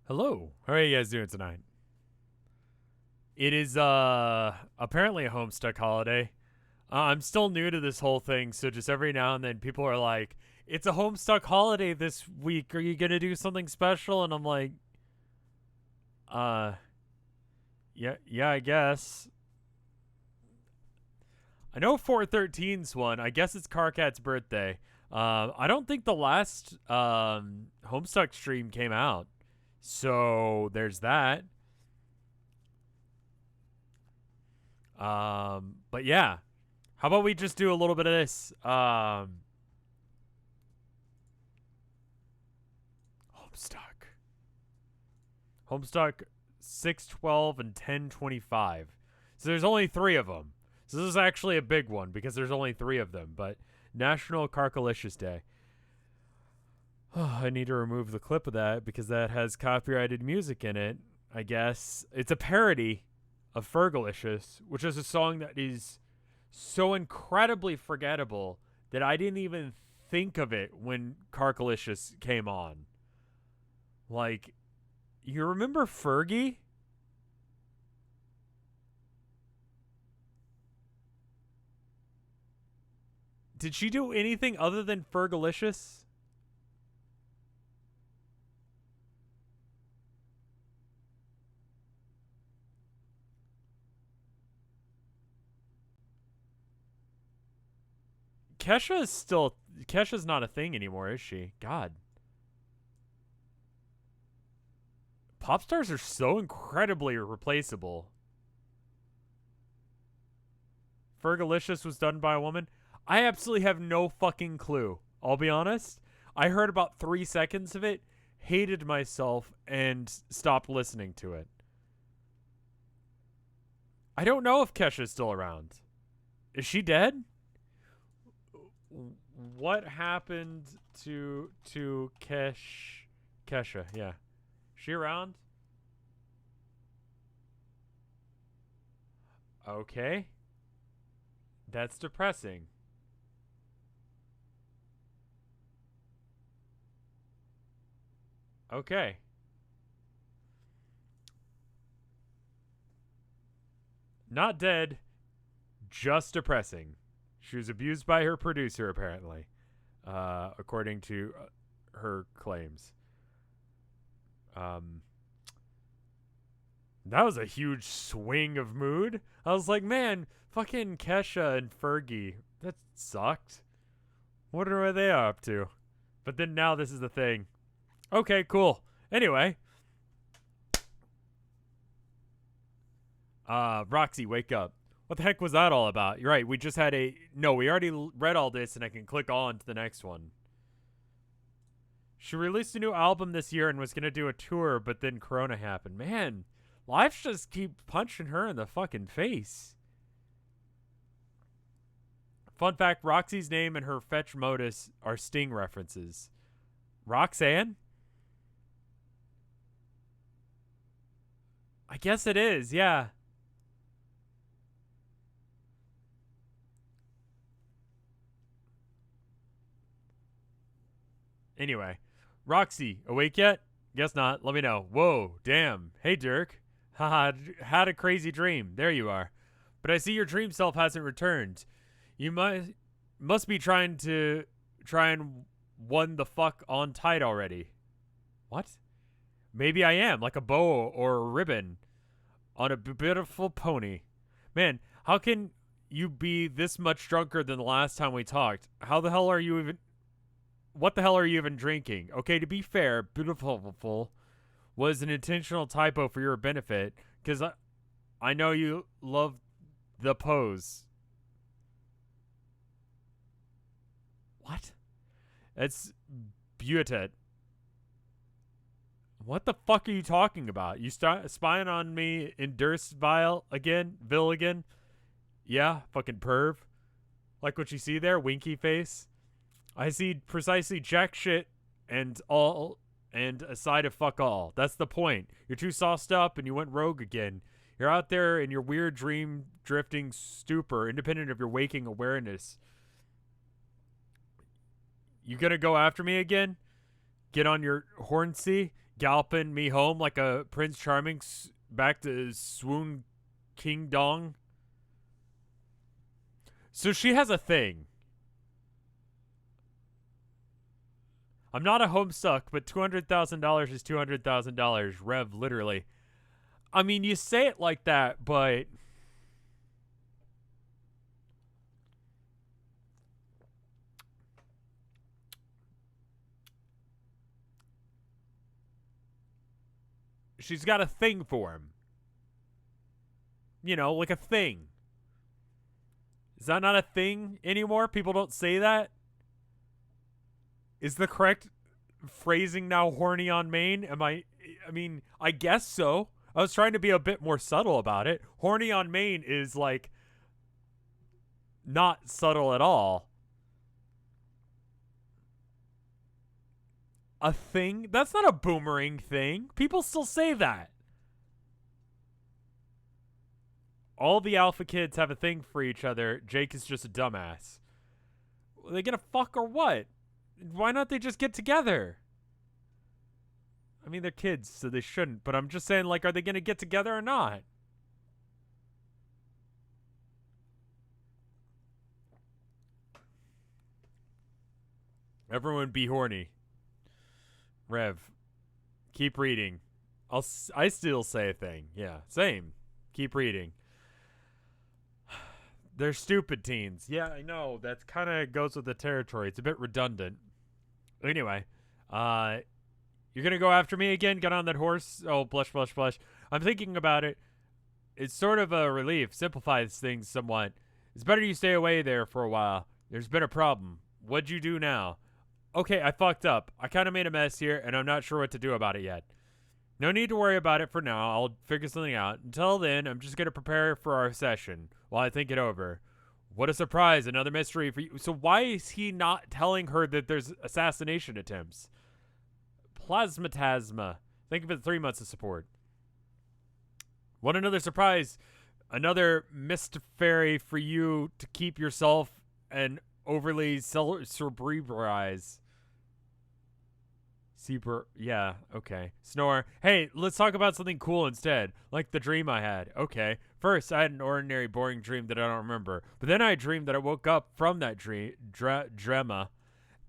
Hello. How are you guys doing tonight? It is apparently a Homestuck holiday. I'm still new to this whole thing, so just every now and then people are like, "It's a Homestuck holiday this week. Are you going to do something special?" And I'm like, "Uh, yeah, I guess." I know 413's one. I guess it's Carcat's birthday. I don't think the last Homestuck stream came out. So there's that. But yeah, how about we just do a little bit of this? Homestuck. Homestuck 612 and 1025. So there's only three of them. So this is actually a big one because there's only three of them. But National Carcalicious Day. Oh, I need to remove the clip of that because that has copyrighted music in it. I guess it's a parody of Fergalicious, which is a song that is so incredibly forgettable that I didn't even think of it when Carcalicious came on. Like, you remember Fergie? Did she do anything other than Fergalicious? Kesha's not a thing anymore, is she? God. Pop stars are so incredibly replaceable. Fergalicious was done by a woman. I absolutely have no fucking clue. I'll be honest. I heard about 3 seconds of it, hated myself, and stopped listening to it. I don't know if Kesha's still around. Is she dead? What happened to Kesha? Yeah. She around? Okay. That's depressing. Okay. Not dead, just depressing. She was abused by her producer, apparently, according to her claims. Um, that was a huge swing of mood. I was like, man, fucking Kesha and Fergie, that sucked. What are they up to? But then now this is the thing. Okay, cool. Anyway, Roxy, wake up. What the heck was that all about? You're right. We just had a no. We already read all this, and I can click on to the next one. She released a new album this year and was gonna do a tour, but then Corona happened. Man, life just keep punching her in the fucking face. Fun fact: Roxy's name and her fetch modus are Sting references. Roxanne? I guess it is. Yeah. Anyway, Roxy, awake yet? Guess not. Let me know. Whoa, damn. Hey, Dirk. Haha, had a crazy dream. There you are. But I see your dream self hasn't returned. You must be try and one the fuck on tight already. What? Maybe I am, like a bow or a ribbon on a beautiful pony. Man, how can you be this much drunker than the last time we talked? How the hell are you even what the hell are you even drinking? Okay, to be fair, beautiful was an intentional typo for your benefit because I know you love the pose. What? It's Buetet. What the fuck are you talking about? You start spying on me in Durstville again? Ville again? Yeah, fucking perv. Like what you see there, winky face. I see precisely jack shit and all and a side of fuck all. That's the point. You're too sauced up and you went rogue again. You're out there in your weird dream drifting stupor, independent of your waking awareness. You gonna go after me again? get on your hornsey, galloping me home like a Prince Charming back to Swoon King Dong. So she has a thing. I'm not a Homestuck, but $200,000 is $200,000. Rev, literally. I mean, you say it like that, but she's got a thing for him. You know, like a thing. Is that not a thing anymore? People don't say that? Is the correct phrasing now horny on main? I mean, I guess so. I was trying to be a bit more subtle about it. Horny on main is like not subtle at all. A thing? That's not a boomerang thing. People still say that. All the alpha kids have a thing for each other. Jake is just a dumbass. Are they gonna fuck or what? Why not they just get together? I mean, they're kids, so they shouldn't. But I'm just saying, like, are they gonna get together or not? Everyone be horny. Rev, keep reading. I still say a thing. Yeah, same. Keep reading. They're stupid teens. Yeah, I know. That kind of goes with the territory. It's a bit redundant. Anyway, you're going to go after me again? Get on that horse? Oh, blush, blush, blush. I'm thinking about it. It's sort of a relief. Simplifies things somewhat. It's better you stay away there for a while. There's been a problem. What'd you do now? Okay, I fucked up. I kind of made a mess here, and I'm not sure what to do about it yet. No need to worry about it for now. I'll figure something out. Until then, I'm just going to prepare for our session while I think it over. What a surprise. Another mystery for you. So why is he not telling her that there's assassination attempts? Plasmatasma. Thank you for the 3 months of support. What another surprise. Another mist fairy for you to keep yourself and overly cerebralize. Yeah, okay. Snore. Hey, let's talk about something cool instead. Like the dream I had. Okay. First, I had an ordinary, boring dream that I don't remember. But then I dreamed that I woke up from that drama,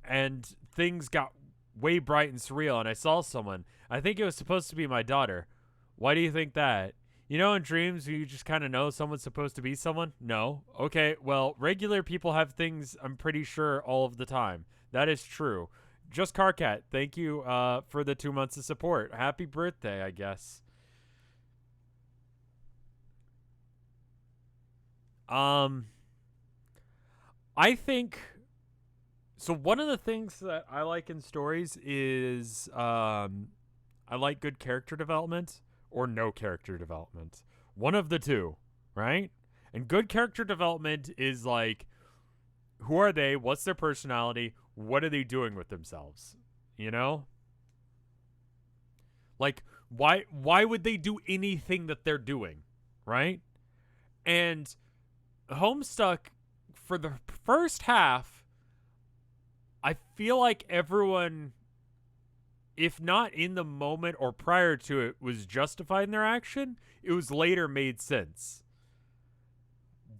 and things got way bright and surreal, and I saw someone. I think it was supposed to be my daughter. Why do you think that? You know, in dreams, you just kind of know someone's supposed to be someone? No? Okay, well, regular people have things, I'm pretty sure, all of the time. That is true. Just Carcat, thank you for the 2 months of support. Happy birthday, I guess. I think so. One of the things that I like in stories is I like good character development or no character development. One of the two, right? And good character development is like, who are they? What's their personality? What are they doing with themselves? You know? Like, why would they do anything that they're doing? Right? And Homestuck, for the first half, I feel like everyone, if not in the moment or prior to it, was justified in their action. It was later made sense.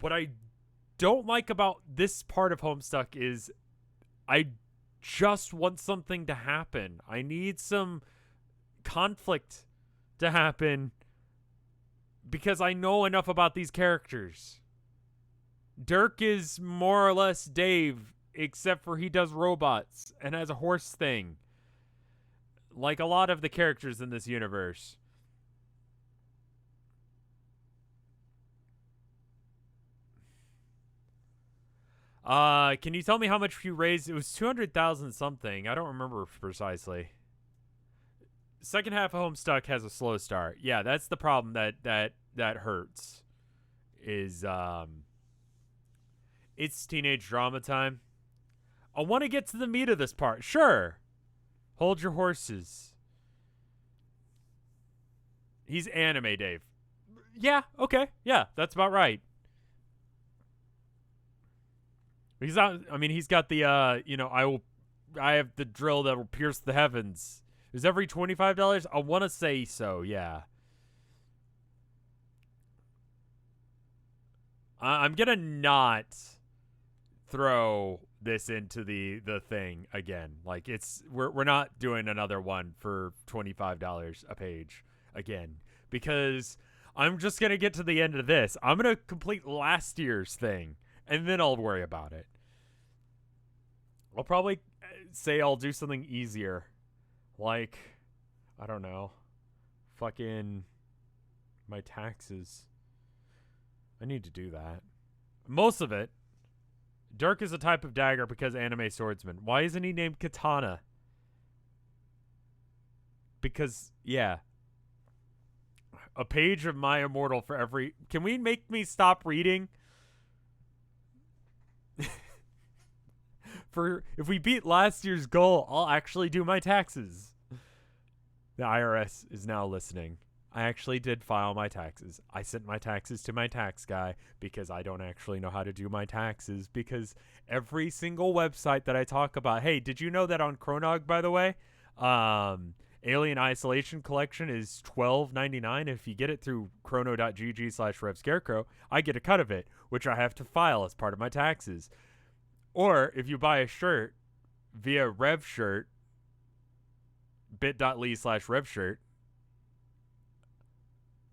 What I don't like about this part of Homestuck is I just want something to happen. I need some conflict to happen because I know enough about these characters. Dirk is more or less Dave, except for he does robots and has a horse thing. Like a lot of the characters in this universe. Can you tell me how much you raised? It was 200,000 something. I don't remember precisely. Second half of Homestuck has a slow start. Yeah, that's the problem that hurts. Is it's teenage drama time. I want to get to the meat of this part. Sure. Hold your horses. He's anime Dave. Yeah, okay. Yeah, that's about right. He's not, I mean, he's got the, I will I have the drill that will pierce the heavens. Is every $25? I want to say so, yeah. I'm going to not throw this into the thing again. Like we're not doing another one for $25 a page again because I'm just going to get to the end of this. I'm going to complete last year's thing and then I'll worry about it. I'll probably say I'll do something easier. Like, I don't know. Fucking my taxes. I need to do that. Most of it. Dirk is a type of dagger because anime swordsman. Why isn't he named Katana? Because, yeah. A page of My Immortal for every... Can we make me stop reading? If we beat last year's goal, I'll actually do my taxes. The IRS is now listening. I actually did file my taxes. I sent my taxes to my tax guy because I don't actually know how to do my taxes because every single website that I talk about, hey, did you know that on Chronog, by the way, Alien Isolation Collection is $12.99. If you get it through chrono.gg/RevScarecrow, I get a cut of it, which I have to file as part of my taxes. Or if you buy a shirt via RevShirt, bit.ly/RevShirt,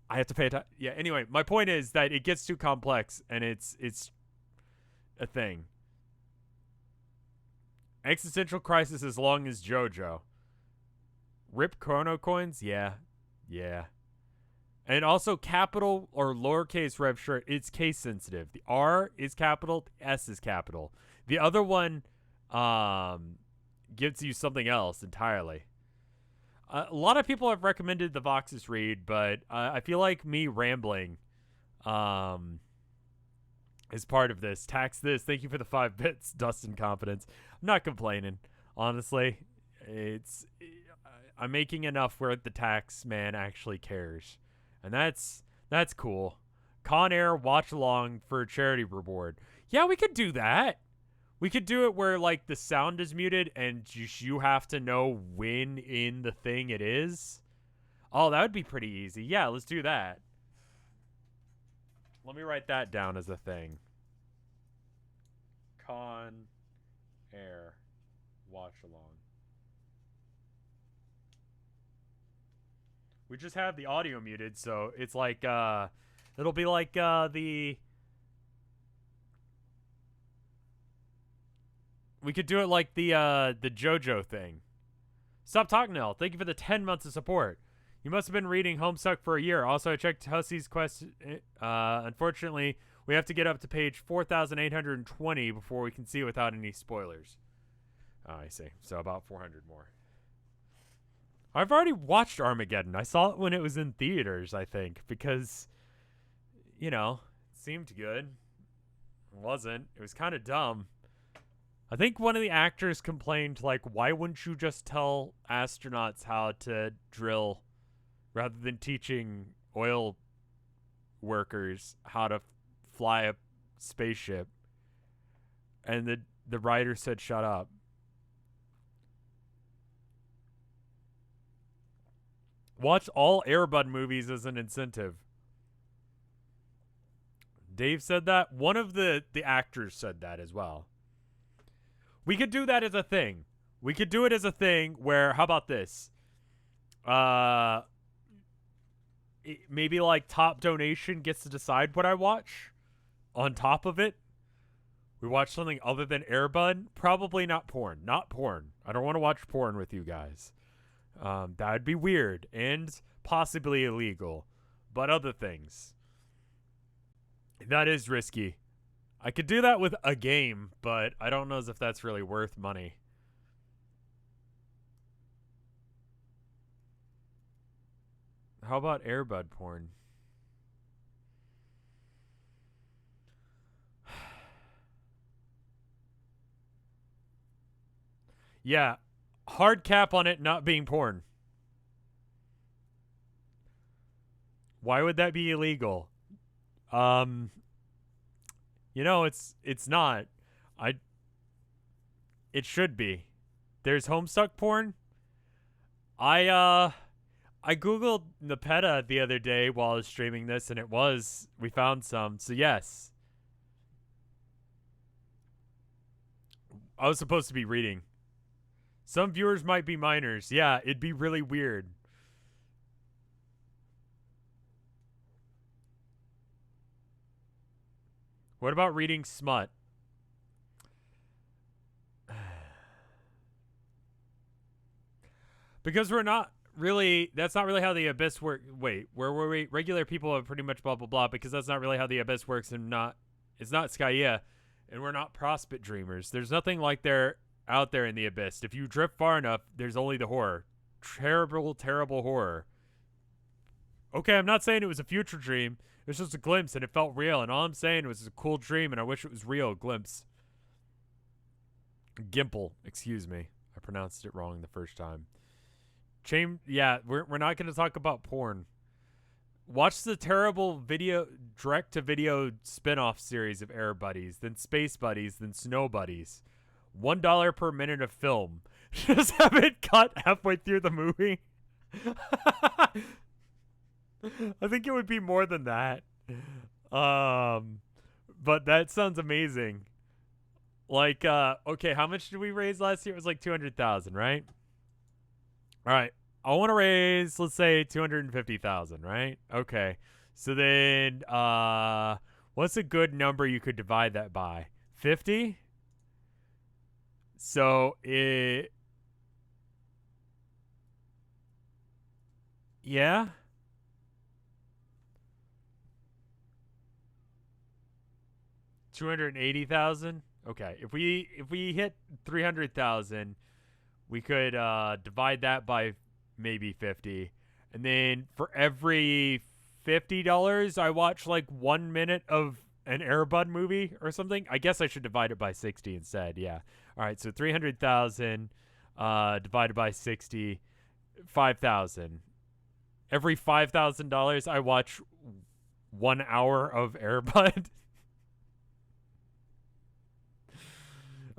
I have to pay yeah, anyway, my point is that it gets too complex and it's a thing. Existential crisis as long as JoJo. Rip chrono coins? Yeah. Yeah. And also capital or lowercase rev shirt, it's case sensitive. The R is capital, the S is capital. The other one gives you something else entirely. A lot of people have recommended the Voxus read, but I feel like me rambling is part of this. Tax this. Thank you for the 5 bits, Dustin Confidence. I'm not complaining, honestly. I'm making enough where the tax man actually cares. And that's cool. Con Air watch along for a charity reward. Yeah, we could do that. We could do it where, like, the sound is muted and you have to know when in the thing it is. Oh, that would be pretty easy. Yeah, let's do that. Let me write that down as a thing. Con Air watch along. We just have the audio muted, so it's like, it'll be like, we could do it like the JoJo thing. Stop talking, Nell. Thank you for the 10 months of support. You must have been reading Homestuck for a year. Also, I checked Hussey's quest. Unfortunately, we have to get up to page 4,820 before we can see it without any spoilers. Oh, I see. So about 400 more. I've already watched Armageddon. I saw it when it was in theaters, I think, because, you know, it seemed good. It wasn't. It was kind of dumb. I think one of the actors complained, like, why wouldn't you just tell astronauts how to drill rather than teaching oil workers how to fly a spaceship? And the writer said, shut up. Watch all Air Bud movies as an incentive. Dave said that. One of the actors said that as well. We could do that as a thing. We could do it as a thing where, how about this? Maybe like top donation gets to decide what I watch. On top of it, we watch something other than Air Bud. Probably not porn. Not porn. I don't want to watch porn with you guys. That would be weird and possibly illegal. But other things. That is risky. I could do that with a game, but I don't know as if that's really worth money. How about Air Bud porn? Yeah, hard cap on it not being porn. Why would that be illegal? You know, it's not. It should be. There's Homestuck porn. I googled Nepeta the other day while I was streaming this, and we found some. So yes, I was supposed to be reading. Some viewers might be minors. Yeah, it'd be really weird. What about reading smut? Because we're not really, that's not really how the Abyss work. Wait, where were we? Regular people are pretty much blah blah blah, because that's not really how the Abyss works, and it's not Skya, and we're not prospect dreamers. There's nothing like there out there in the Abyss. If you drift far enough, there's only the horror. Terrible, terrible horror. Okay, I'm not saying it was a future dream. It was just a glimpse, and it felt real, and all I'm saying was a cool dream, and I wish it was real. Glimpse. Gimple, excuse me. I pronounced it wrong the first time. Yeah, we're not going to talk about porn. Watch the terrible direct-to-video spin-off series of Air Buddies, then Space Buddies, then Snow Buddies. $1 per minute of film. Just have it cut halfway through the movie. I think it would be more than that. But that sounds amazing. Like, okay, how much did we raise last year? It was like 200,000, right? All right. I want to raise, let's say, 250,000, right? Okay. So then, what's a good number you could divide that by? 50? So yeah. 280,000. Okay, if we hit 300,000, we could divide that by maybe 50, and then for every $50, I watch like 1 minute of an Airbud movie or something. I guess I should divide it by 60 instead. Yeah. All right. So 300,000 divided by 60, 5,000. Every $5,000, I watch 1 hour of Airbud.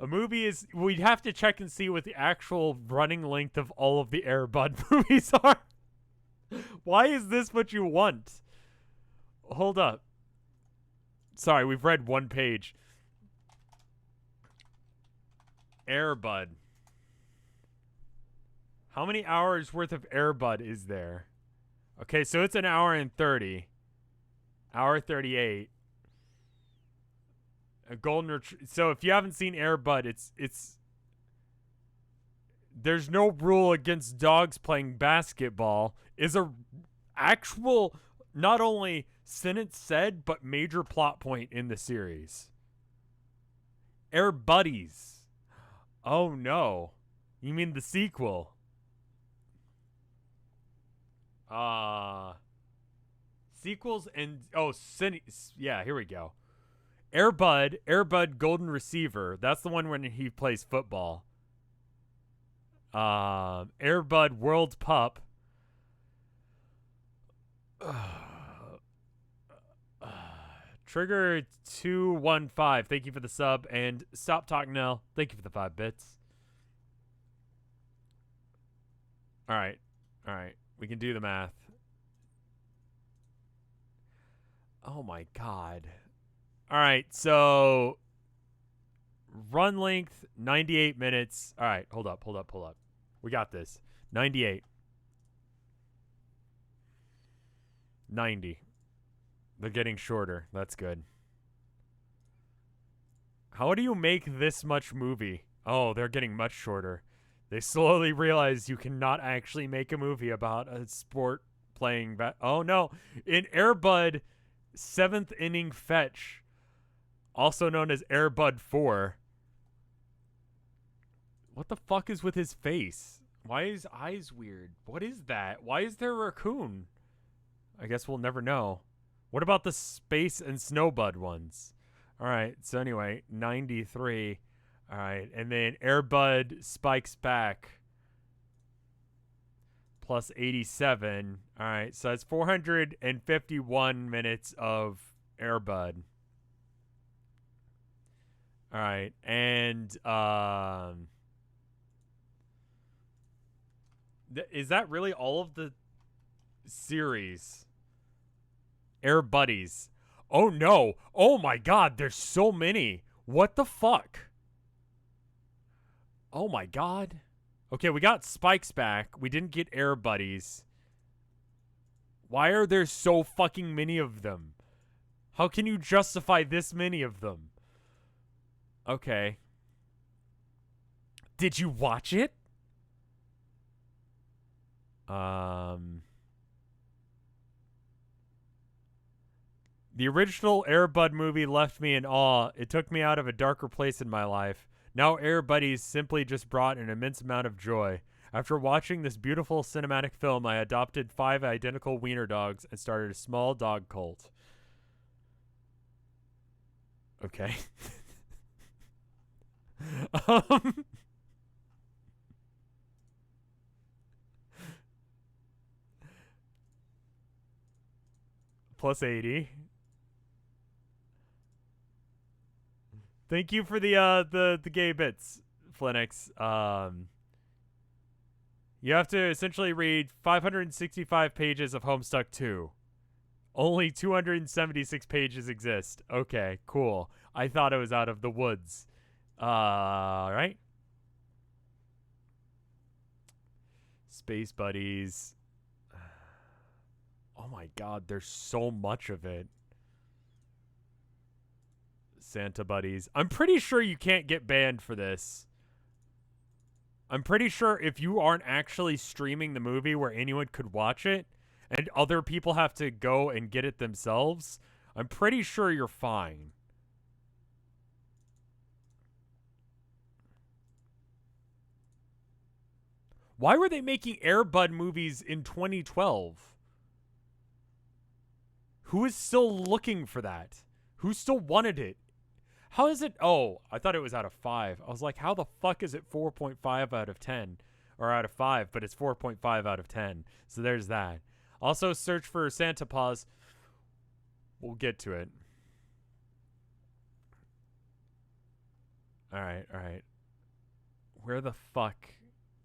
A movie is, we'd have to check and see what the actual running length of all of the Airbud movies are. Why is this what you want? Hold up. Sorry, we've read one page. Airbud. How many hours worth of Airbud is there? Okay, so it's an hour and 30. Hour 38. A golden so if you haven't seen Airbud, it's there's no rule against dogs playing basketball is a actual, not only sentence said, but major plot point in the series. Air Buddies. Oh no. You mean the sequel? Sequels and yeah, here we go. Airbud Golden Receiver. That's the one when he plays football. Airbud World Pup. Trigger 215. Thank you for the sub, and Stop Talking Nell. Thank you for the 5 bits. All right. We can do the math. Oh my god. All right, so run length 98 minutes. All right, hold up. We got this. 98. 90. They're getting shorter. That's good. How do you make this much movie? Oh, they're getting much shorter. They slowly realize you cannot actually make a movie about a sport playing oh no. In Airbud 7th Inning Fetch, also known as Airbud 4. What the fuck is with his face? Why is his eyes weird? What is that? Why is there a raccoon? I guess we'll never know. What about the Space and Snowbud ones? All right, so anyway, 93. All right, and then Airbud Spikes Back plus 87. All right, so that's 451 minutes of Airbud. All right, and Is that really all of the series? Air Buddies. Oh no. Oh my god, there's so many. What the fuck? Oh my god. Okay, we got Spikes back. We didn't get Air Buddies. Why are there so fucking many of them? How can you justify this many of them? Okay. Did you watch it? The original Air Bud movie left me in awe. It took me out of a darker place in my life. Now Air Buddies simply just brought an immense amount of joy. After watching this beautiful cinematic film, I adopted 5 identical wiener dogs and started a small dog cult. Okay. Plus 80. Thank you for the gay bits, Flinix. You have to essentially read 565 pages of Homestuck 2. Only 276 pages exist. Okay, cool. I thought it was out of the woods. Right? Space Buddies. Oh my god, there's so much of it. Santa Buddies. I'm pretty sure you can't get banned for this. I'm pretty sure if you aren't actually streaming the movie where anyone could watch it, and other people have to go and get it themselves, I'm pretty sure you're fine. Why were they making Air Bud movies in 2012? Who is still looking for that? Who still wanted it? How is it? Oh, I thought it was out of 5. I was like, how the fuck is it 4.5 out of 10? Or out of 5, but it's 4.5 out of 10. So there's that. Also, search for Santa Paws. We'll get to it. Alright, alright. Where the fuck?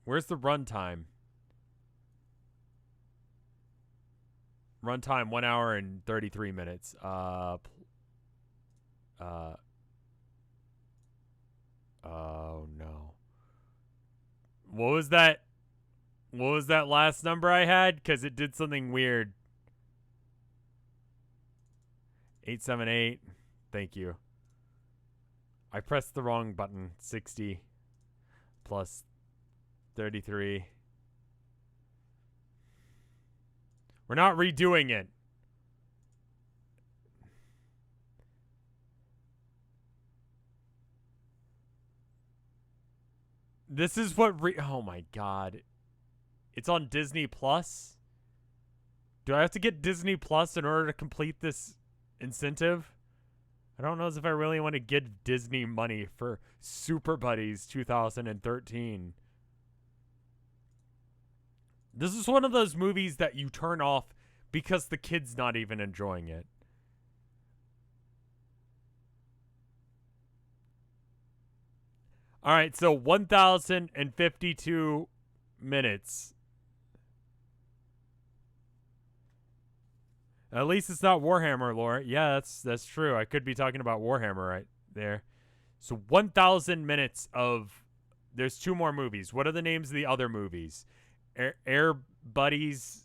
Where's the runtime? Runtime 1 hour and 33 minutes. Oh no. What was that? What was that last number I had? Because it did something weird. 878. Thank you. I pressed the wrong button. 60 plus 33. We're not redoing it. This is what oh my god. It's on Disney Plus? Do I have to get Disney Plus in order to complete this incentive? I don't know if I really want to give Disney money for Super Buddies 2013. This is one of those movies that you turn off because the kid's not even enjoying it. All right, so 1,052 minutes. At least it's not Warhammer lore. Yeah, that's true. I could be talking about Warhammer right there. So 1,000 minutes of... There's 2 more movies. What are the names of the other movies? Air Buddies...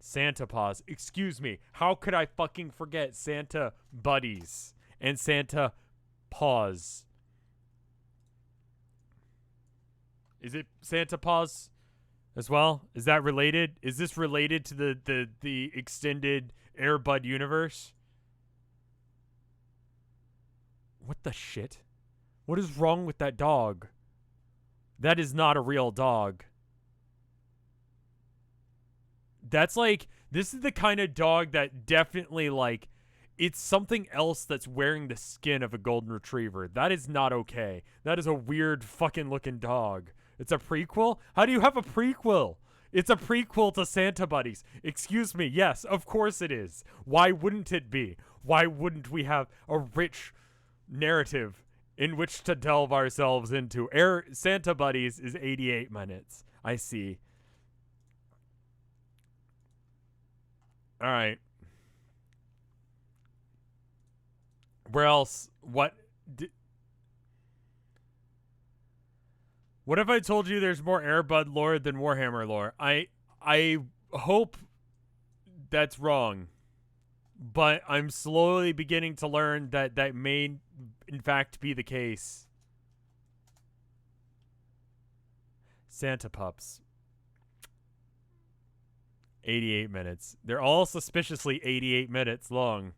Santa Paws. Excuse me. How could I fucking forget Santa Buddies and Santa Paws? Is it Santa Paws as well? Is that related? Is this related to the extended Air Bud universe? What the shit? What is wrong with that dog? That is not a real dog. That's like, this is the kind of dog that definitely, like, it's something else that's wearing the skin of a golden retriever. That is not okay. That is a weird fucking looking dog. It's a prequel? How do you have a prequel? It's a prequel to Santa Buddies. Excuse me. Yes, of course it is. Why wouldn't it be? Why wouldn't we have a rich narrative in which to delve ourselves into. Air Santa Buddies is 88 minutes. I see. All right. Where else? What if I told you there's more Airbud lore than Warhammer lore? I hope that's wrong, but I'm slowly beginning to learn that that may in fact be the case. Santa pups. 88 minutes. They're all suspiciously 88 minutes long.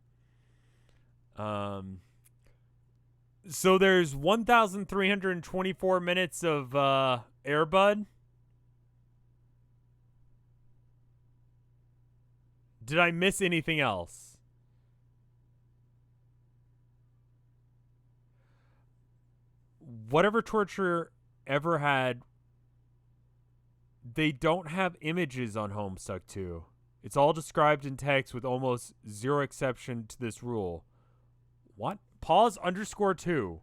So there's 1,324 minutes of Airbud. Did I miss anything else? Whatever torture ever had, they don't have images on Homestuck 2. It's all described in text with almost zero exception to this rule. What? Pause _2.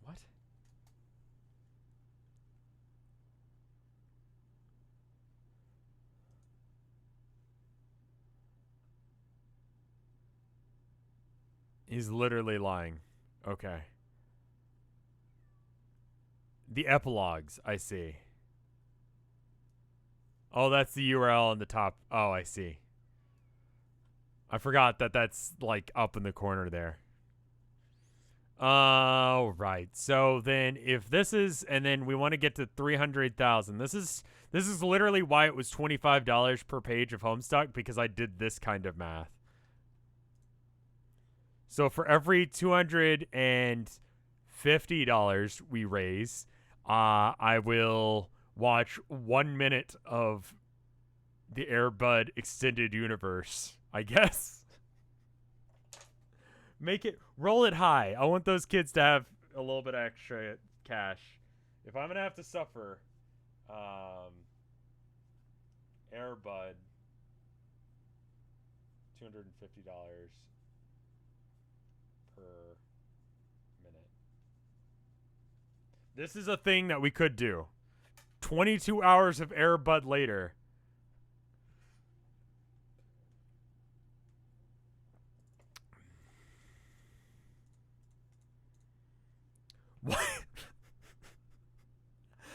What? He's literally lying. Okay. The epilogues, I see. Oh, that's the URL on the top. Oh, I see. I forgot that that's like up in the corner there. Oh, right. So then if this is, and then we want to get to 300,000. This is literally why it was $25 per page of Homestuck, because I did this kind of math. So for every $250 we raise, I will watch 1 minute of the Airbud extended universe, I guess. Roll it high. I want those kids to have a little bit extra cash. If I'm gonna have to suffer, Airbud, $250 per minute. This is a thing that we could do. 22 hours of Airbud later. What?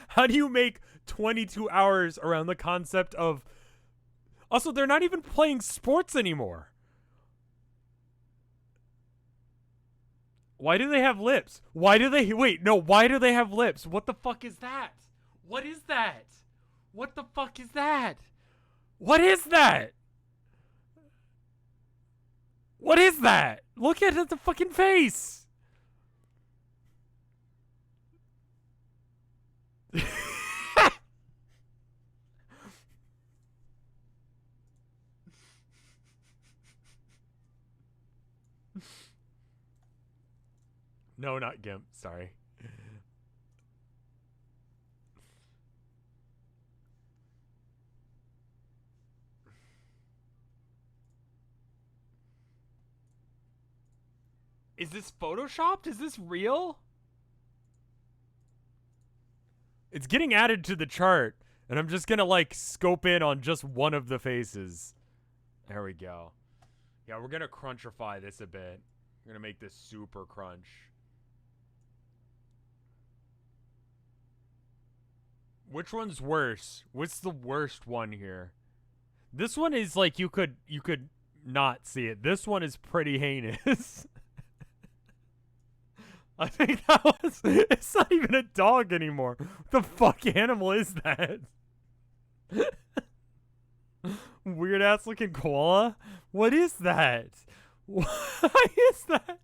How do you make 22 hours around the concept of... Also, they're not even playing sports anymore. Why do they have lips? Why do they... Wait, no, why do they have lips? What the fuck is that? What is that? What the fuck is that? What is that? What is that? Look at the fucking face. No, not GIMP. Sorry. Is this photoshopped? Is this real? It's getting added to the chart, and I'm just gonna like scope in on just one of the faces. There we go. Yeah, we're gonna crunchify this a bit. We're gonna make this super crunch. Which one's worse? What's the worst one here? This one is like you could not see it. This one is pretty heinous. I think that was... It's not even a dog anymore. What the fuck animal is that? Weird ass looking koala? What is that? What is that?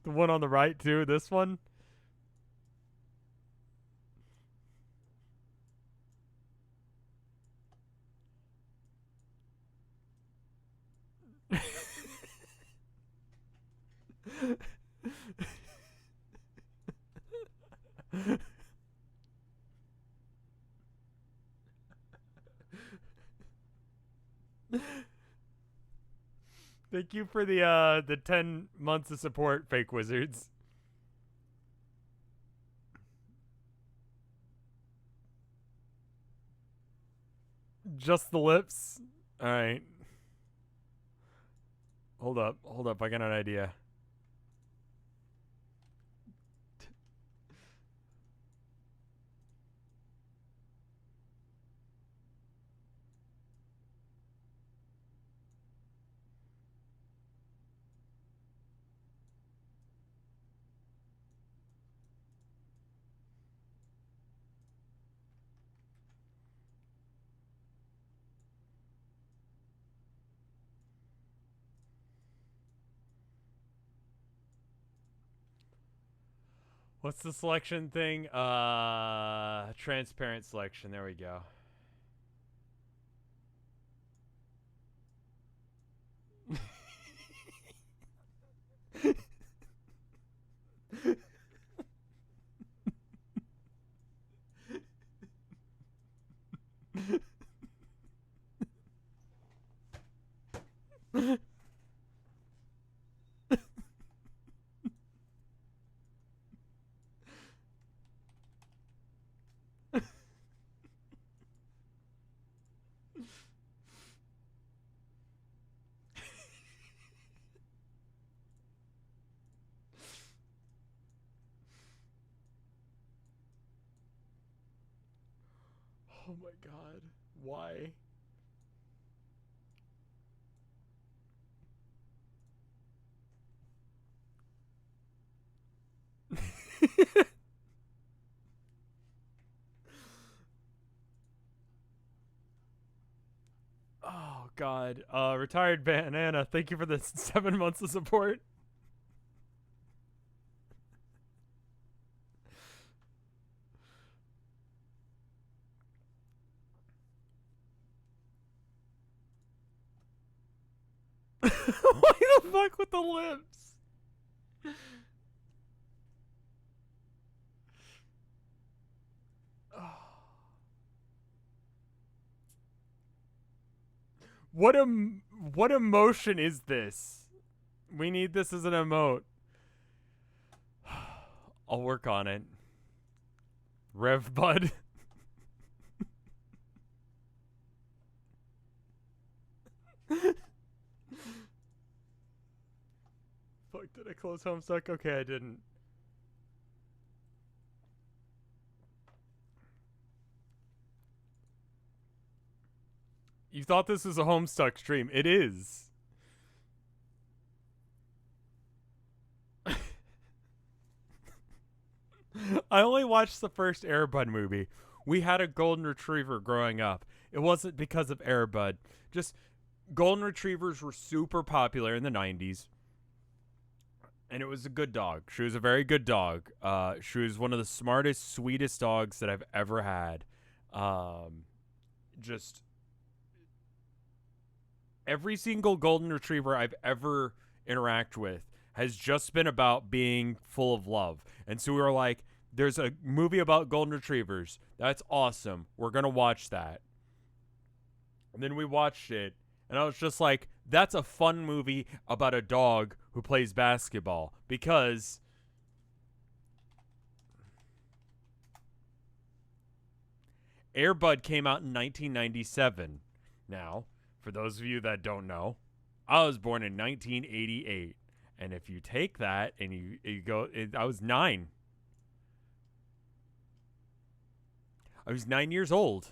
The one on the right too, this one? Thank you for the 10 months of support, fake wizards. Just the lips. All right. Hold up. I got an idea. What's the selection thing? Transparent selection. There we go. Oh my god. Why? Oh god. Retired banana, thank you for the 7 months of support. Why the fuck with the lips? What emotion is this? We need this as an emote. I'll work on it. Rev Bud. Fuck, did I close Homestuck? Okay, I didn't. You thought this was a Homestuck stream. It is. I only watched the first Air Bud movie. We had a golden retriever growing up. It wasn't because of Air Bud. Just golden retrievers were super popular in the 90s. And it was a good dog. She was a very good dog. She was one of the smartest, sweetest dogs that I've ever had. Just every single golden retriever I've ever interacted with has just been about being full of love. And so we were like, there's a movie about golden retrievers. That's awesome. We're going to watch that. And then we watched it. And I was just like, that's a fun movie about a dog who plays basketball. Because Air Bud came out in 1997. Now, for those of you that don't know, I was born in 1988. And if you take that and you go, I was 9. I was 9 years old.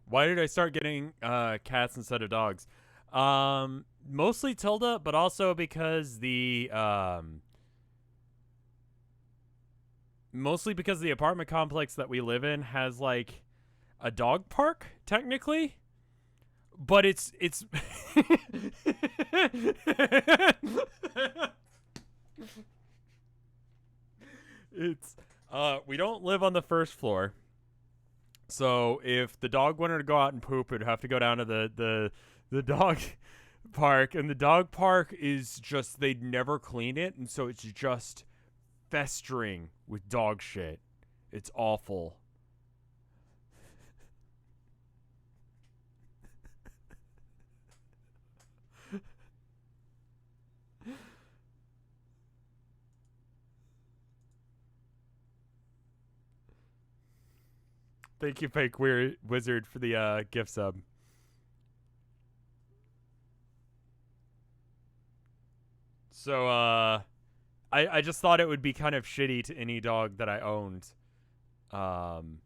Why did I start getting cats instead of dogs? Mostly Tilda, but also because the apartment complex that we live in has like a dog park technically, but it's it's we don't live on the first floor. So if the dog wanted to go out and poop, it'd have to go down to the dog park, and the dog park is just, they'd never clean it, and so it's just festering with dog shit. It's awful. Thank you, Fake Weird Wizard, for the gift sub. So, I just thought it would be kind of shitty to any dog that I owned. Um,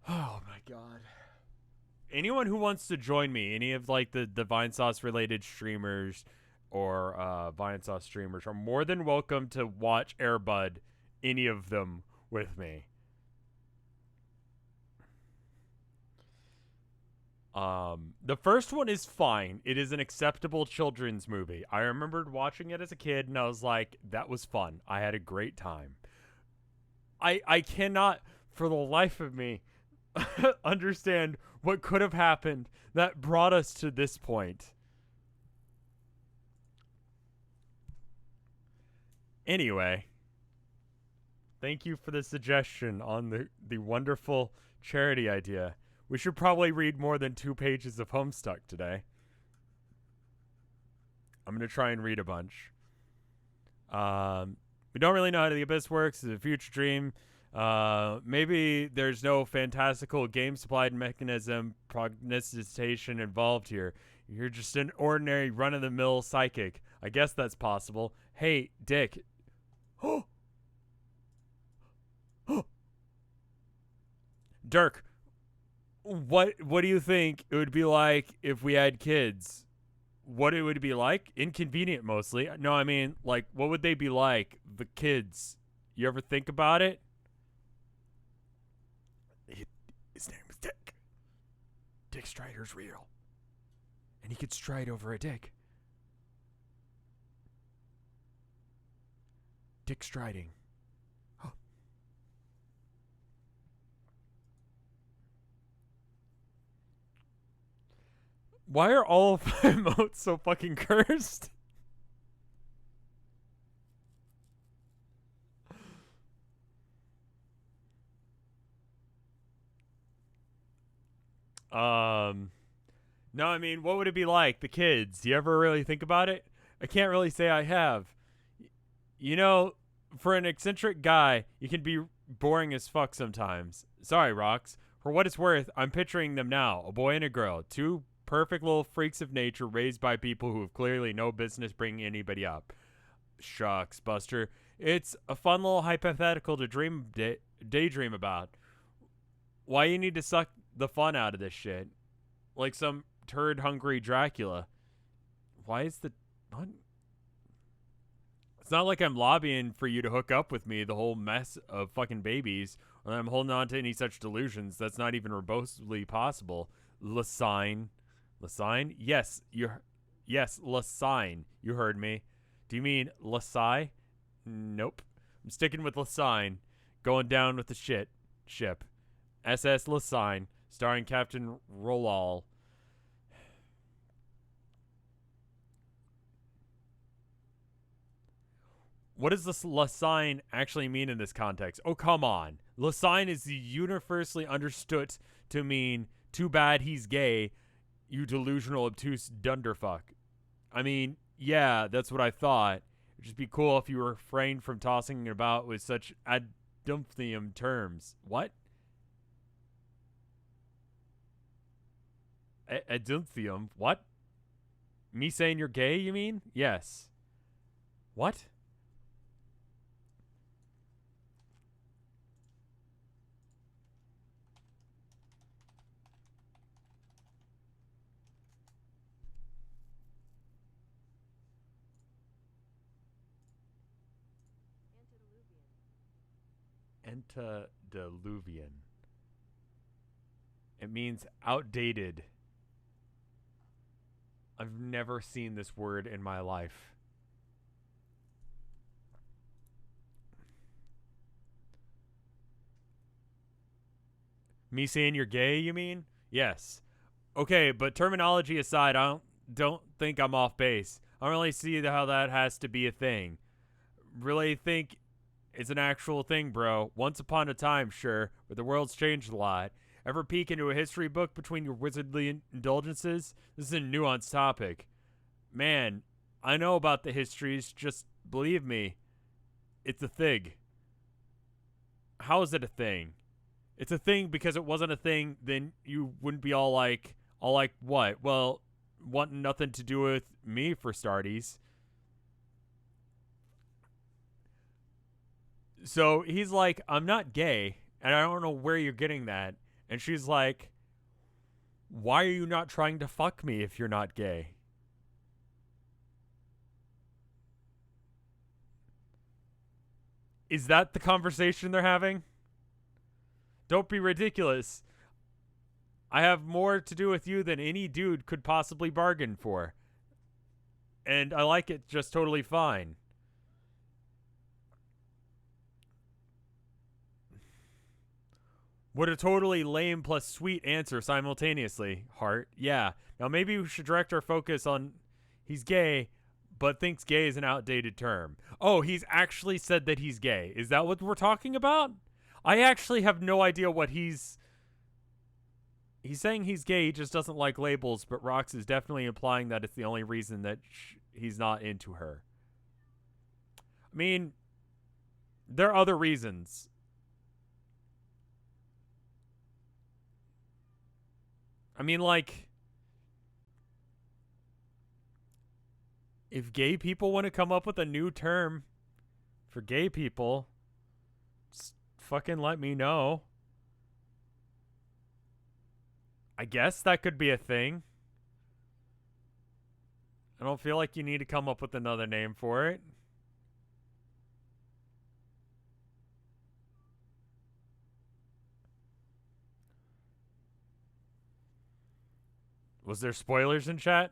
oh my god. Anyone who wants to join me, any of like the Vinesauce related streamers or Vinesauce streamers, are more than welcome to watch Airbud, any of them, with me. The first one is fine. It is an acceptable children's movie. I remembered watching it as a kid, and I was like, that was fun. I had a great time. I cannot, for the life of me, understand what could have happened that brought us to this point. Anyway, thank you for the suggestion on the wonderful charity idea. We should probably read more than 2 pages of Homestuck today. I'm going to try and read a bunch. We don't really know how the Abyss works. It's a future dream. Maybe there's no fantastical game supplied mechanism prognostication involved here. You're just an ordinary run-of-the-mill psychic. I guess that's possible. Hey, Dick. Dirk, what do you think it would be like if we had kids? What it would be like? Inconvenient mostly. No, I mean, like, what would they be like? The kids. You ever think about it? His name is Dick. Dick Strider's real. And he could stride over a dick. Dick striding. Why are all of my emotes so fucking cursed? No, I mean, what would it be like? The kids. Do you ever really think about it? I can't really say I have. You know, for an eccentric guy, you can be boring as fuck sometimes. Sorry, Rox. For what it's worth, I'm picturing them now. A boy and a girl. 2 perfect little freaks of nature raised by people who have clearly no business bringing anybody up. Shucks, Buster. It's a fun little hypothetical to daydream about. Why you need to suck the fun out of this shit? Like some turd-hungry Dracula. Why is the... What? It's not like I'm lobbying for you to hook up with me, the whole mess of fucking babies, or I'm holding on to any such delusions. That's not even remotely possible. Lasine. Lasine? Yes, Lasine. You heard me. Do you mean Lasai? Nope. I'm sticking with Lasine. Going down with the ship. SS Lasine, starring Captain Rolal. What does this Lasine actually mean in this context? Oh, come on. Lasine is universally understood to mean, too bad he's gay, you delusional, obtuse dunderfuck. I mean, yeah, that's what I thought. It'd just be cool if you refrained from tossing it about with such adumphium terms. What? Adumphium? What? Me saying you're gay, you mean? Yes. What? Antediluvian. It means outdated. I've never seen this word in my life. Me saying you're gay, you mean? Yes. Okay, but terminology aside, I don't think I'm off base. I don't really see how that has to be a thing. Really think it's an actual thing, bro. Once upon a time, sure, but the world's changed a lot. Ever peek into a history book between your wizardly indulgences? This is a nuanced topic. Man, I know about the histories, just believe me, it's a thing. How is it a thing? It's a thing because it wasn't a thing, then you wouldn't be all like what? Well, wanting nothing to do with me for starties. So he's like, I'm not gay, and I don't know where you're getting that. And she's like, why are you not trying to fuck me if you're not gay? Is that the conversation they're having? Don't be ridiculous. I have more to do with you than any dude could possibly bargain for. And I like it just totally fine. What a totally lame plus sweet answer simultaneously, Hart. Yeah. Now maybe we should direct our focus on he's gay, but thinks gay is an outdated term. Oh, he's actually said that he's gay. Is that what we're talking about? I actually have no idea what he's saying he's gay, he just doesn't like labels, but Rox is definitely implying that it's the only reason that he's not into her. I mean, there are other reasons. I mean, like, if gay people want to come up with a new term for gay people, just fucking let me know. I guess that could be a thing. I don't feel like you need to come up with another name for it. Was there spoilers in chat?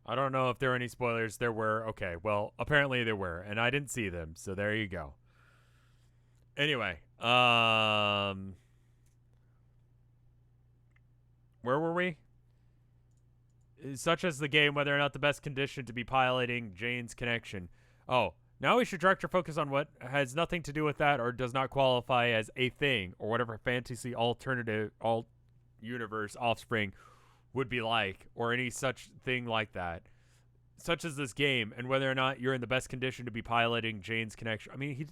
I don't know if there were any spoilers. There were. Okay, well, apparently there were, and I didn't see them, so there you go. Anyway, where were we? Such as the game, whether or not the best condition to be piloting Jane's connection. Oh, now we should direct our focus on what has nothing to do with that or does not qualify as a thing or whatever fantasy alternative alt universe offspring would be like, or any such thing like that, such as this game, and whether or not you're in the best condition to be piloting Jane's connection. I mean,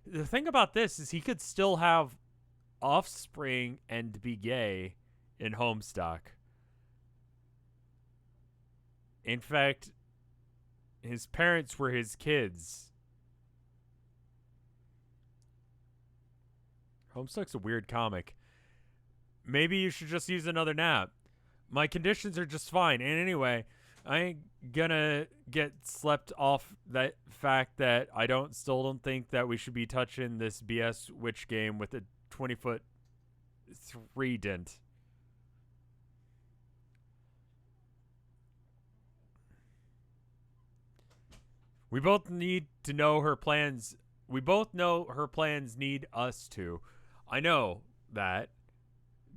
the thing about this is he could still have offspring and be gay in Homestuck. In fact, his parents were his kids. Homestuck's a weird comic. Maybe you should just use another nap. My conditions are just fine. And anyway, I ain't gonna get slept off that fact that I still don't think that we should be touching this BS witch game with a 20-foot 3 dent. We both need to know her plans. We both know her plans need us to. I know that.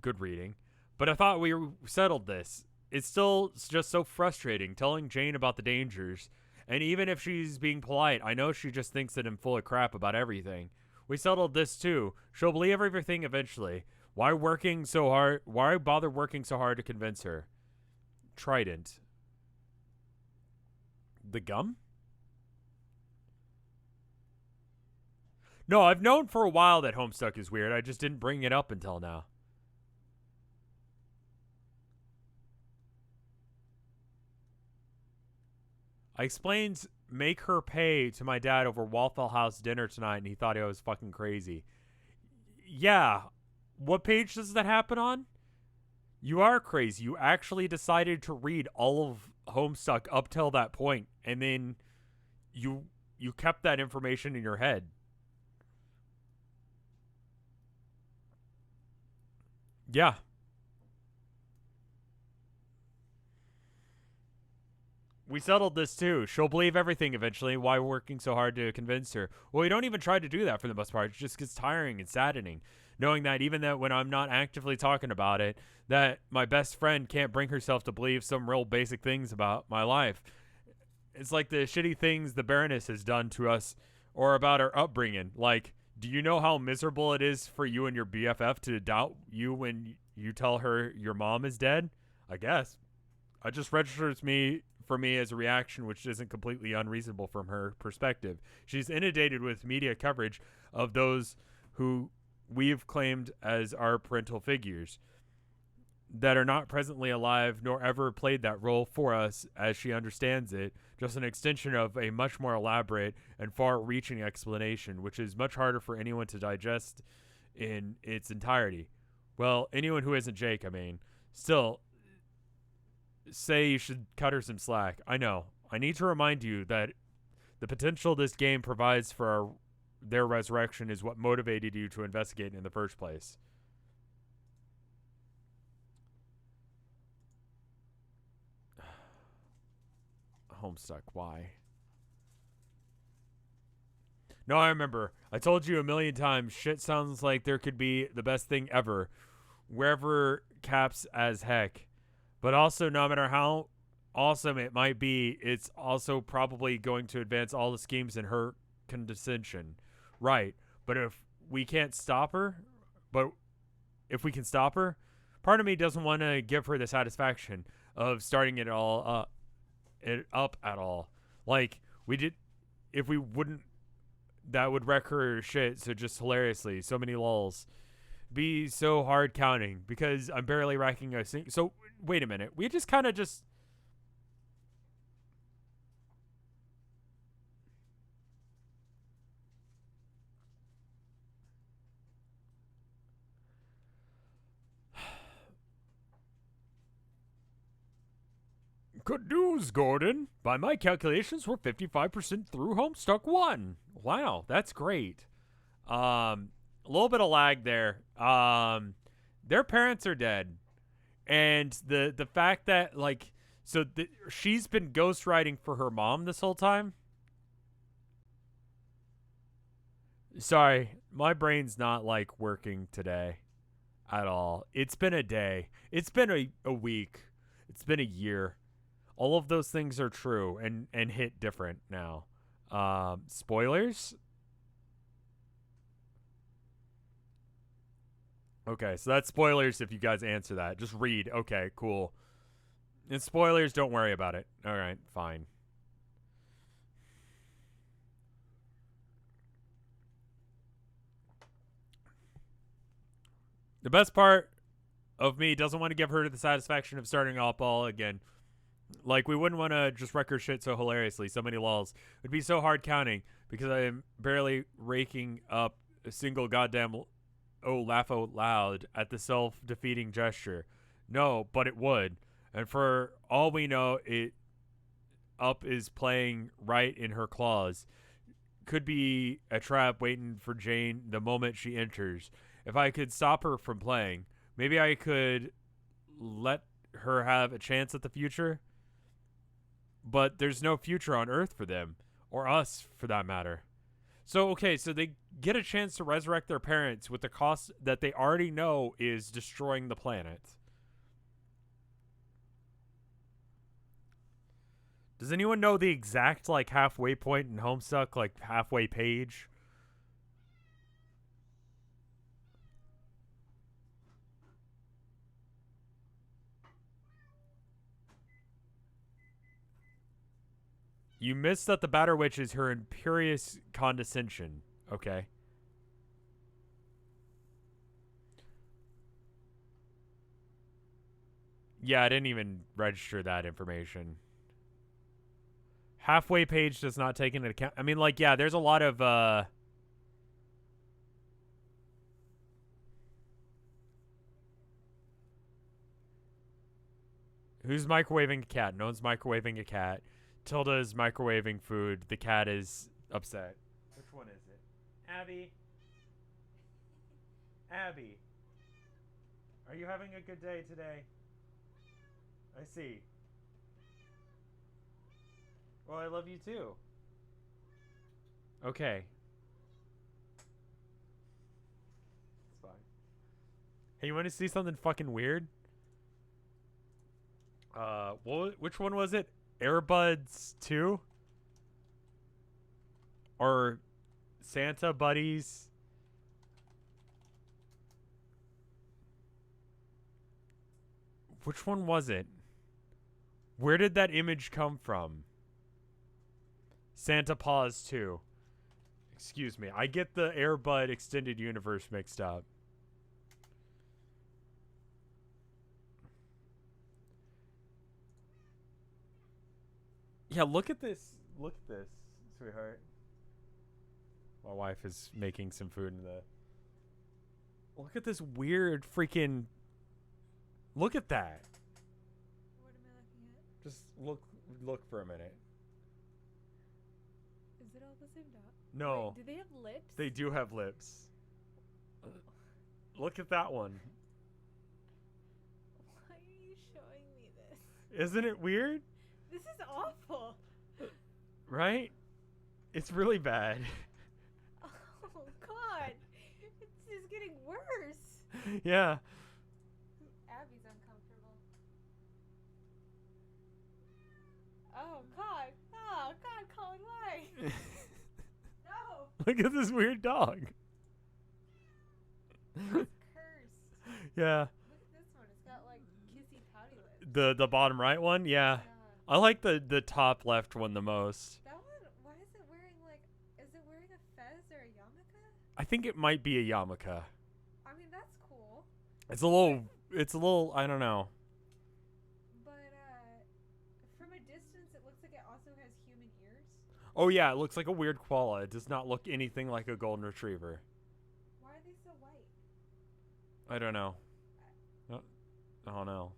Good reading. But I thought we settled this. It's still just so frustrating telling Jane about the dangers. And even if she's being polite, I know she just thinks that I'm full of crap about everything. We settled this too. She'll believe everything eventually. Why working so hard? Why bother working so hard to convince her? Trident. The gum? No, I've known for a while that Homestuck is weird. I just didn't bring it up until now. I explained make her pay to my dad over Waffle House dinner tonight, and he thought I was fucking crazy. Yeah. What page does that happen on? You are crazy. You actually decided to read all of Homestuck up till that point, and then you kept that information in your head. Yeah. We settled this too. She'll believe everything eventually. Why we're working so hard to convince her? Well, we don't even try to do that for the most part. It just gets tiring and saddening, knowing that even that when I'm not actively talking about it, that my best friend can't bring herself to believe some real basic things about my life. It's like the shitty things the Baroness has done to us, or about our upbringing. Like, do you know how miserable it is for you and your BFF to doubt you when you tell her your mom is dead? I guess. It just registers for me as a reaction which isn't completely unreasonable from her perspective. She's inundated with media coverage of those who we've claimed as our parental figures that are not presently alive nor ever played that role for us as she understands it, just an extension of a much more elaborate and far-reaching explanation, which is much harder for anyone to digest in its entirety. Well, anyone who isn't Jake, I mean. Still, say you should cut her some slack. I know. I need to remind you that the potential this game provides for their resurrection is what motivated you to investigate in the first place. Homestuck, why? No, I remember. I told you a million times, shit sounds like there could be the best thing ever. Wherever caps as heck. But also, no matter how awesome it might be, it's also probably going to advance all the schemes in her condescension. Right. But if we can't stop her, but if we can stop her, part of me doesn't want to give her the satisfaction of starting it all up at all. Like, we did, if we wouldn't, that would wreck her shit so just hilariously. So many lulls. Be so hard counting because I'm barely racking a single. So wait a minute. We just kind of just. Good news, Gordon. By my calculations, we're 55% through Homestuck 1. Wow, that's great. A little bit of lag there. Their parents are dead. And the fact that, like, so she's been ghostwriting for her mom this whole time. Sorry, my brain's not, like, working today at all. It's been a day. It's been a week. It's been a year. All of those things are true and hit different now. Spoilers? Okay, so that's spoilers if you guys answer that. Just read. Okay, cool. And spoilers, don't worry about it. All right, fine. The best part of me doesn't want to give her the satisfaction of starting off all again. Like, we wouldn't want to just wreck her shit so hilariously. So many lulls. It'd be so hard counting because I am barely raking up a single goddamn laugh out loud at the self-defeating gesture. No, but it would. And for all we know, it up is playing right in her claws. Could be a trap waiting for Jane the moment she enters. If I could stop her from playing, maybe I could let her have a chance at the future. But there's no future on Earth for them, or us for that matter. So, okay, so they get a chance to resurrect their parents with the cost that they already know is destroying the planet. Does anyone know the exact, like, halfway point in Homestuck, like, halfway page? You missed that the Batter Witch is her imperious condescension. Okay. Yeah, I didn't even register that information. Halfway page does not take into account. I mean, like, yeah, there's a lot of, who's microwaving a cat? No one's microwaving a cat. Tilda's microwaving food. The cat is upset. Which one is it? Abby? Abby. Are you having a good day today? I see. Well, I love you too. Okay. It's fine. Hey, you want to see something fucking weird? Which one was it? Airbuds 2? Or Santa Buddies? Which one was it? Where did that image come from? Santa Paws 2. Excuse me. I get the Airbud Extended Universe mixed up. Yeah, look at this. Look at this, sweetheart. My wife is making some food in the... Look at this weird freaking... Look at that. What am I looking at? Just look for a minute. Is it all the same dog? No. Wait, do they have lips? They do have lips. Look at that one. Why are you showing me this? Isn't it weird? This is awful. Right? It's really bad. Oh, God. It's just getting worse. Yeah. Abby's uncomfortable. Oh, God. Oh, God, Colin, why? No. Look at this weird dog. It's cursed. Yeah. Look at this one. It's got, like, kissy pouty lips. The bottom right one? Yeah. I like the top left one the most. That one, why is it wearing, like, is it wearing a fez or a yarmulke? I think it might be a yarmulke. I mean, that's cool. It's a little, I don't know. But, from a distance, it looks like it also has human ears. Oh yeah, it looks like a weird koala. It does not look anything like a golden retriever. Why are they so white? I don't know. I don't know.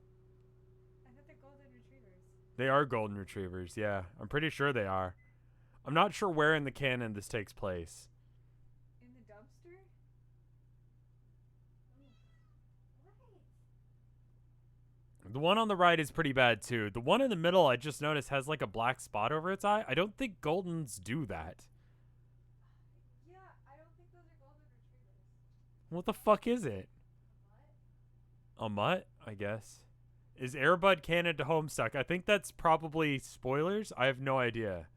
I thought they're golden retrievers. They are golden retrievers, yeah. I'm pretty sure they are. I'm not sure where in the canon this takes place. In the dumpster? Right. The one on the right is pretty bad too. The one in the middle I just noticed has like a black spot over its eye. I don't think Goldens do that. Yeah, I don't think those are golden retrievers. What the fuck is it? What? A mutt, I guess. Is Airbud canon to Homestuck? I think that's probably spoilers. I have no idea.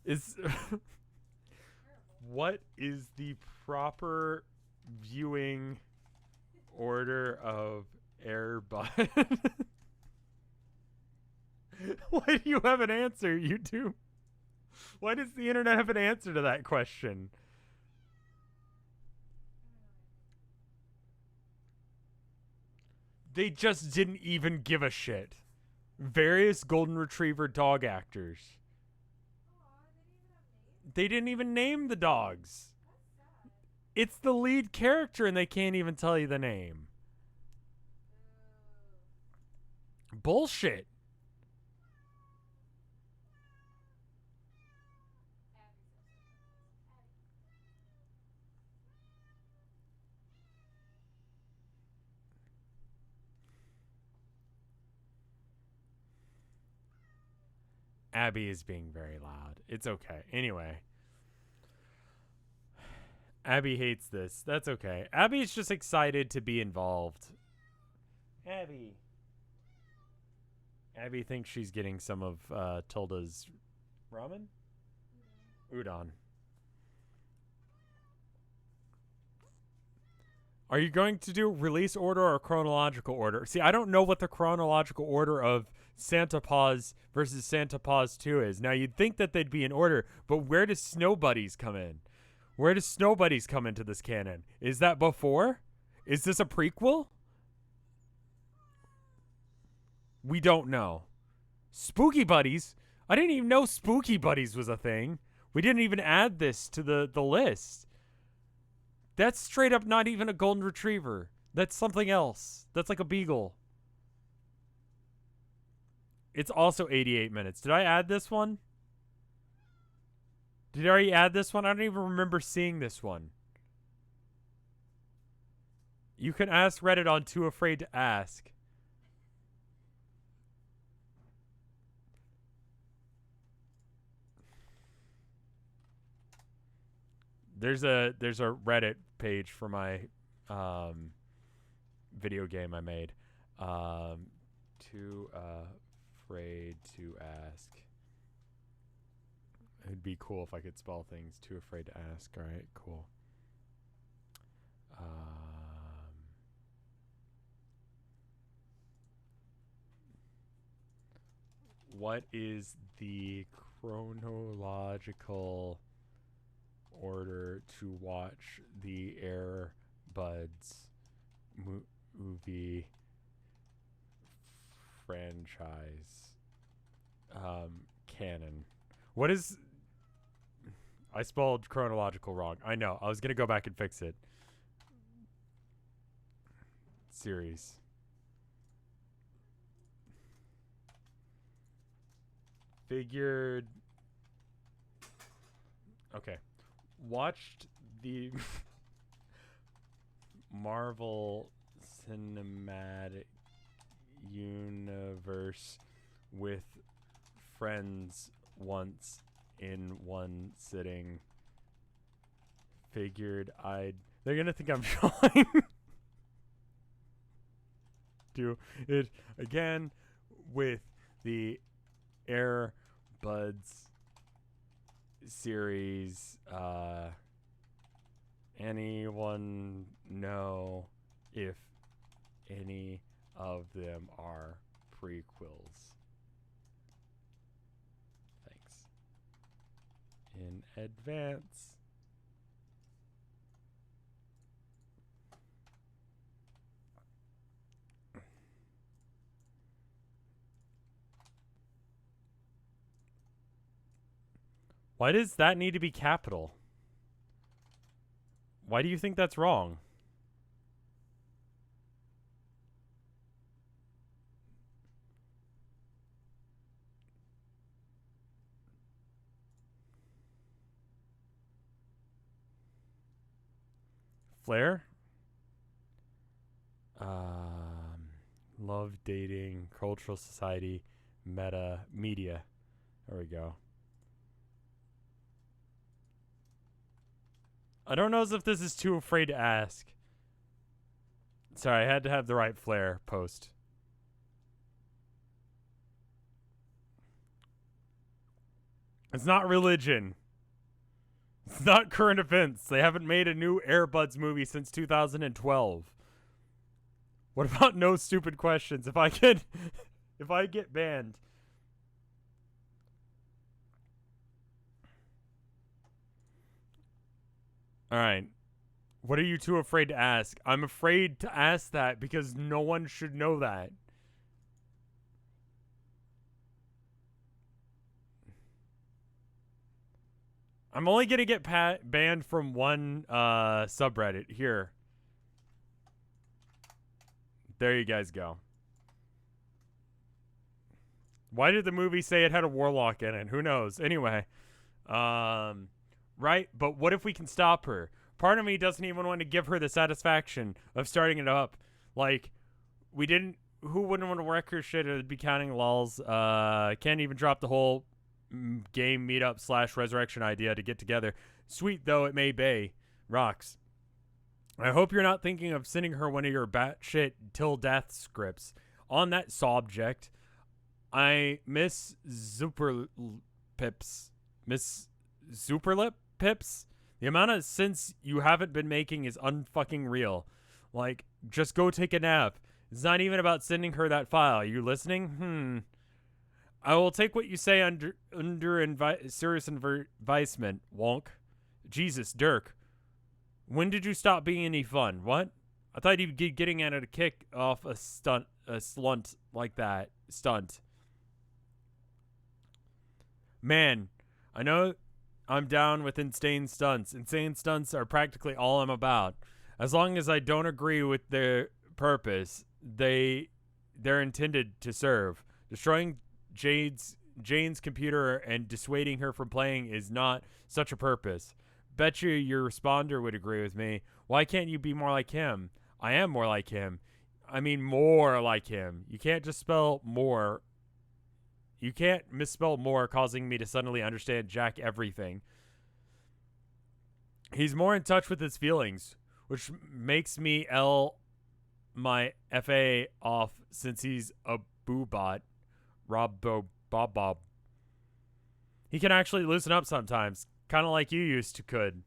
Is what is the proper viewing order of Airbud? Why do you have an answer, YouTube? Why does the internet have an answer to that question? They just didn't even give a shit. Various golden retriever dog actors. They didn't even name the dogs. It's the lead character and they can't even tell you the name. Bullshit. Abby is being very loud. It's okay. Anyway. Abby hates this. That's okay. Abby's just excited to be involved. Abby. Abby thinks she's getting some of Tilda's ramen? Udon. Are you going to do release order or chronological order? See, I don't know what the chronological order of Santa Paws versus Santa Paws 2 is. Now, you'd think that they'd be in order, but where does Snow Buddies come in? Where does Snow Buddies come into this canon? Is that before? Is this a prequel? We don't know. Spooky Buddies? I didn't even know Spooky Buddies was a thing. We didn't even add this to the list. That's straight up not even a golden retriever. That's something else. That's like a beagle. It's also 88 minutes. Did I add this one? Did I already add this one? I don't even remember seeing this one. You can ask Reddit on Too Afraid to Ask. There's a Reddit page for my video game I made. Too Afraid to Ask. It'd be cool if I could spell things. Too Afraid to Ask. All right, cool. What is the chronological order to watch the Air Buds movie franchise canon? What is... I spelled chronological wrong. I know. I was going to go back and fix it. Series. Figured... Okay. Watched the Marvel Cinematic Universe with friends once in one sitting. Figured I'd... They're gonna think I'm trying do it again with the Air Buds series. Anyone know if any of them are prequels? Thanks in advance. Why does that need to be capital? Why do you think that's wrong? Flair? Love, dating, cultural society, meta, media. There we go. I don't know if this is Too Afraid to Ask. Sorry, I had to have the right flair post. It's not religion. It's not current events. They haven't made a new Air Buds movie since 2012. What about no stupid questions? If I get banned. All right. What are you too afraid to ask? I'm afraid to ask that because no one should know that. I'm only going to get banned from one subreddit. Here. There you guys go. Why did the movie say it had a warlock in it? Who knows? Anyway. Right? But what if we can stop her? Part of me doesn't even want to give her the satisfaction of starting it up. Like, we didn't... Who wouldn't want to wreck her shit or be counting lulls? Can't even drop the whole game meetup / resurrection idea to get together. Sweet though it may be. Rocks. I hope you're not thinking of sending her one of your batshit till death scripts. On that subject, I miss Superlip Pips. The amount of sense you haven't been making is unfucking real. Like, just go take a nap. It's not even about sending her that file. Are you listening? I will take what you say under serious advisement, wonk. Jesus, Dirk. When did you stop being any fun? What? I thought you'd be getting at a kick off a slunt like that. Stunt. Man, I know I'm down with insane stunts. Insane stunts are practically all I'm about. As long as I don't agree with their purpose, they're intended to serve. Destroying Jade's Jane's computer and dissuading her from playing is not such a purpose. Bet you your responder would agree with me. Why can't you be more like him? I am more like him. I mean, more like him. You can't just spell more. You can't misspell more, causing me to suddenly understand Jack everything. He's more in touch with his feelings, which makes me L my FA off since he's a boobot. Bob Bob. He can actually loosen up sometimes, kind of like you used to could.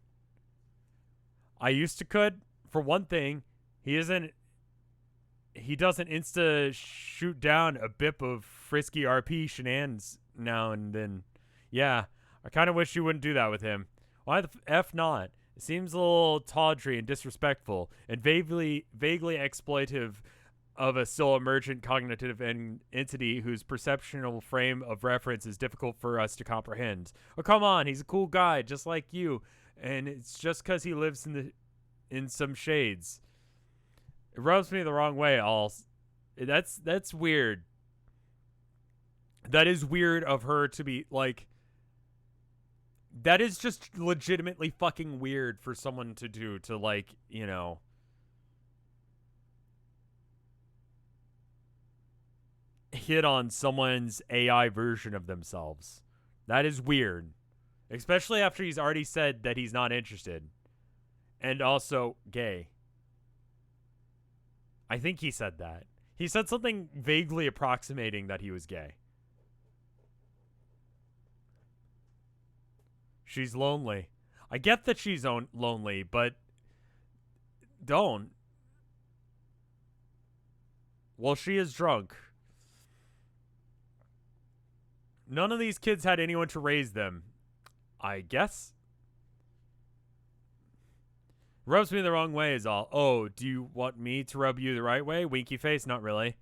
I used to could. For one thing, he doesn't insta shoot down a bip of frisky RP shenanigans now and then. Yeah, I kind of wish you wouldn't do that with him. Why the F not? It seems a little tawdry and disrespectful and vaguely exploitive of a still emergent cognitive entity whose perceptual frame of reference is difficult for us to comprehend. Oh, come on, he's a cool guy just like you, and it's just because he lives in some shades. It rubs me the wrong way. That's weird. That is weird of her to be like. That is just legitimately fucking weird for someone to do, to like, you know. Hit on someone's AI version of themselves. That is weird. Especially after he's already said that he's not interested. And also gay. I think he said that. He said something vaguely approximating that he was gay. She's lonely. I get that she's lonely, but don't. Well, she is drunk. None of these kids had anyone to raise them. I guess. Rubs me the wrong way is all. Oh, do you want me to rub you the right way? Winky face? Not really.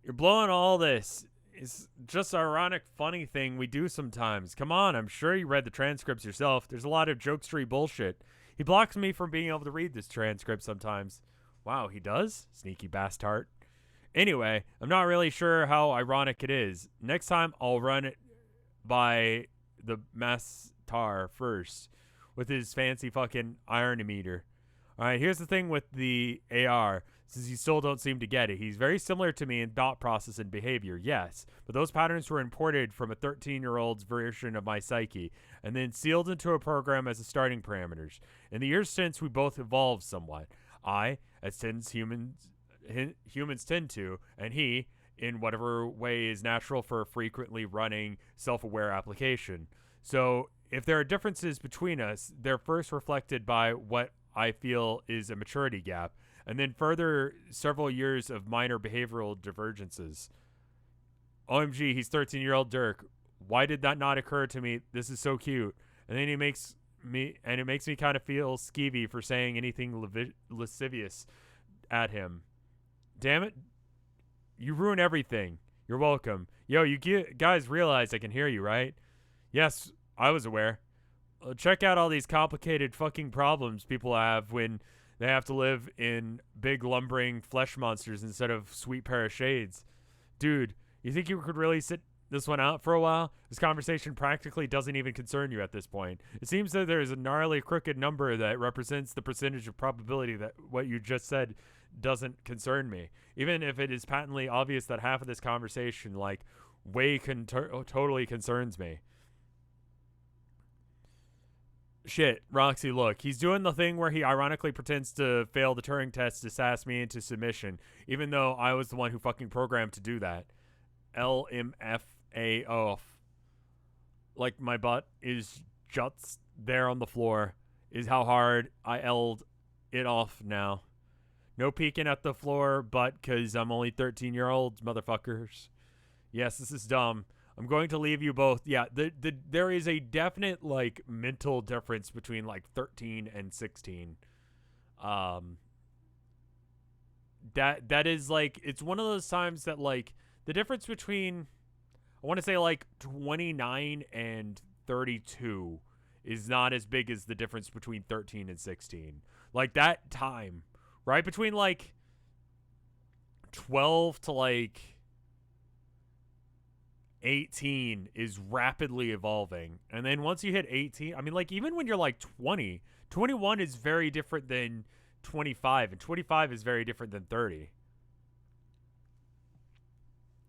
You're blowing all this. It's just an ironic, funny thing we do sometimes. Come on, I'm sure you read the transcripts yourself. There's a lot of jokestery bullshit. He blocks me from being able to read this transcript sometimes. Wow, he does? Sneaky bastard. Anyway, I'm not really sure how ironic it is. Next time, I'll run it by the Mastar first with his fancy fucking irony meter. Alright, here's the thing with the AR. Since you still don't seem to get it. He's very similar to me in thought process and behavior, yes. But those patterns were imported from a 13-year-old's version of my psyche and then sealed into a program as the starting parameters. In the years since, we both evolved somewhat. I, as humans tend to, and he, in whatever way is natural for a frequently running, self-aware application. So, if there are differences between us, they're first reflected by what I feel is a maturity gap, and then further several years of minor behavioral divergences. OMG, he's 13-year-old Dirk. Why did that not occur to me? This is so cute. And then it makes me kind of feel skeevy for saying anything lascivious at him. Damn it. You ruin everything. You're welcome. Yo, you guys realize I can hear you, right? Yes, I was aware. Check out all these complicated fucking problems people have when they have to live in big lumbering flesh monsters instead of sweet pair of shades. Dude, you think you could really sit this one out for a while? This conversation practically doesn't even concern you at this point. It seems that there's a gnarly crooked number that represents the percentage of probability that what you just said doesn't concern me. Even if it is patently obvious that half of this conversation, like, totally concerns me. Shit, Roxy, look, he's doing the thing where he ironically pretends to fail the Turing test to sass me into submission, even though I was the one who fucking programmed to do that. LMFAO. Like, my butt is just there on the floor, is how hard I L'd it off now. No peeking at the floor, but because I'm only 13-year-olds, motherfuckers. Yes, this is dumb. I'm going to leave you both. Yeah, there is a definite, like, mental difference between, like, 13 and 16. That is, like, it's one of those times that, like, the difference between, I want to say, like, 29 and 32 is not as big as the difference between 13 and 16. Like, that time, right between, like, 12 to, like, 18 is rapidly evolving. And then once you hit 18, I mean, like, even when you're like 20, 21 is very different than 25, and 25 is very different than 30.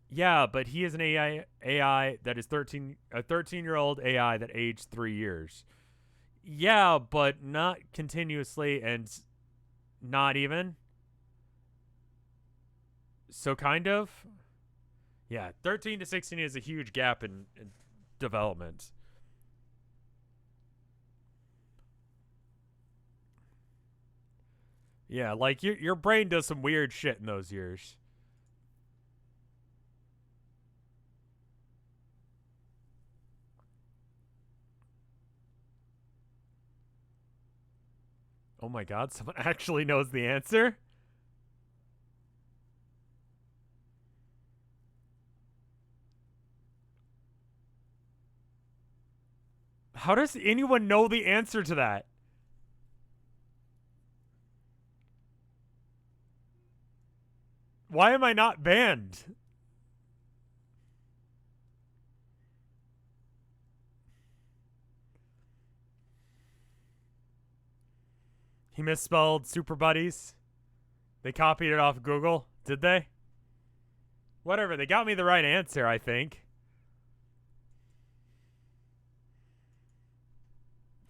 Yeah, but he is an AI that is a 13-year-old AI that aged 3 years. Yeah, but not continuously and not even. So kind of. Yeah, 13 to 16 is a huge gap in development. Yeah, like your brain does some weird shit in those years. Oh my god, someone actually knows the answer? How does anyone know the answer to that? Why am I not banned? He misspelled Super Buddies. They copied it off Google, did they? Whatever, they got me the right answer, I think.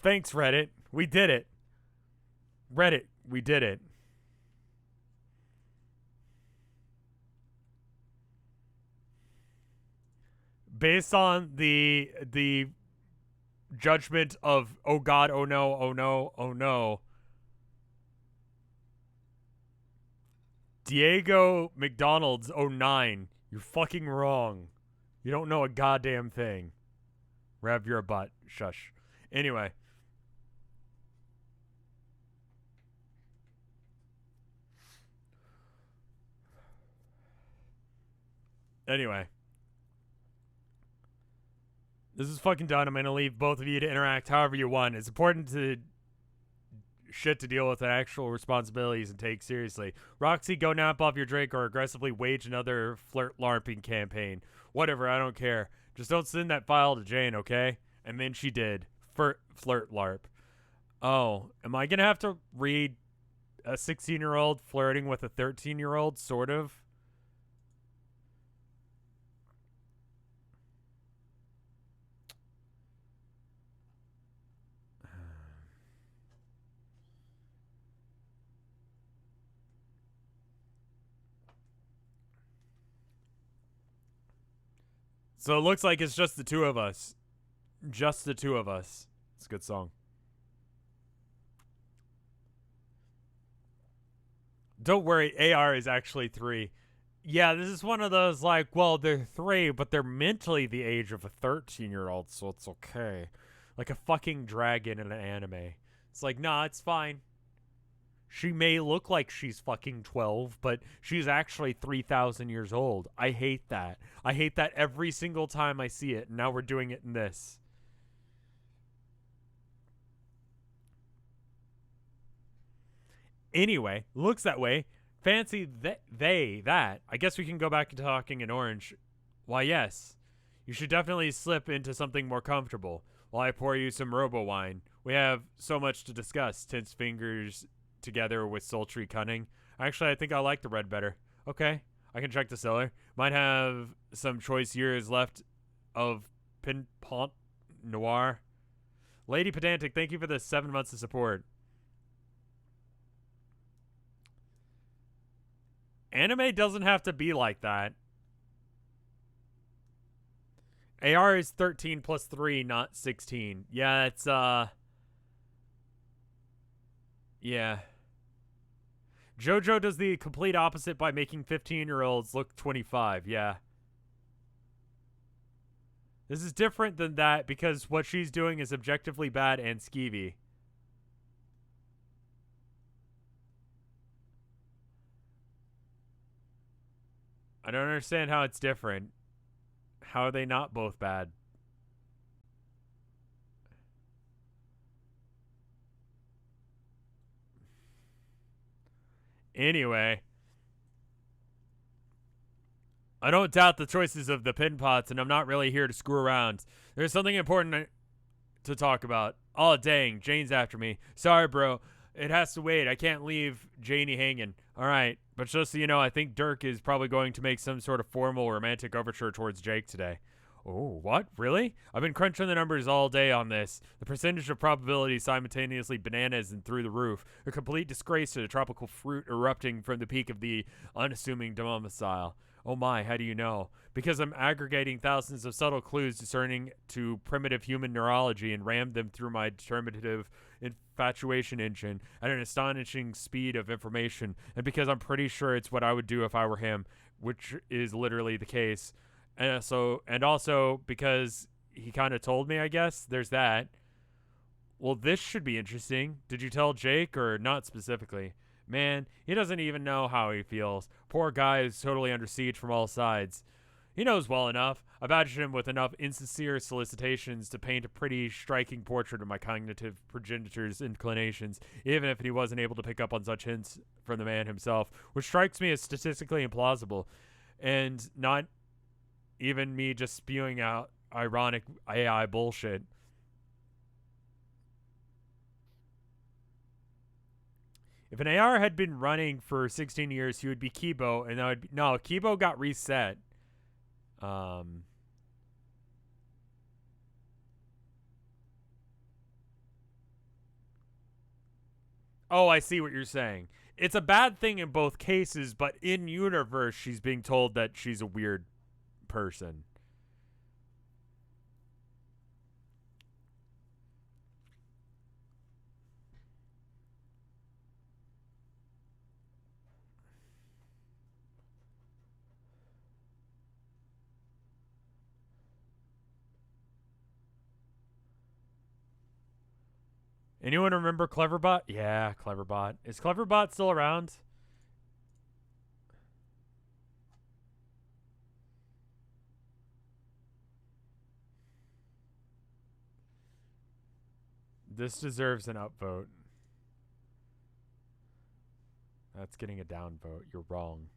Thanks, Reddit. We did it. Reddit, we did it. Based on the judgment of oh god, oh no, oh no, oh no. Diego McDonald's 09. You're fucking wrong. You don't know a goddamn thing. Rev, you're a butt. Shush. Anyway. Anyway. This is fucking done. I'm going to leave both of you to interact however you want. It's important to shit to deal with and actual responsibilities and take seriously. Roxy, go nap off your drink or aggressively wage another flirt LARPing campaign. Whatever, I don't care. Just don't send that file to Jane, okay? And then she did. Flirt LARP. Oh, am I going to have to read a 16-year-old flirting with a 13-year-old, sort of? So it looks like it's just the two of us. Just the two of us. It's a good song. Don't worry, AR is actually 3. Yeah, this is one of those like, well, they're 3, but they're mentally the age of a 13-year-old, so it's okay. Like a fucking dragon in an anime. It's like, nah, it's fine. She may look like she's fucking 12, but she's actually 3,000 years old. I hate that. I hate that every single time I see it, and now we're doing it in this. Anyway, looks that way. Fancy that. I guess we can go back to talking in orange. Why, yes. You should definitely slip into something more comfortable while I pour you some robo wine. We have so much to discuss. Tense fingers together with sultry cunning. Actually, I think I like the red better. Okay, I can check the cellar. Might have some choice years left of Pinpont Noir. Lady Pedantic, thank you for the 7 months of support. Anime doesn't have to be like that. AR is 13 plus 3, not 16. Yeah, it's, yeah. JoJo does the complete opposite by making 15-year-olds look 25. Yeah. This is different than that because what she's doing is objectively bad and skeevy. I don't understand how it's different. How are they not both bad? Anyway. I don't doubt the choices of the pin pots, and I'm not really here to screw around. There's something important to talk about. Oh, dang. Jane's after me. Sorry, bro. It has to wait. I can't leave Janie hanging. All right. But just so you know, I think Dirk is probably going to make some sort of formal romantic overture towards Jake today. Oh, what? Really? I've been crunching the numbers all day on this. The percentage of probability simultaneously bananas and through the roof. A complete disgrace to the tropical fruit erupting from the peak of the unassuming domicile. Oh my, how do you know? Because I'm aggregating thousands of subtle clues discerning to primitive human neurology and rammed them through my determinative infatuation engine at an astonishing speed of information, and because I'm pretty sure it's what I would do if I were him, which is literally the case. And also because he kind of told me, I guess. There's that. Well, this should be interesting. Did you tell Jake or not specifically? Man, he doesn't even know how he feels. Poor guy is totally under siege from all sides. He knows well enough. I badgered him with enough insincere solicitations to paint a pretty striking portrait of my cognitive progenitor's inclinations, even if he wasn't able to pick up on such hints from the man himself, which strikes me as statistically implausible, and not even me just spewing out ironic AI bullshit. If an AR had been running for 16 years, he would be Kibo, and that would be, no, Kibo got reset. Oh, I see what you're saying. It's a bad thing in both cases, but in universe, she's being told that she's a weird person. Anyone remember Cleverbot? Yeah, Cleverbot. Is Cleverbot still around? This deserves an upvote. That's getting a downvote. You're wrong.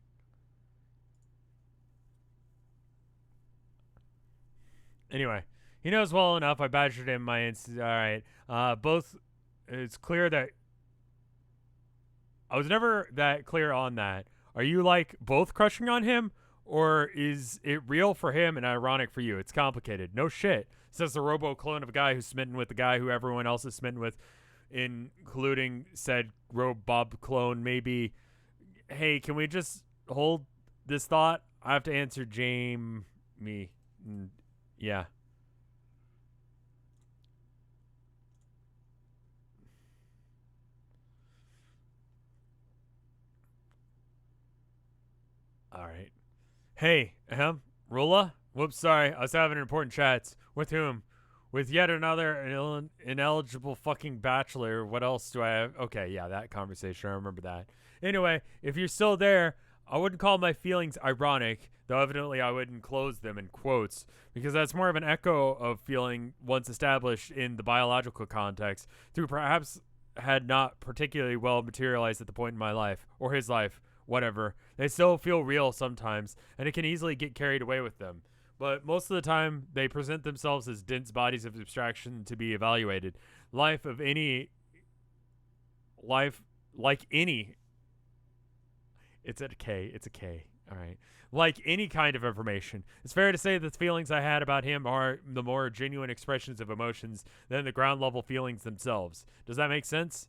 Anyway, he knows well enough. I badgered him. All right. Both. It's clear that I was never that clear on that. Are you like both crushing on him, or is it real for him and ironic for you? It's complicated. No shit. Says the robo clone of a guy who's smitten with the guy who everyone else is smitten with, including said Robob clone. Maybe. Hey, can we just hold this thought? I have to answer Me. Yeah. All right. Hey, Rula? Whoops, sorry. I was having important chats. With whom? With yet another ineligible fucking bachelor. What else do I have? Okay, yeah, that conversation. I remember that. Anyway, if you're still there, I wouldn't call my feelings ironic, though evidently I wouldn't close them in quotes, because that's more of an echo of feeling once established in the biological context, through perhaps had not particularly well materialized at the point in my life, or his life, whatever. They still feel real sometimes, and it can easily get carried away with them. But most of the time, they present themselves as dense bodies of abstraction to be evaluated. Life, like any, it's a K, all right. Like any kind of information, it's fair to say that the feelings I had about him are the more genuine expressions of emotions than the ground level feelings themselves. Does that make sense?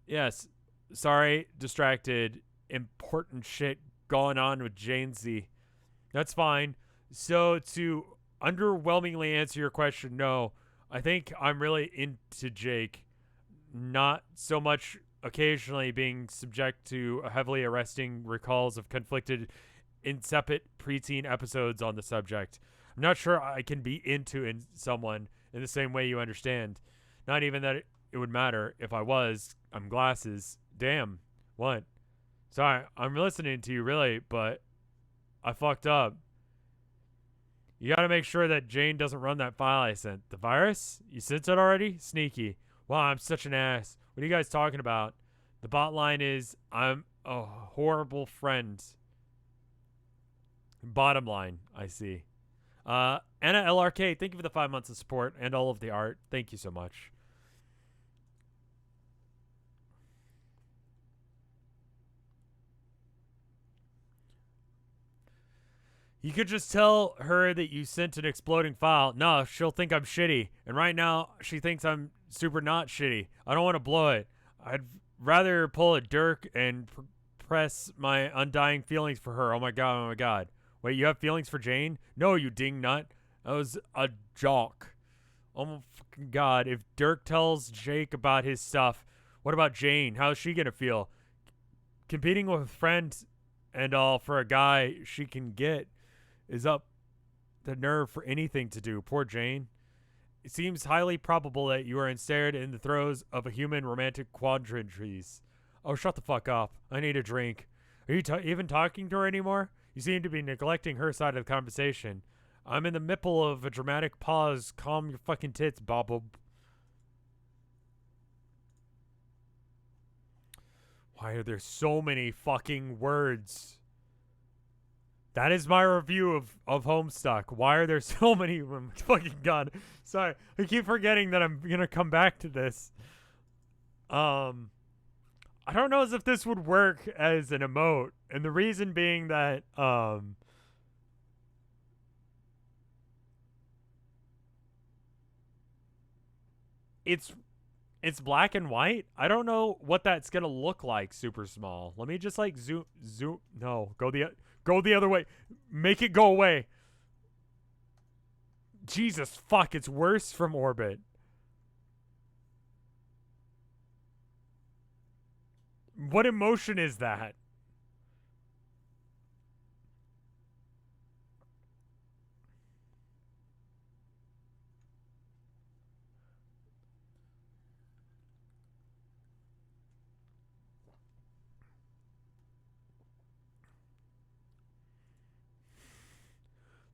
Yes. Sorry, distracted. Important shit going on with Janesy. That's fine. So to underwhelmingly answer your question, no. I think I'm really into Jake. Not so much occasionally being subject to heavily arresting recalls of conflicted, insipid preteen episodes on the subject. I'm not sure I can be into someone in the same way you understand. Not even that it would matter if I was. I'm glasses. Damn. What? Sorry, I'm listening to you, really, but I fucked up. You gotta make sure that Jane doesn't run that file I sent. The virus? You sent it already? Sneaky. Wow, I'm such an ass. What are you guys talking about? The bot line is, I'm a horrible friend. Bottom line, I see. Anna LRK, thank you for the 5 months of support and all of the art. Thank you so much. You could just tell her that you sent an exploding file. No, she'll think I'm shitty. And right now, she thinks I'm super not shitty. I don't want to blow it. I'd rather pull a Dirk and press my undying feelings for her. Oh my god, oh my god. Wait, you have feelings for Jane? No, you ding nut. That was a joke. Oh my fucking god. If Dirk tells Jake about his stuff, what about Jane? How's she gonna feel? Competing with friends and all for a guy she can get is up the nerve for anything to do. Poor Jane. It seems highly probable that you are ensnared in the throes of a human romantic quandaries. Oh, shut the fuck up. I need a drink. Are you even talking to her anymore? You seem to be neglecting her side of the conversation. I'm in the middle of a dramatic pause. Calm your fucking tits, Bob. Why are there so many fucking words? That is my review of Homestuck. Why are there so many of them? Fucking god. Sorry. I keep forgetting that I'm gonna come back to this. I don't know as if this would work as an emote. And the reason being that, it's black and white. I don't know what that's gonna look like super small. Let me just like zoom. No, go the other way. Make it go away. Jesus fuck, it's worse from orbit. What emotion is that?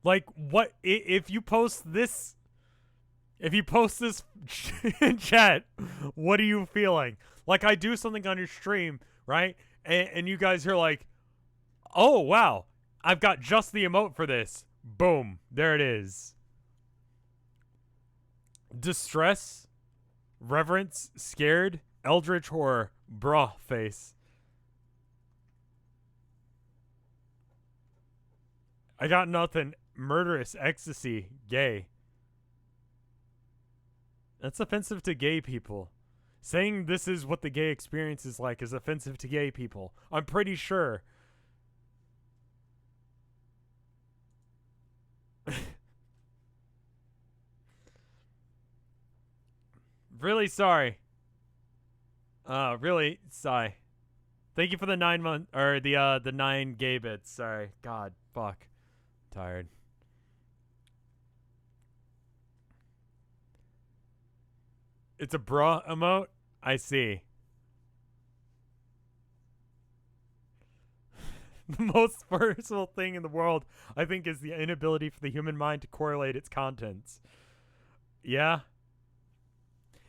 Like, what if you post this? If you post this in chat, what are you feeling? Like, I do something on your stream, right? And you guys are like, oh, wow, I've got just the emote for this. Boom. There it is. Distress, reverence, scared, eldritch horror, bruh face. I got nothing. Murderous ecstasy, gay. That's offensive to gay people. Saying this is what the gay experience is like is offensive to gay people. I'm pretty sure. Really sorry. Really sigh. Thank you for the 9 month or the 9 gay bits. Sorry. God, fuck. Tired. It's a bra emote? I see. The most personal thing in the world, I think, is the inability for the human mind to correlate its contents. Yeah.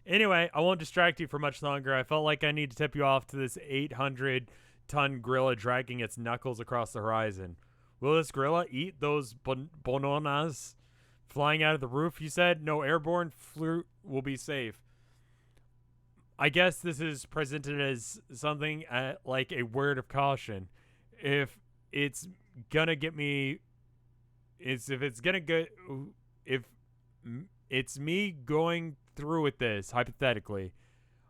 Anyway, I won't distract you for much longer. I felt like I need to tip you off to this 800-ton gorilla dragging its knuckles across the horizon. Will this gorilla eat those bananas flying out of the roof? You said no airborne fruit will be safe. I guess this is presented as something like a word of caution. If it's gonna get me, if it's me going through with this hypothetically,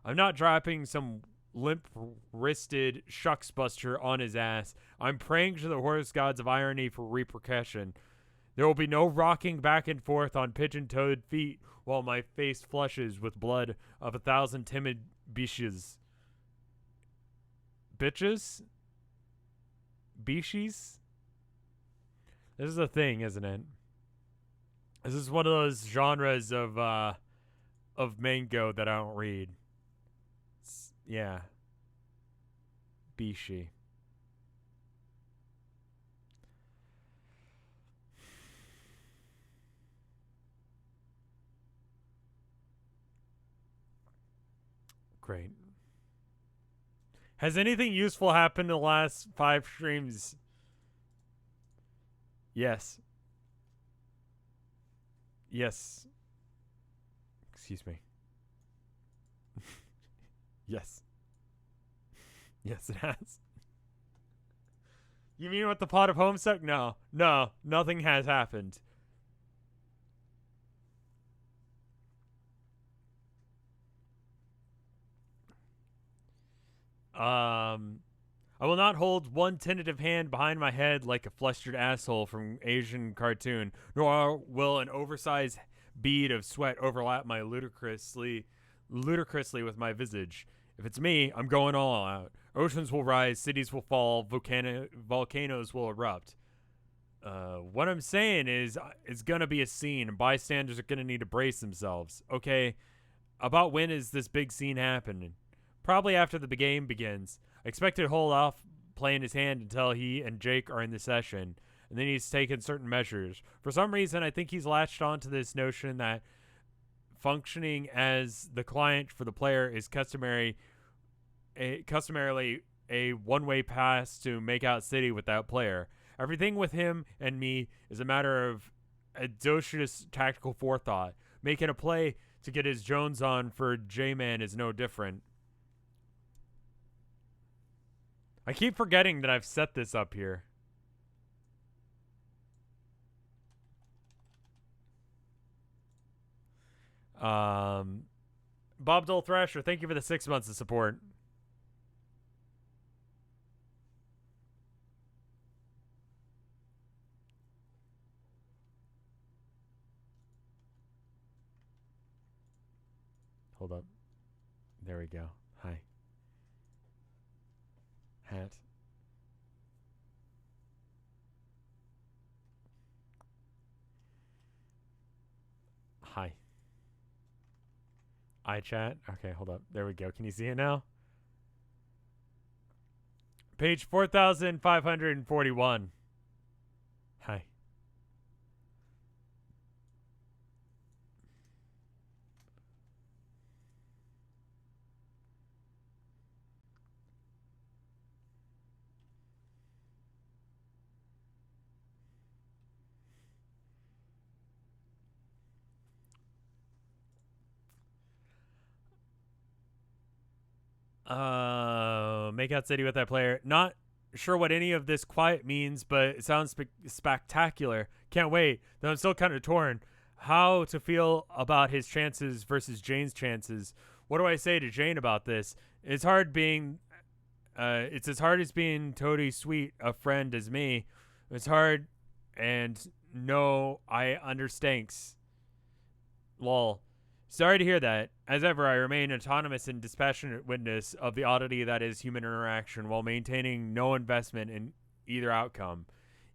I'm not dropping some limp-wristed shucksbuster on his ass. I'm praying to the horse gods of irony for repercussion. There will be no rocking back and forth on pigeon-toed feet while my face flushes with blood of 1,000 timid bitches. Bitches? Bishies? This is a thing, isn't it? This is one of those genres of mango that I don't read. Yeah. Bishi. Great. Has anything useful happened in the last 5 streams? Yes. Yes. Excuse me. Yes. Yes, it has. You mean with the pot of Homestuck? No. No. Nothing has happened. I will not hold one tentative hand behind my head like a flustered asshole from Asian cartoon, nor will an oversized bead of sweat overlap my ludicrously with my visage. If it's me, I'm going all out. Oceans will rise, cities will fall, volcanoes will erupt. What I'm saying is, it's gonna be a scene, and bystanders are gonna need to brace themselves. Okay, about when is this big scene happening? Probably after the game begins. I expect to hold off playing his hand until he and Jake are in the session, and then he's taken certain measures. For some reason, I think he's latched on to this notion that functioning as the client for the player is customarily a one-way pass to make out city with that player. Everything with him and me is a matter of audacious tactical forethought. Making a play to get his Jones on for J-Man is no different. I keep forgetting that I've set this up here. Bob Dole Thrasher, thank you for the 6 months of support. Hold up. There we go. Hi. Hat. Hi. iChat. Okay, hold up. There we go. Can you see it now? Page 4541. Hi. Make out city with that player. Not sure what any of this quiet means, but it sounds spectacular. Can't wait. Though I'm still kind of torn. How to feel about his chances versus Jane's chances. What do I say to Jane about this? It's hard being. It's as hard as being totally sweet a friend as me. It's hard, and no, I understands. Lol. Sorry to hear that. As ever, I remain autonomous and dispassionate witness of the oddity that is human interaction while maintaining no investment in either outcome.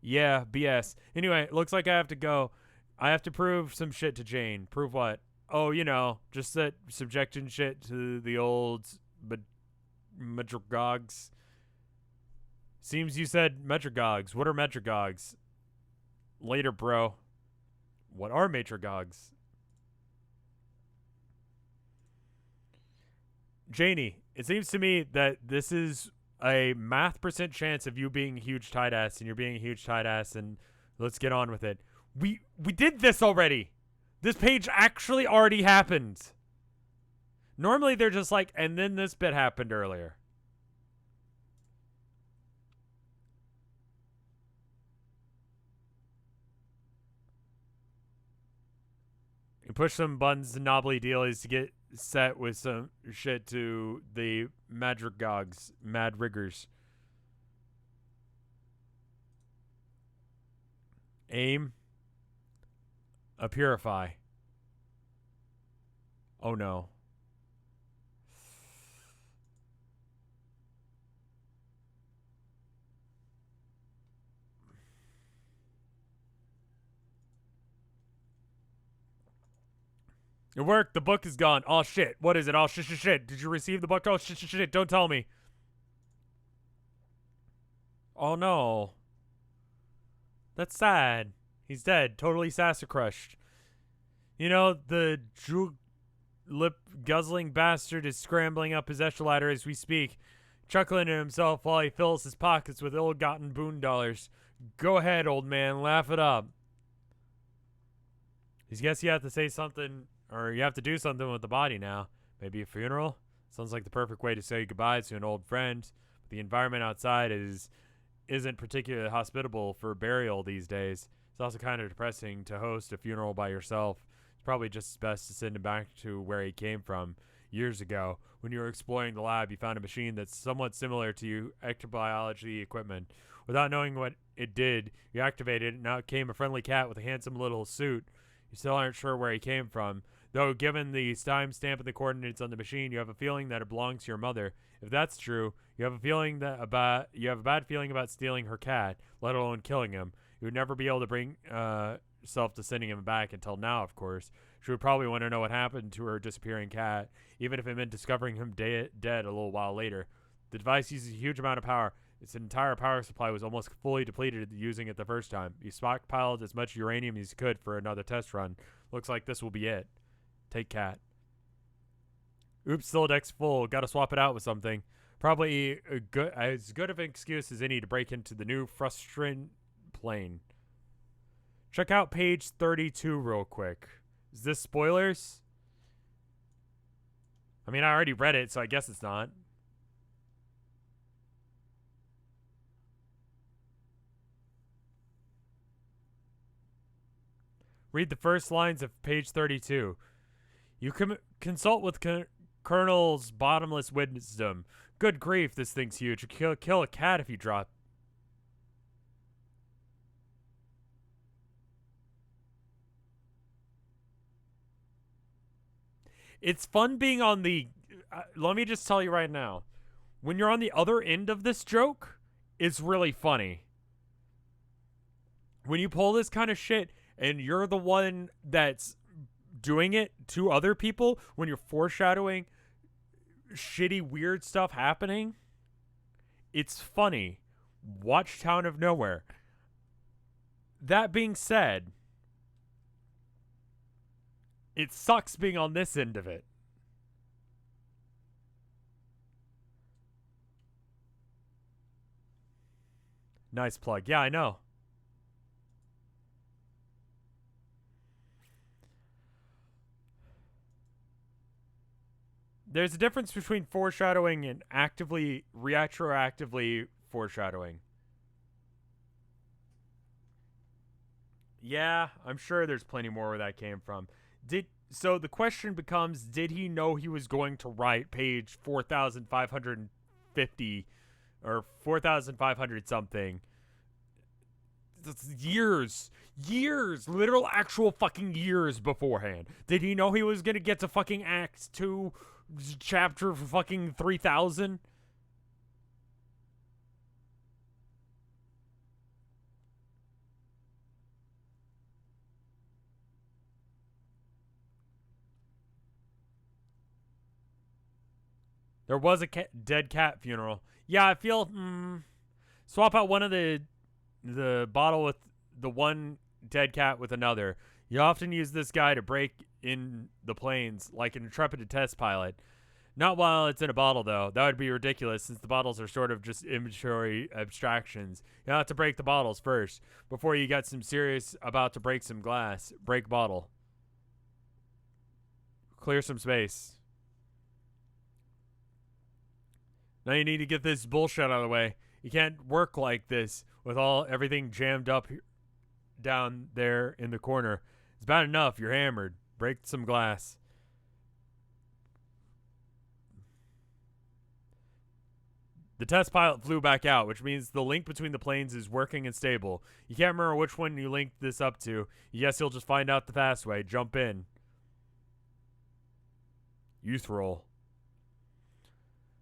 Yeah, BS. Anyway, looks like I have to go. I have to prove some shit to Jane. Prove what? Oh, you know, just that subjecting shit to the old metrogogs. Seems you said metrogogs. What are metrogogs? Later, bro. What are metrogogs? Janie, it seems to me that this is a math percent chance of you being a huge tight ass, and you're being a huge tight ass, and let's get on with it. We did this already. This page actually already happened. Normally they're just like, and then this bit happened earlier. You push some buttons and knobbly dealies to get set with some shit to the madrigogs, mad riggers. Aim. A purify. Oh no. It worked. The book is gone. Oh shit. What is it? Oh shit. Did you receive the book? Oh shit. Don't tell me. Oh no. That's sad. He's dead. Totally sassacrushed. You know, the lip guzzling bastard is scrambling up his ladder as we speak, chuckling to himself while he fills his pockets with ill-gotten boon dollars. Go ahead, old man. Laugh it up. I guess you have to say something, or you have to do something with the body now. Maybe a funeral? Sounds like the perfect way to say goodbye to an old friend. But the environment outside isn't particularly hospitable for burial these days. It's also kind of depressing to host a funeral by yourself. It's probably just best to send him back to where he came from. Years ago, when you were exploring the lab, you found a machine that's somewhat similar to ectobiology equipment. Without knowing what it did, you activated it, and out came a friendly cat with a handsome little suit. You still aren't sure where he came from, though given the timestamp and the coordinates on the machine, you have a feeling that it belongs to your mother. If that's true, you have a bad feeling about stealing her cat, let alone killing him. You would never be able to bring yourself to sending him back until now, of course. She would probably want to know what happened to her disappearing cat, even if it meant discovering him dead a little while later. The device uses a huge amount of power. Its entire power supply was almost fully depleted using it the first time. You stockpiled as much uranium as you could for another test run. Looks like this will be it. Take cat. Oops, still deck's full. Gotta swap it out with something. Probably as good of an excuse as any to break into the new frustrant plane. Check out page 32 real quick. Is this spoilers? I mean, I already read it, so I guess it's not. Read the first lines of page 32. You consult with Colonel's bottomless wisdom. Good grief, this thing's huge. You kill a cat if you drop. It's fun being on the... let me just tell you right now. When you're on the other end of this joke, it's really funny. When you pull this kind of shit and you're the one that's doing it to other people, when you're foreshadowing shitty, weird stuff happening, it's funny. Watch Town of Nowhere. That being said, it sucks being on this end of it. Nice plug. Yeah, I know. There's a difference between foreshadowing and retroactively foreshadowing. Yeah, I'm sure there's plenty more where that came from. So the question becomes, did he know he was going to write page 4,550 or 4,500 something? That's years, literal actual fucking years beforehand. Did he know he was going to get to fucking Act 2, chapter fucking 3,000? There was a dead cat funeral. Yeah, I feel swap out one of the bottle with the one dead cat with another. You often use this guy to break in the planes like an intrepid test pilot. Not while it's in a bottle, though. That would be ridiculous since the bottles are sort of just inventory abstractions. You have to break the bottles first. Before you get some serious about to break some glass, break bottle. Clear some space. Now you need to get this bullshit out of the way. You can't work like this with everything jammed up down there in the corner. It's bad enough you're hammered. Break some glass. The test pilot flew back out, which means the link between the planes is working and stable. You can't remember which one you linked this up to. Yes, you'll just find out the fast way. Jump in. Youth roll.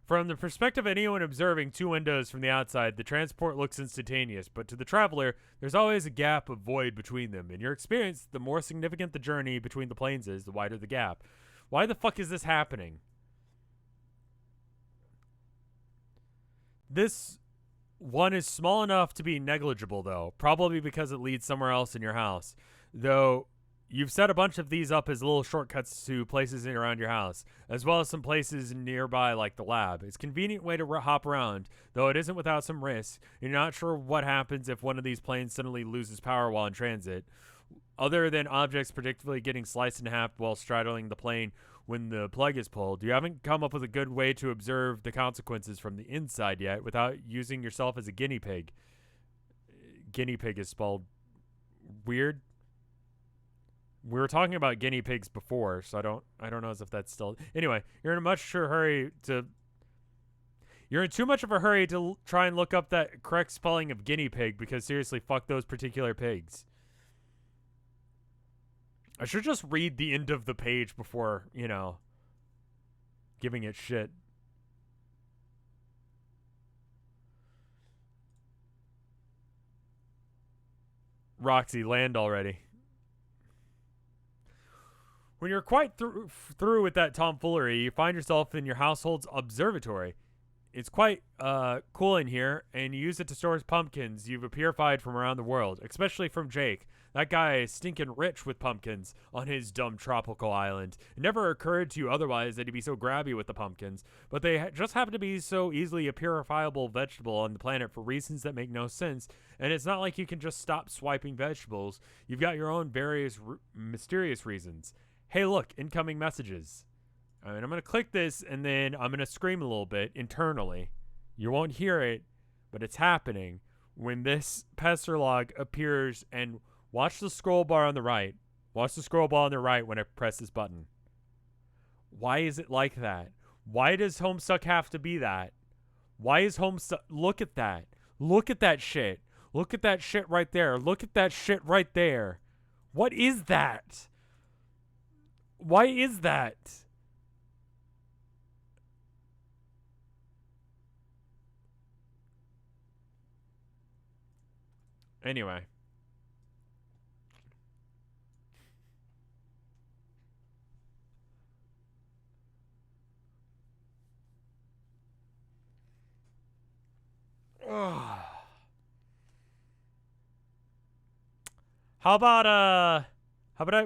From the perspective of anyone observing two windows from the outside, the transport looks instantaneous, but to the traveler, there's always a gap of void between them. In your experience, the more significant the journey between the planes is, the wider the gap. Why the fuck is this happening? This one is small enough to be negligible, though, probably because it leads somewhere else in your house. Though, You've set a bunch of these up as little shortcuts to places in around your house, as well as some places nearby like the lab. It's a convenient way to hop around, though it isn't without some risk. You're not sure what happens if one of these planes suddenly loses power while in transit. Other than objects predictably getting sliced in half while straddling the plane when the plug is pulled, you haven't come up with a good way to observe the consequences from the inside yet without using yourself as a guinea pig. Guinea pig is spelled weird. We were talking about guinea pigs before, so I don't know as if that's still. Anyway, you're in too much of a hurry to try and look up that correct spelling of guinea pig, because seriously, fuck those particular pigs. I should just read the end of the page before, giving it shit. Roxy, land already. When you're quite through with that tomfoolery, you find yourself in your household's observatory. It's quite cool in here, and you use it to store pumpkins you've purified from around the world, especially from Jake. That guy is stinking rich with pumpkins on his dumb tropical island. It never occurred to you otherwise that he'd be so grabby with the pumpkins, but they just happen to be so easily a purifiable vegetable on the planet for reasons that make no sense, and it's not like you can just stop swiping vegetables. You've got your own various mysterious reasons. Hey, look, incoming messages. I'm going to click this, and then I'm going to scream a little bit internally. You won't hear it, but it's happening when this pester log appears. And watch the scroll bar on the right. Watch the scroll bar on the right when I press this button. Why is it like that? Why does Homestuck have to be that? Why is Homestuck... Look at that. Look at that shit. Look at that shit right there. Look at that shit right there. What is that? Why is that? Anyway. How about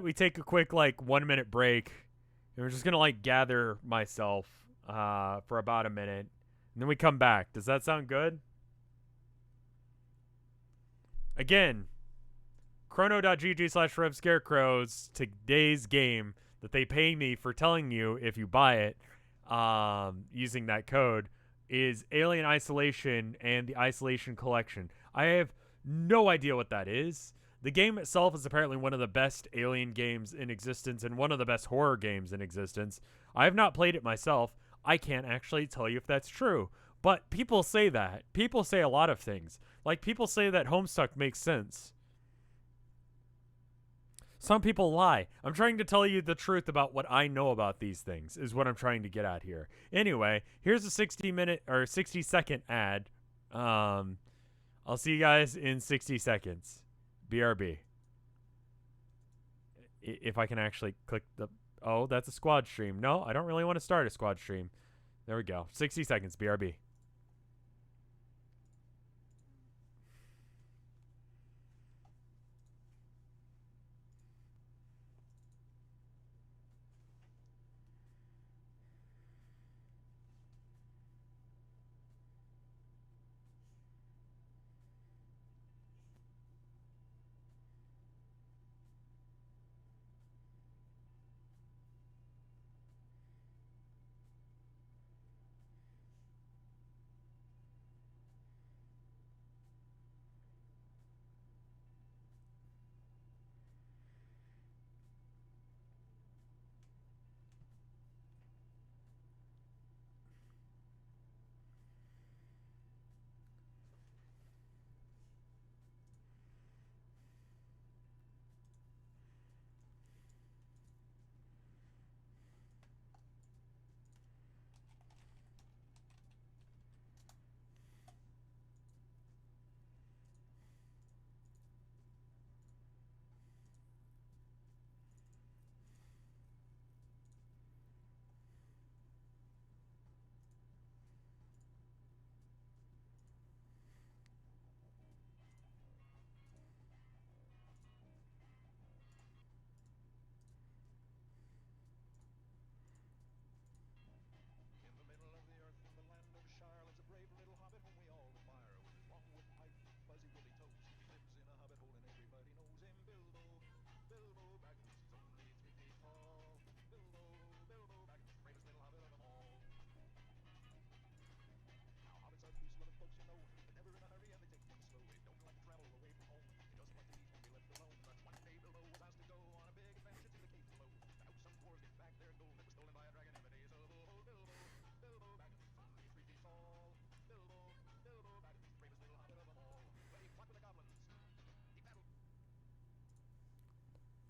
we take a quick 1 minute break, and we're just gonna gather myself for about a minute, and then we come back. Does that sound good? Again, chrono.gg/RevScarecrow, today's game that they pay me for telling you if you buy it using that code is Alien Isolation and the Isolation Collection. I have no idea what that is. The game itself is apparently one of the best Alien games in existence and one of the best horror games in existence. I have not played it myself. I can't actually tell you if that's true. But people say that. People say a lot of things. People say that Homestuck makes sense. Some people lie. I'm trying to tell you the truth about what I know about these things, is what I'm trying to get at here. Anyway, here's a 60-minute or 60-second ad. I'll see you guys in 60 seconds. BRB. If I can actually click the... Oh, that's a squad stream. No, I don't really want to start a squad stream. There we go. 60 seconds. BRB.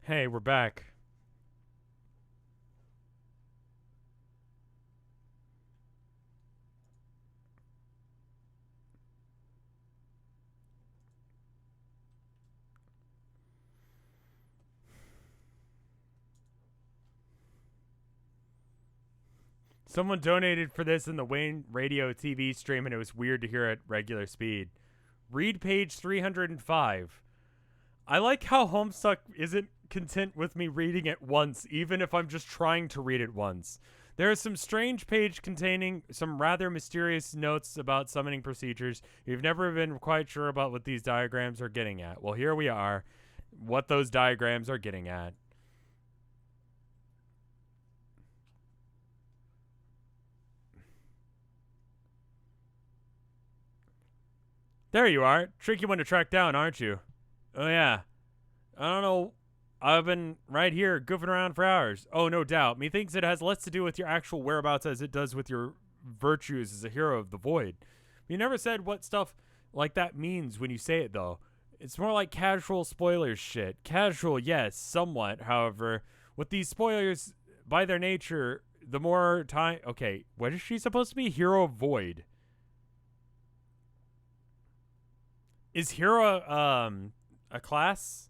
Hey, we're back. Someone donated for this in the Wayne radio TV stream, and it was weird to hear at regular speed. Read page 305. I like how Homestuck isn't content with me reading it once, even if I'm just trying to read it once. There is some strange page containing some rather mysterious notes about summoning procedures. You've never been quite sure about what these diagrams are getting at. Well, here we are. What those diagrams are getting at. There you are. Tricky one to track down, aren't you? Oh, yeah. I don't know. I've been right here goofing around for hours. Oh, no doubt. Methinks it has less to do with your actual whereabouts as it does with your virtues as a hero of the void. You never said what stuff like that means when you say it, though. It's more like casual spoilers shit. Casual, yes, somewhat. However, with these spoilers, by their nature, the more time... Okay, what is she supposed to be? Hero of void. Is hero, a class?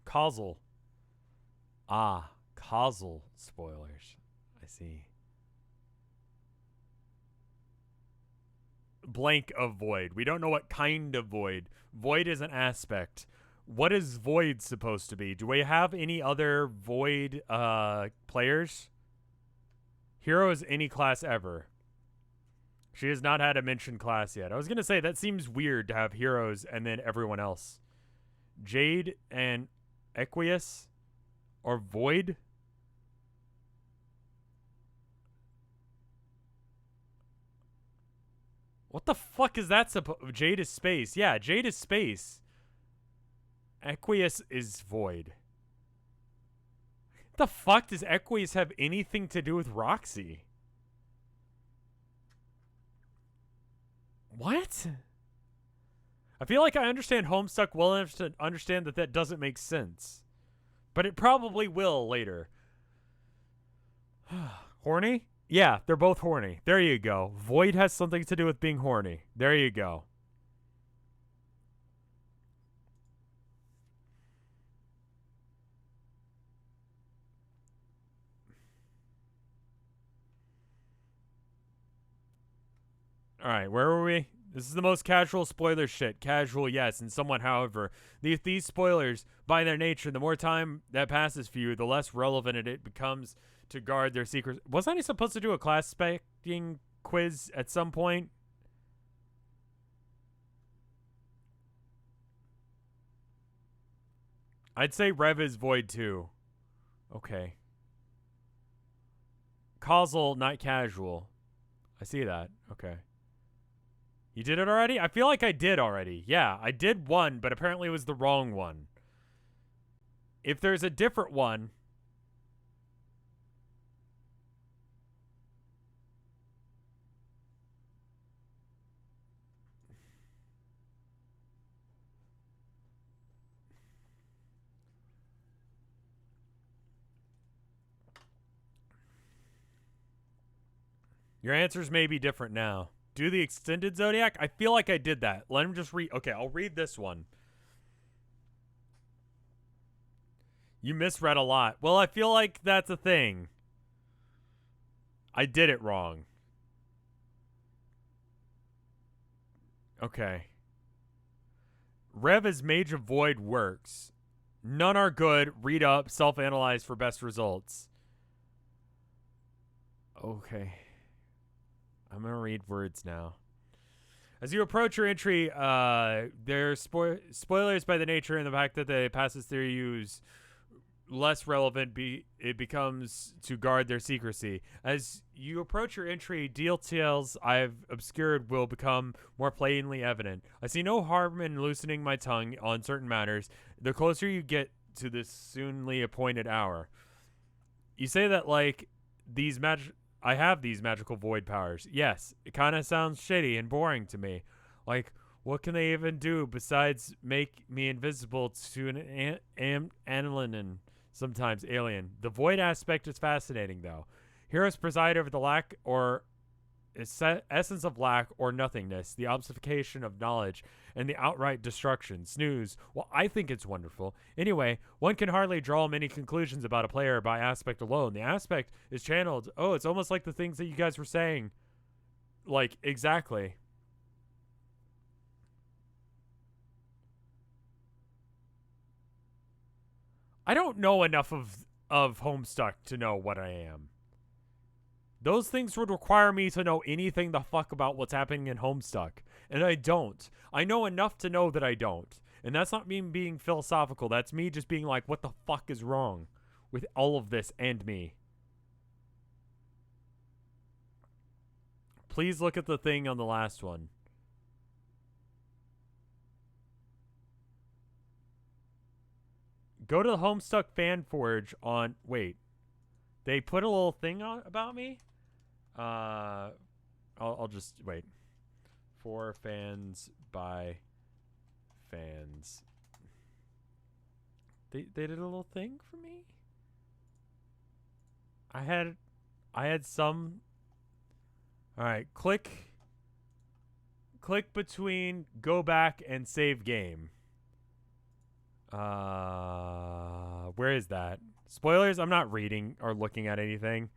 Causal. Ah, causal spoilers. I see. Blank of void. We don't know what kind of void. Void is an aspect. What is void supposed to be? Do we have any other void players? Hero is any class ever. She has not had a mentioned class yet. I was going to say, that seems weird to have heroes and then everyone else. Jade and Equius? Or Void? What the fuck is that supposed... Jade is space. Yeah, Jade is space. Equius is void. The fuck does Equius have anything to do with Roxy? What? I feel like I understand Homestuck well enough to understand that that doesn't make sense. But it probably will later. Horny? Yeah, they're both horny. There you go. Void has something to do with being horny. There you go. Alright, where were we? This is the most casual spoiler shit. Casual, yes, and somewhat, however. These spoilers, by their nature, the more time that passes for you, the less relevant it becomes to guard their secrets. Wasn't I supposed to do a class specking quiz at some point? I'd say Rev is void too. Okay. Causal, not casual. I see that. Okay. You did it already? I feel like I did already. Yeah, I did one, but apparently it was the wrong one. If there's a different one... Your answers may be different now. Do the extended Zodiac? I feel like I did that. Let him just read. Okay, I'll read this one. You misread a lot. Well, I feel like that's a thing. I did it wrong. Okay. Rev as Mage of Void works. None are good. Read up. Self-analyze for best results. Okay. I'm going to read words now. As you approach your entry, there are spoilers by the nature and the fact that the passes through use less relevant. It becomes to guard their secrecy. As you approach your entry, details I've obscured will become more plainly evident. I see no harm in loosening my tongue on certain matters the closer you get to this soonly appointed hour. You say that, like, these I have these magical void powers. Yes, it kind of sounds shitty and boring to me. Like, what can they even do besides make me invisible to an alien and sometimes alien? The void aspect is fascinating, though. Heroes preside over the lack or essence of lack or nothingness, the obfuscation of knowledge, and the outright destruction. Snooze. Well, I think it's wonderful. Anyway, one can hardly draw many conclusions about a player by aspect alone. The aspect is channeled. Oh, it's almost like the things that you guys were saying. Like, exactly. I don't know enough of Homestuck to know what I am. Those things would require me to know anything the fuck about what's happening in Homestuck. And I don't. I know enough to know that I don't. And that's not me being philosophical. That's me just being like, what the fuck is wrong with all of this and me? Please look at the thing on the last one. Go to the Homestuck fan forge on... Wait. They put a little thing on about me? I'll just... Wait. For fans by fans. They did a little thing for me? I had some... Alright, click between go back and save game. Where is that? Spoilers? I'm not reading or looking at anything.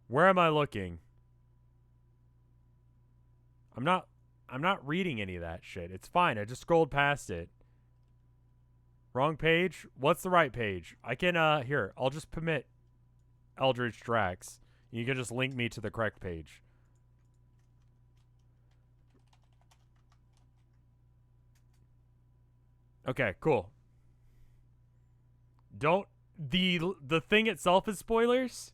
Where am I looking? I'm not reading any of that shit. It's fine. I just scrolled past it. Wrong page? What's the right page? I can here, I'll just permit Eldritch Drax. You can just link me to the correct page. Okay, cool. Don't the thing itself is spoilers?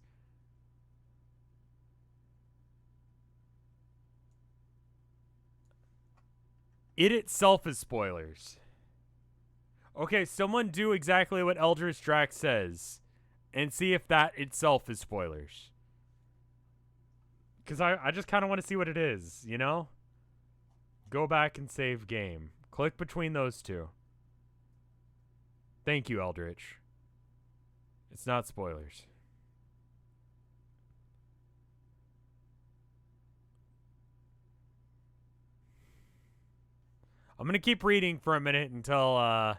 It itself is spoilers. Okay, someone do exactly what Eldritch Drax says and see if that itself is spoilers. Because I just kind of want to see what it is, you know? Go back and save game. Click between those two. Thank you, Eldritch. It's not spoilers. I'm going to keep reading for a minute until I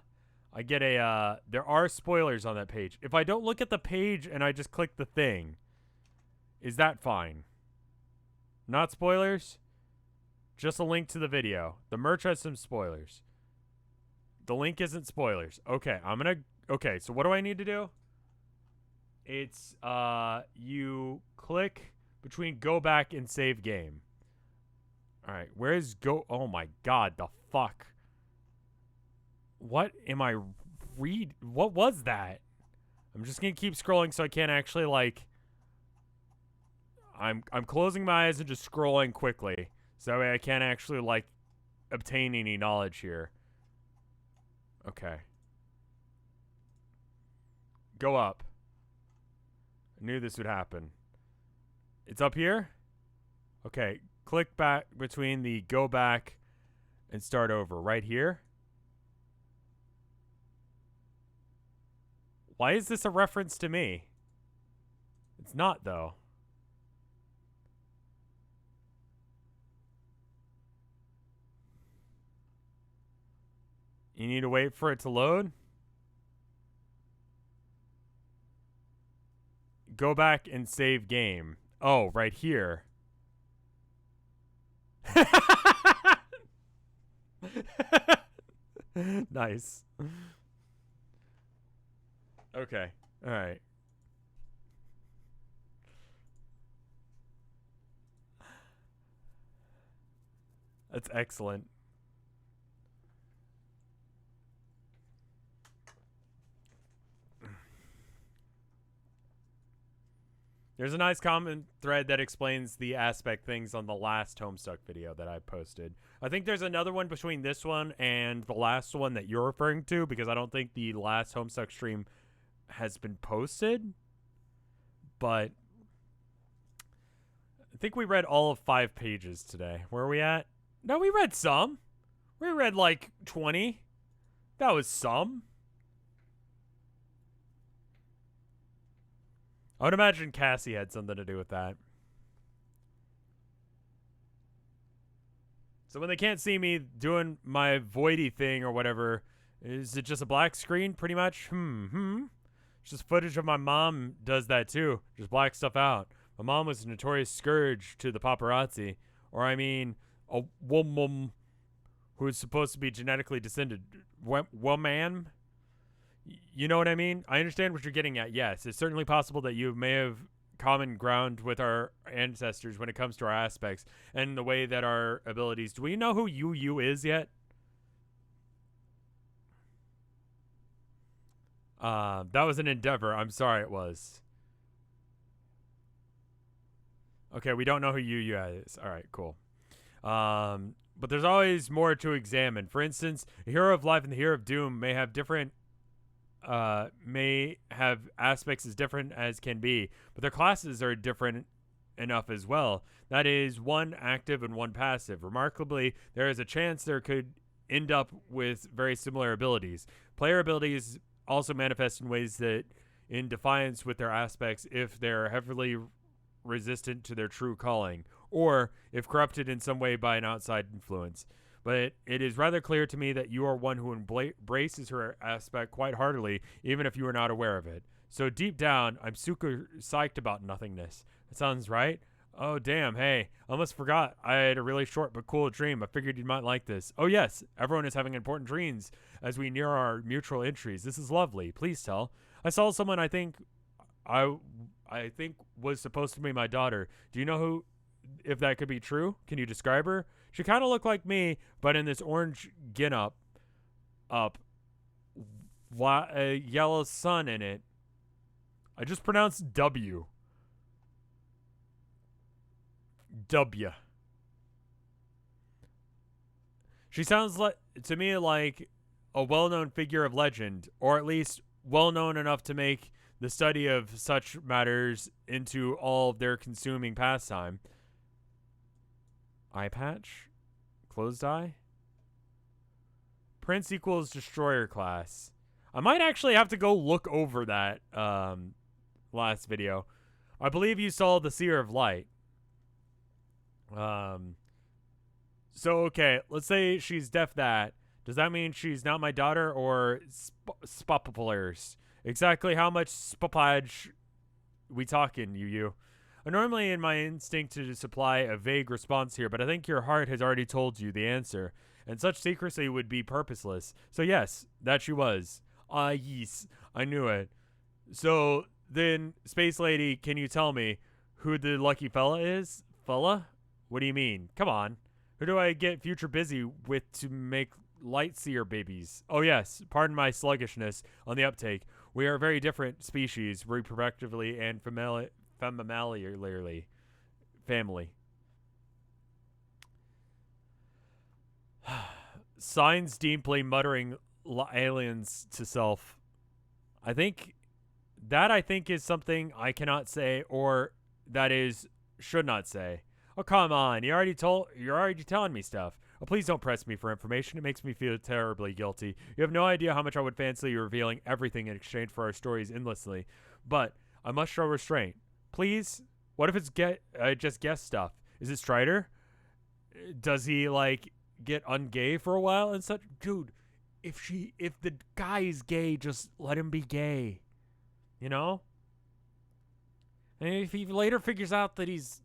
get a... there are spoilers on that page. If I don't look at the page and I just click the thing, is that fine? Not spoilers? Just a link to the video. The merch has some spoilers. The link isn't spoilers. Okay, I'm going to... Okay, so what do I need to do? It's, you click between go back and save game. Alright, where's go... Oh my god, the fuck? What am I read... What was that? I'm just gonna keep scrolling so I can't actually, like... I'm closing my eyes and just scrolling quickly. So that way I can't actually, like, obtain any knowledge here. Okay. Go up. I knew this would happen. It's up here? Okay. Click back between the go back and start over. Right here? Why is this a reference to me? It's not, though. You need to wait for it to load? Go back and save game. Oh, right here. Nice. Okay. All right. That's excellent. There's a nice comment thread that explains the aspect things on the last Homestuck video that I posted. I think there's another one between this one and the last one that you're referring to, because I don't think the last Homestuck stream has been posted. But think we read all of 5 pages today. Where are we at? No, we read some. We read like 20. That was some. I would imagine Cassie had something to do with that. So when they can't see me doing my voidy thing or whatever, is it just a black screen pretty much? It's just footage of my mom does that too. Just black stuff out. My mom was a notorious scourge to the paparazzi. Or I mean, a woman who is supposed to be genetically descended. Woman? You know what I mean? I understand what you're getting at. Yes, it's certainly possible that you may have common ground with our ancestors when it comes to our aspects and the way that our abilities. Do we know who Yu is yet? That was an endeavor. I'm sorry it was. Okay, we don't know who Yu is. All right, cool. But there's always more to examine. For instance, a hero of life and the hero of doom may have aspects as different as can be, but their classes are different enough as well. That is, one active and one passive. Remarkably, there is a chance there could end up with very similar abilities. Player abilities also manifest in ways that in defiance with their aspects if they're heavily resistant to their true calling, or if corrupted in some way by an outside influence. But it is rather clear to me that you are one who embraces her aspect quite heartily, even if you are not aware of it. So deep down, I'm super psyched about nothingness. That sounds right. Oh, damn, hey, I almost forgot I had a really short but cool dream. I figured you might like this. Oh, yes, everyone is having important dreams as we near our mutual entries. This is lovely. Please tell. I saw someone I think was supposed to be my daughter. Do you know if that could be true? Can you describe her? She kind of looked like me, but in this orange get-up, a yellow sun in it. I just pronounced W. W. She sounds to me like a well-known figure of legend, or at least well-known enough to make the study of such matters into all of their consuming pastime. Eye patch? Closed eye? Prince equals destroyer class. I might actually have to go look over that last video. I believe you saw the Seer of Light. So, okay, let's say she's deaf that. Does that mean she's not my daughter or spopulars? Exactly how much spopage we talking, Yu? Normally in my instinct to supply a vague response here, but I think your heart has already told you the answer, and such secrecy would be purposeless. So yes, that she was. Ah, yes, I knew it. So then, Space Lady, can you tell me who the lucky fella is? Fella? What do you mean? Come on. Who do I get future busy with to make light seer babies? Oh yes, pardon my sluggishness on the uptake. We are very different species, reproductively and familiarly. Family. Signs deeply muttering aliens to self. I think is something I cannot say, or that is should not say. Oh, come on. You're already telling me stuff. Oh, please don't press me for information. It makes me feel terribly guilty. You have no idea how much I would fancy you revealing everything in exchange for our stories endlessly. But I must show restraint. Please? What if it's just guest stuff? Is it Strider? Does he, get ungay for a while and such? Dude, if the guy is gay, just let him be gay. You know? And if he later figures out that he's,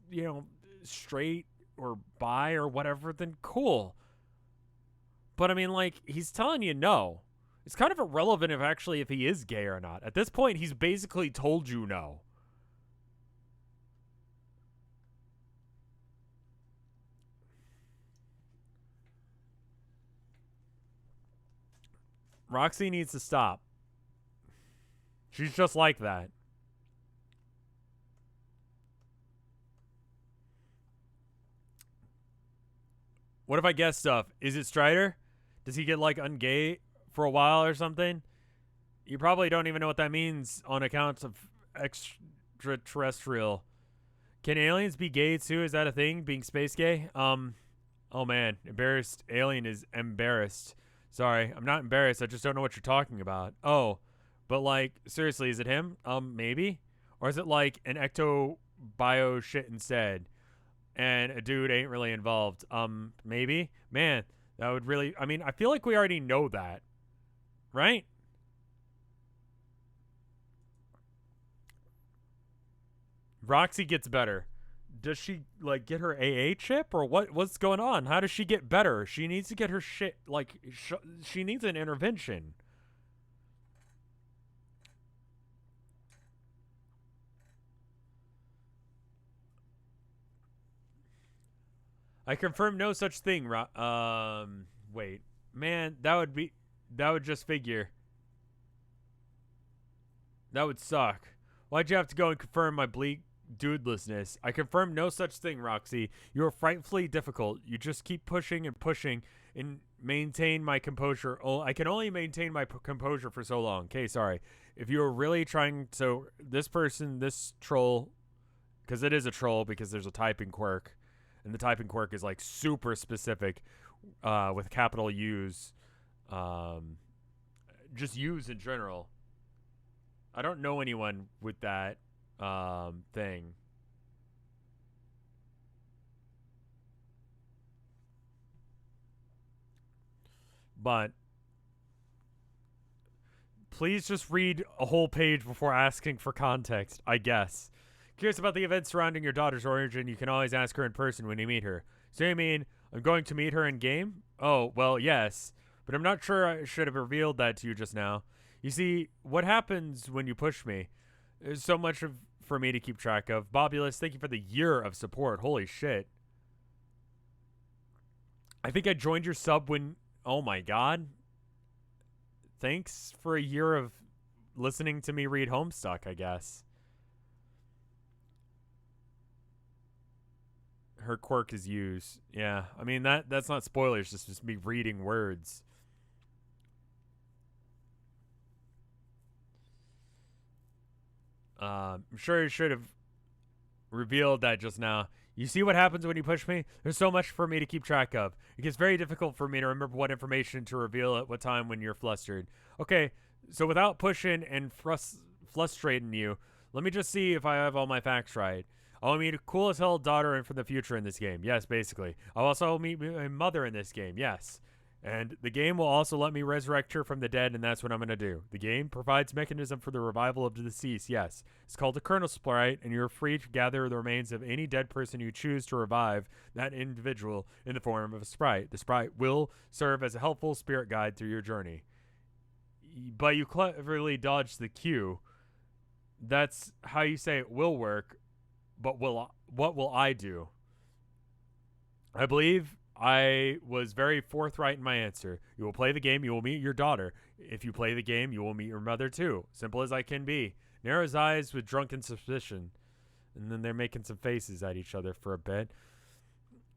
straight or bi or whatever, then cool. But I mean, he's telling you no. It's kind of irrelevant if he is gay or not. At this point, he's basically told you no. Roxy needs to stop. She's just like that. What if I guess stuff? Is it Strider? Does he get ungay for a while or something? You probably don't even know what that means on account of extraterrestrial. Can aliens be gay too? Is that a thing? Being space gay? Oh man, embarrassed alien is embarrassed. Sorry, I'm not embarrassed. I just don't know what you're talking about. Oh, but like seriously, is it him? Maybe, or is it like an ecto bio shit instead? And a dude ain't really involved. Maybe. Man, that would really. I mean, I feel like we already know that, right? Roxy gets better. Does she like get her AA chip or what? What's going on? How does she get better? She needs to get her shit like she needs an intervention. I confirm no such thing. Wait, man, that would just figure that would suck. Why'd you have to go and confirm my bleak dudelessness? I confirm no such thing, Roxy. You are frightfully difficult. You just keep pushing and pushing and maintain my composure. Oh, I can only maintain my composure for so long. Okay, sorry. If you are really trying, so this person, this troll, because it is a troll because there's a typing quirk, and the typing quirk is like super specific, with capital U's, just U's in general. I don't know anyone with that thing. But please just read a whole page before asking for context, I guess. Curious about the events surrounding your daughter's origin, you can always ask her in person when you meet her. So you mean I'm going to meet her in game? Oh, well, yes. But I'm not sure I should have revealed that to you just now. You see, what happens when you push me? There's so much for me to keep track of. Bobulus, thank you for the year of support. Holy shit. I think I joined your sub when. Oh my god. Thanks for a year of listening to me read Homestuck, I guess. Her quirk is used. Yeah, I mean that's not spoilers. Just me reading words. I'm sure I should have revealed that just now. You see what happens when you push me? There's so much for me to keep track of. It gets very difficult for me to remember what information to reveal at what time when you're flustered. Okay, so without pushing and frustrating you, let me just see if I have all my facts right. I'll meet a cool as hell daughter from the future in this game. Yes, basically. I'll also meet my mother in this game. Yes. And the game will also let me resurrect her from the dead, and that's what I'm going to do. The game provides mechanism for the revival of the deceased, yes. It's called a kernel sprite, and you're free to gather the remains of any dead person you choose to revive that individual in the form of a sprite. The sprite will serve as a helpful spirit guide through your journey. But you cleverly dodged the cue. That's how you say it will work, but what will I do? I believe I was very forthright in my answer. You will play the game, you will meet your daughter. If you play the game, you will meet your mother too. Simple as I can be. Narrows eyes with drunken suspicion. And then they're making some faces at each other for a bit.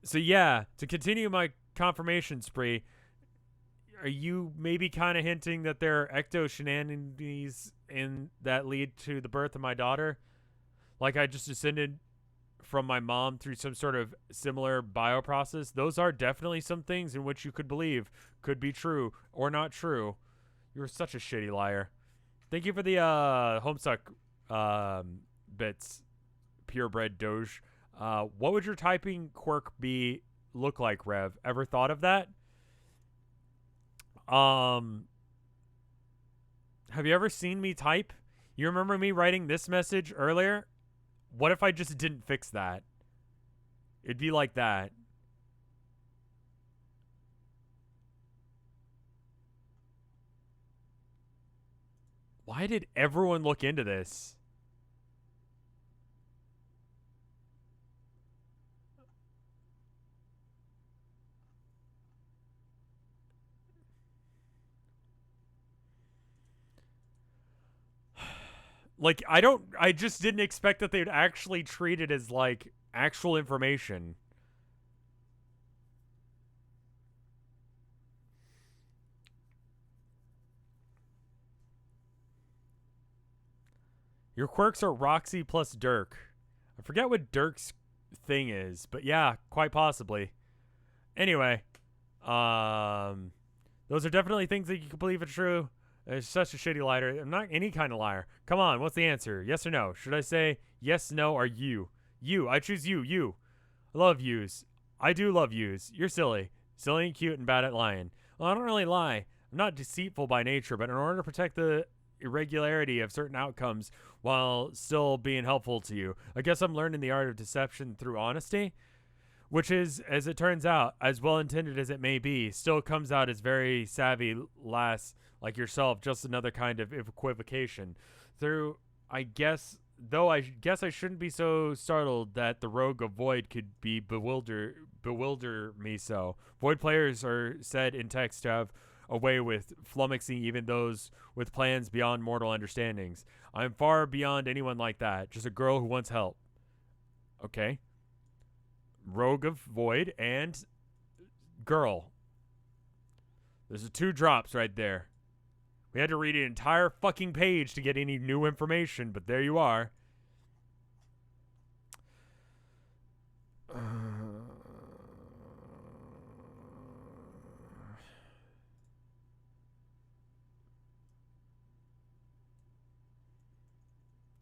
So yeah, to continue my confirmation spree, are you maybe kind of hinting that there are ecto shenanigans in that lead to the birth of my daughter? Like I just descended from my mom through some sort of similar bioprocess. Those are definitely some things in which you could believe could be true or not true. You're such a shitty liar. Thank you for the Homestuck bits, purebred Doge. What would your typing quirk look like, Rev? Ever thought of that? Have you ever seen me type? You remember me writing this message earlier? What if I just didn't fix that? It'd be like that. Why did everyone look into this? Like, I just didn't expect that they'd actually treat it as, like, actual information. Your quirks are Roxy plus Dirk. I forget what Dirk's thing is, but yeah, quite possibly. Anyway, those are definitely things that you can believe are true. It's such a shitty liar. I'm not any kind of liar. Come on, what's the answer? Yes or no? Should I say yes, no, or you? You. I choose you. You. I love yous. I do love yous. You're silly. Silly and cute and bad at lying. Well, I don't really lie. I'm not deceitful by nature, but in order to protect the irregularity of certain outcomes while still being helpful to you, I guess I'm learning the art of deception through honesty, which is, as it turns out, as well intended as it may be, still comes out as very savvy lass like yourself, just another kind of equivocation. Though I guess I shouldn't be so startled that the rogue of Void could be bewilder me so. Void players are said in text to have a way with flummoxing even those with plans beyond mortal understandings. I'm far beyond anyone like that, just a girl who wants help. Okay. Rogue of Void and girl. There's 2 drops right there. We had to read an entire fucking page to get any new information, but there you are.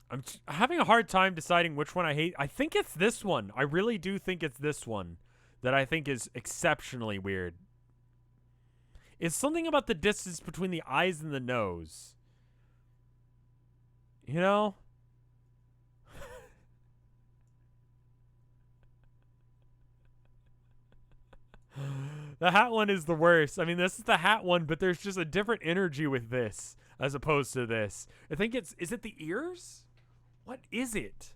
I'm having a hard time deciding which one I hate. I think it's this one. I really do think it's this one that I think is exceptionally weird. It's something about the distance between the eyes and the nose. You know? The hat one is the worst. I mean, this is the hat one, but there's just a different energy with this as opposed to this. I think is it the ears? What is it?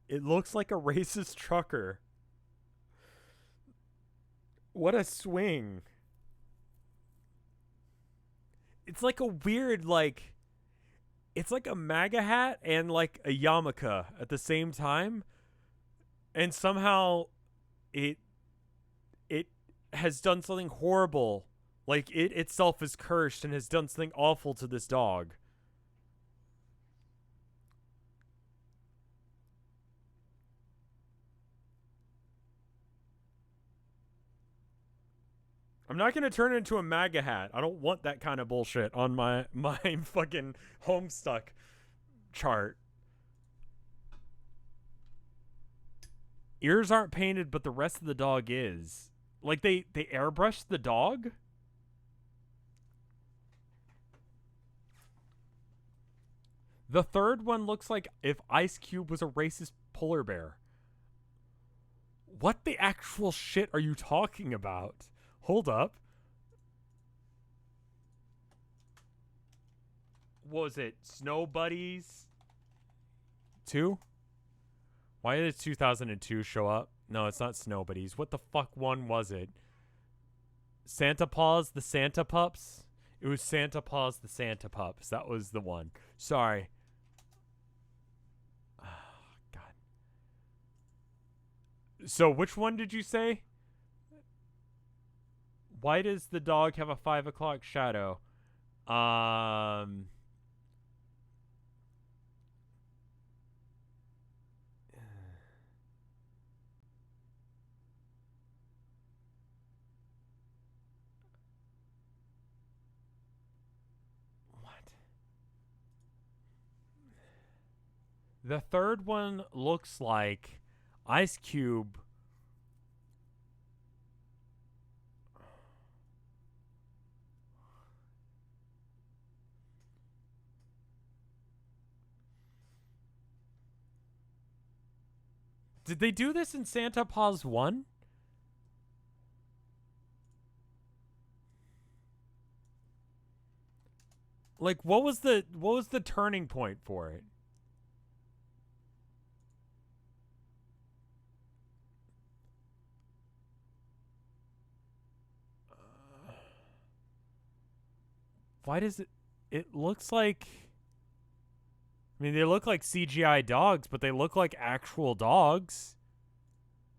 It looks like a racist trucker. What a swing. It's like a weird, like, it's like a MAGA hat and like a yarmulke at the same time. And somehow it has done something horrible. Like it itself is cursed and has done something awful to this dog. I'm not going to turn it into a MAGA hat. I don't want that kind of bullshit on my fucking Homestuck chart. Ears aren't painted, but the rest of the dog is. Like they airbrushed the dog? The third one looks like if Ice Cube was a racist polar bear. What the actual shit are you talking about? Hold up. What was it? Snow Buddies 2? Why did 2002 show up? No, it's not Snow Buddies. What the fuck one was it? Santa Paws, the Santa Pups? It was Santa Paws, the Santa Pups. That was the one. Sorry. Oh, God. So which one did you say? Why does the dog have a 5 o'clock shadow? What? The third one looks like Ice Cube. Did they do this in Santa Paws 1? Like what was the turning point for it? Why does it looks like, I mean, they look like CGI dogs, but they look like actual dogs.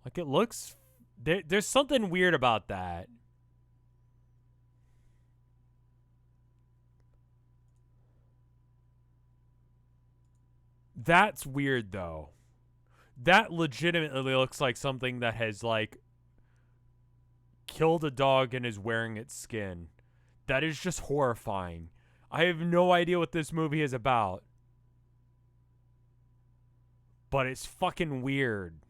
Like it looks, there's something weird about that. That's weird though. That legitimately looks like something that has like killed a dog and is wearing its skin. That is just horrifying. I have no idea what this movie is about. But it's fucking weird.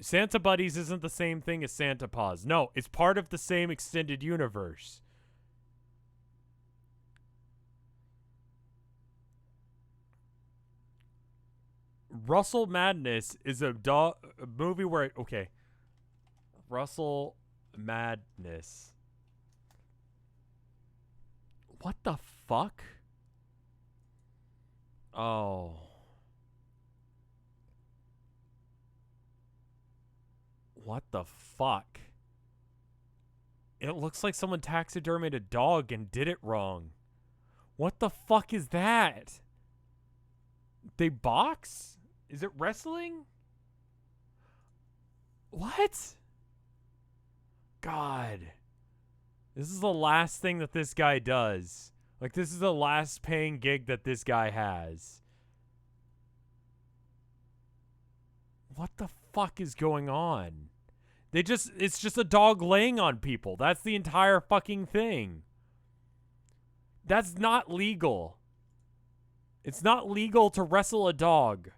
Santa Buddies isn't the same thing as Santa Paws. No, it's part of the same extended universe. Russell Madness is a movie where okay. Russell Madness. What the fuck? Oh. What the fuck? It looks like someone taxidermied a dog and did it wrong. What the fuck is that? They box? Is it wrestling? What? God. This is the last thing that this guy does. Like, this is the last paying gig that this guy has. What the fuck is going on? It's just a dog laying on people. That's the entire fucking thing. That's not legal. It's not legal to wrestle a dog.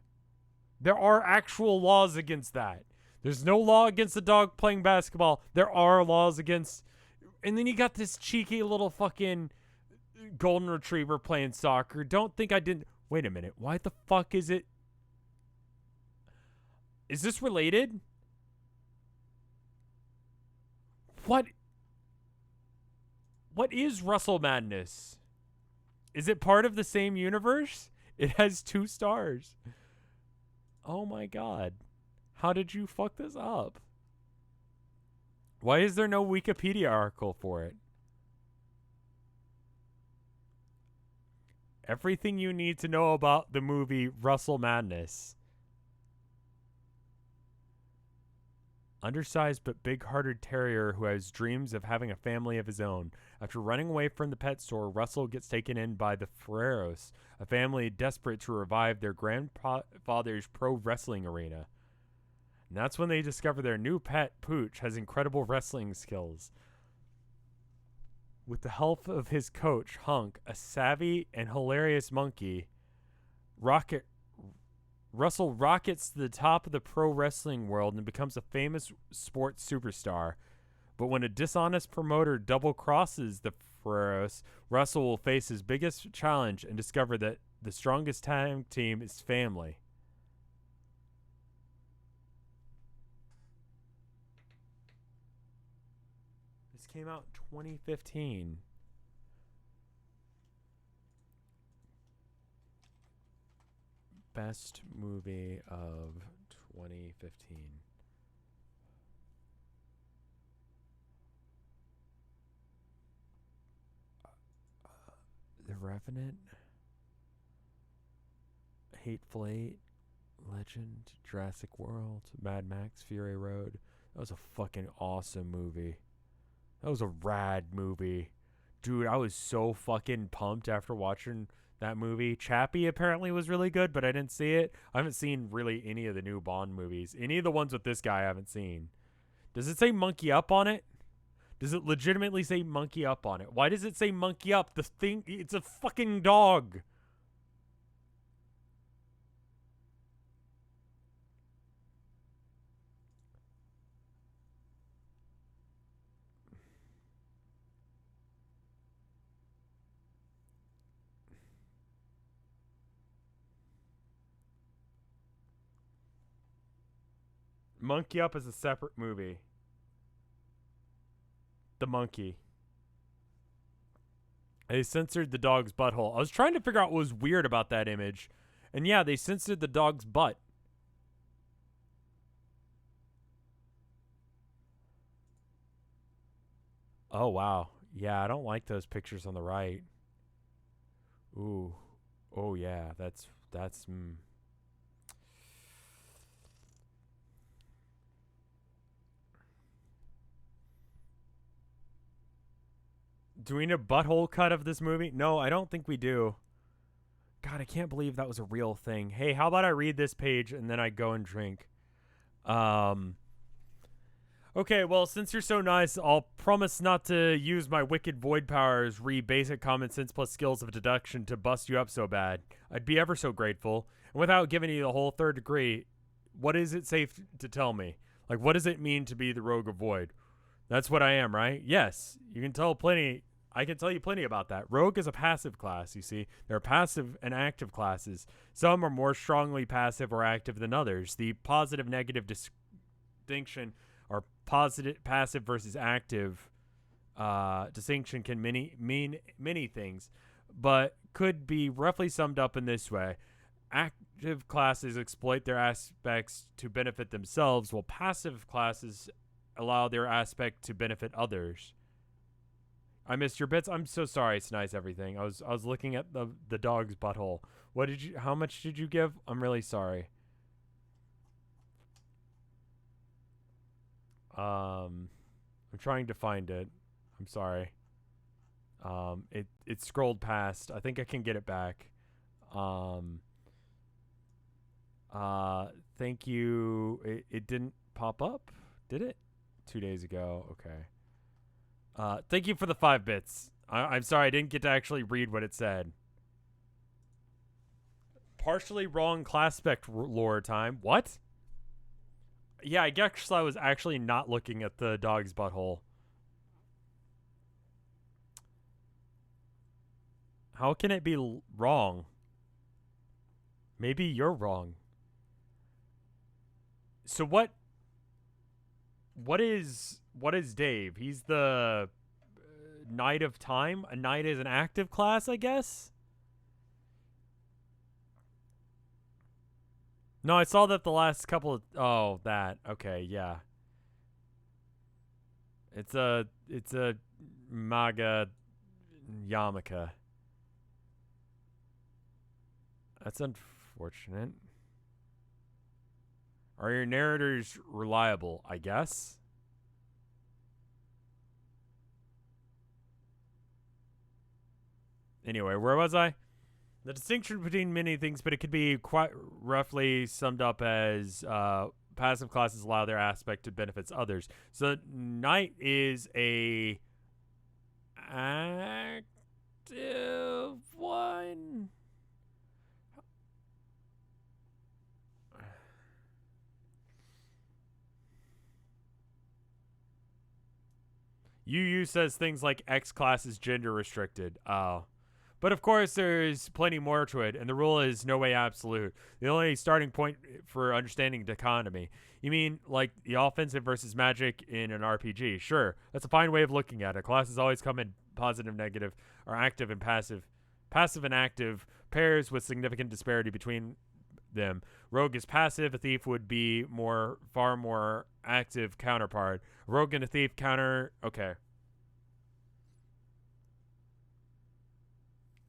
There are actual laws against that. There's no law against a dog playing basketball. There are laws against... And then you got this cheeky little fucking golden retriever playing soccer. Don't think I didn't... Wait a minute. Why the fuck is it... Is this related? What is Russell Madness? Is it part of the same universe? It has 2 stars. Oh my god. How did you fuck this up? Why is there no Wikipedia article for it? Everything you need to know about the movie Russell Madness. Undersized but big-hearted terrier who has dreams of having a family of his own. After running away from the pet store, Russell gets taken in by the Ferreros, a family desperate to revive their grandfather's pro wrestling arena. And that's when they discover their new pet, Pooch, has incredible wrestling skills. With the help of his coach, Hunk, a savvy and hilarious monkey, Russell rockets to the top of the pro wrestling world and becomes a famous sports superstar. But when a dishonest promoter double-crosses the Ferreros, Russell will face his biggest challenge and discover that the strongest tag team is family. This came out in 2015. Best movie of 2015. The Revenant, Hateful Eight, Legend, Jurassic World, Mad Max, Fury Road. That was a fucking awesome movie. That was a rad movie. Dude, I was so fucking pumped after watching that movie. Chappie apparently was really good, but I didn't see it. I haven't seen really any of the new Bond movies. Any of the ones with this guy I haven't seen. Does it say Monkey Up on it? Does it legitimately say Monkey Up on it? Why does it say Monkey Up? The thing, it's a fucking dog. Monkey Up is a separate movie. The monkey. They censored the dog's butthole. I was trying to figure out what was weird about that image. And yeah, they censored the dog's butt. Oh, wow. Yeah, I don't like those pictures on the right. Ooh. Oh, yeah. That's Do we need a butthole cut of this movie? No, I don't think we do. God, I can't believe that was a real thing. Hey, how about I read this page and then I go and drink? Um. Okay, well, since you're so nice, I'll promise not to use my wicked void powers, re basic common sense plus skills of deduction to bust you up so bad. I'd be ever so grateful. And without giving you the whole third degree, what is it safe to tell me? Like, what does it mean to be the rogue of void? That's what I am, right? Yes, you can tell plenty. I can tell you plenty about that. Rogue is a passive class, you see. There are passive and active classes. Some are more strongly passive or active than others. The positive negative distinction or positive passive versus active distinction can mean many things, but could be roughly summed up in this way. Active classes exploit their aspects to benefit themselves, while passive classes allow their aspect to benefit others. I missed your bits. I'm so sorry. It's nice everything. I was looking at the dog's butthole. What did you? How much did you give? I'm really sorry. I'm trying to find it. I'm sorry. It scrolled past. I think I can get it back. Thank you. It didn't pop up, did it? 2 days ago. Okay. Thank you for the 5 bits. I'm sorry I didn't get to actually read what it said. Partially wrong class spec lore time. What? Yeah, I guess I was actually not looking at the dog's butthole. How can it be wrong? Maybe you're wrong. So what is Dave? He's the Knight of Time? A knight is an active class, I guess? No, I saw that the last couple of that. Okay, yeah. It's a Maga Yamaka. That's unfortunate. Are your narrators reliable? I guess. Anyway, where was I? The distinction between many things, but it could be quite roughly summed up as passive classes allow their aspect to benefits others. So knight is a active one. UU says things like X class is gender restricted. Oh. But of course, there's plenty more to it, and the rule is no way absolute. The only starting point for understanding dichotomy. You mean like the offensive versus magic in an RPG? Sure, that's a fine way of looking at it. Classes always come in positive, negative, or active and passive. Passive and active pairs with significant disparity between them. Rogue is passive. A thief would be far more active counterpart. Rogue and a thief counter. Okay.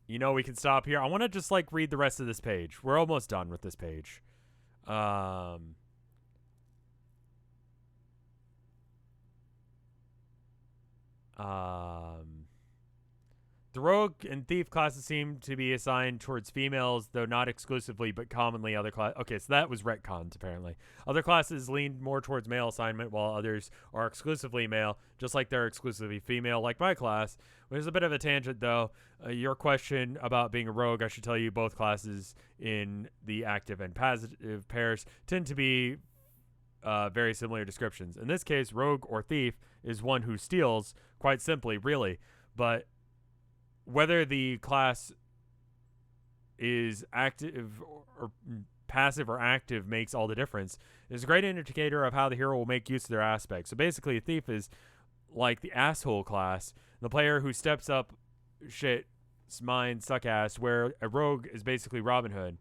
You know, we can stop here. I want to just like read the rest of this page. We're almost done with this page. Um, The rogue and thief classes seem to be assigned towards females, though not exclusively, but commonly other class. Okay, so that was retcons, apparently. Other classes lean more towards male assignment, while others are exclusively male, just like they're exclusively female, like my class. There's a bit of a tangent, though. Your question about being a rogue, I should tell you both classes in the active and passive pairs tend to be very similar descriptions. In this case, rogue or thief is one who steals, quite simply, really. But whether the class is active or passive or active makes all the difference. It's a great indicator of how the hero will make use of their aspects. So basically, a thief is like the asshole class, the player who steps up shit's mind suck ass, where a rogue is basically Robin Hood.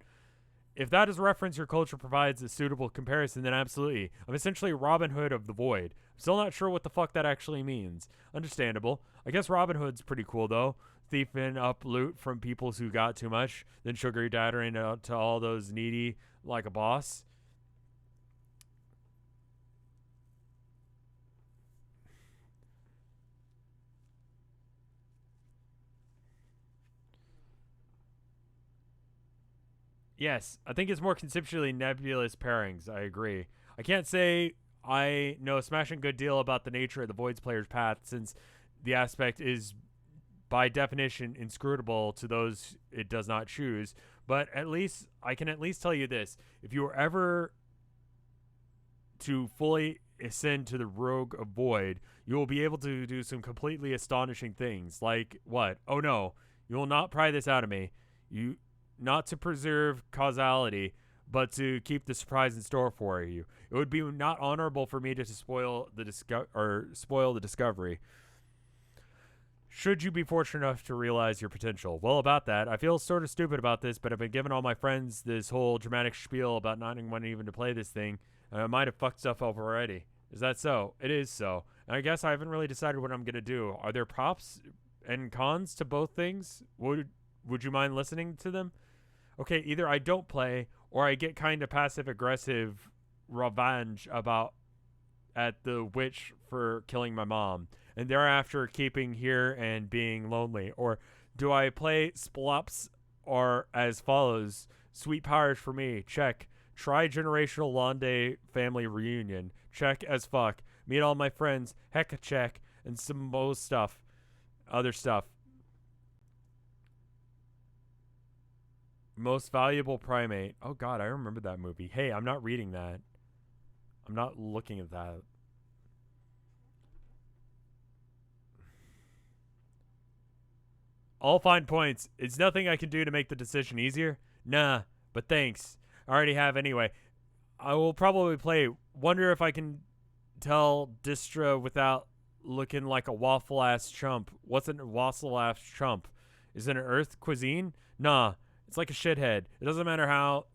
If that is a reference your culture provides a suitable comparison, then absolutely. I'm essentially Robin Hood of the Void. I'm still not sure what the fuck that actually means. Understandable. I guess Robin Hood's pretty cool, though. Thieving up loot from people who got too much, then sugar daddering out to all those needy like a boss. Yes, I think it's more conceptually nebulous pairings. I agree. I can't say I know a smashing good deal about the nature of the Void's player's path, since the aspect is by definition inscrutable to those it does not choose. But at least I can at least tell you this: if you were ever to fully ascend to the rogue of Void, you will be able to do some completely astonishing things. Like what? Oh no, you will not pry this out of me. You not to preserve causality, but to keep the surprise in store for you. It would be not honorable for me to spoil the discovery. Should you be fortunate enough to realize your potential? Well, about that, I feel sort of stupid about this, but I've been giving all my friends this whole dramatic spiel about not wanting even to play this thing, and I might have fucked stuff up already. Is that so? It is so. And I guess I haven't really decided what I'm going to do. Are there props and cons to both things? Would you mind listening to them? Okay, either I don't play or I get kind of passive aggressive revenge about at the witch for killing my mom and thereafter keeping here and being lonely. Or do I play splops or as follows: sweet powers for me, check. Tri-generational Londe family reunion, check as fuck. Meet all my friends, heck a check. And some most stuff, other stuff. Most valuable primate. Oh god, I remember that movie. Hey, I'm not reading that. I'm not looking at that. All fine points. It's nothing I can do to make the decision easier. Nah, but thanks. I already have anyway. I will probably play. Wonder if I can tell Distra without looking like a waffle ass chump. What's a waffle ass chump? Is it an Earth cuisine? Nah, it's like a shithead. It doesn't matter how.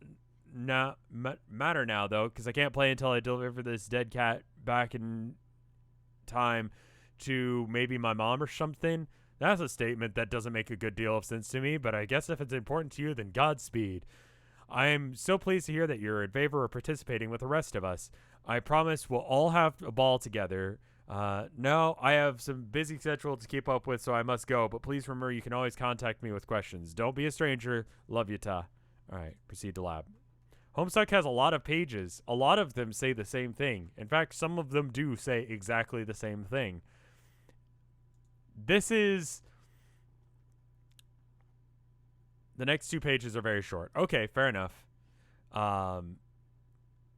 Matter now though, because I can't play until I deliver this dead cat back in time to maybe my mom or something. That's a statement that doesn't make a good deal of sense to me, but I guess if it's important to you, then Godspeed. I am so pleased to hear that you're in favor of participating with the rest of us. I promise we'll all have a ball together. No, I have some busy schedule to keep up with, so I must go, but please remember you can always contact me with questions. Don't be a stranger. Love you, Ta. All right, proceed to lab. Homestuck has a lot of pages. A lot of them say the same thing. In fact, some of them do say exactly the same thing. This is... The next 2 pages are very short. Okay, fair enough.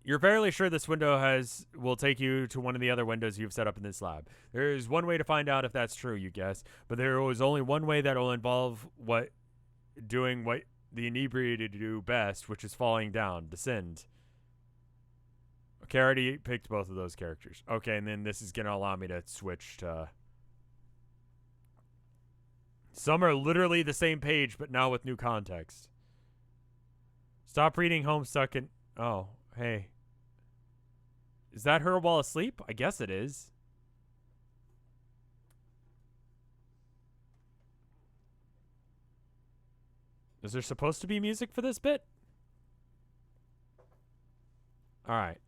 You're fairly sure this window will take you to one of the other windows you've set up in this lab. There is one way to find out if that's true, you guess, but there is only one way that will involve doing what the inebriated do best, which is falling down, descend. Okay, I already picked both of those characters. Okay, and then this is going to allow me to switch to... Some are literally the same page, but now with new context. Stop reading Homestuck and... Oh, hey. Is that her while asleep? I guess it is. Is there supposed to be music for this bit? Alright.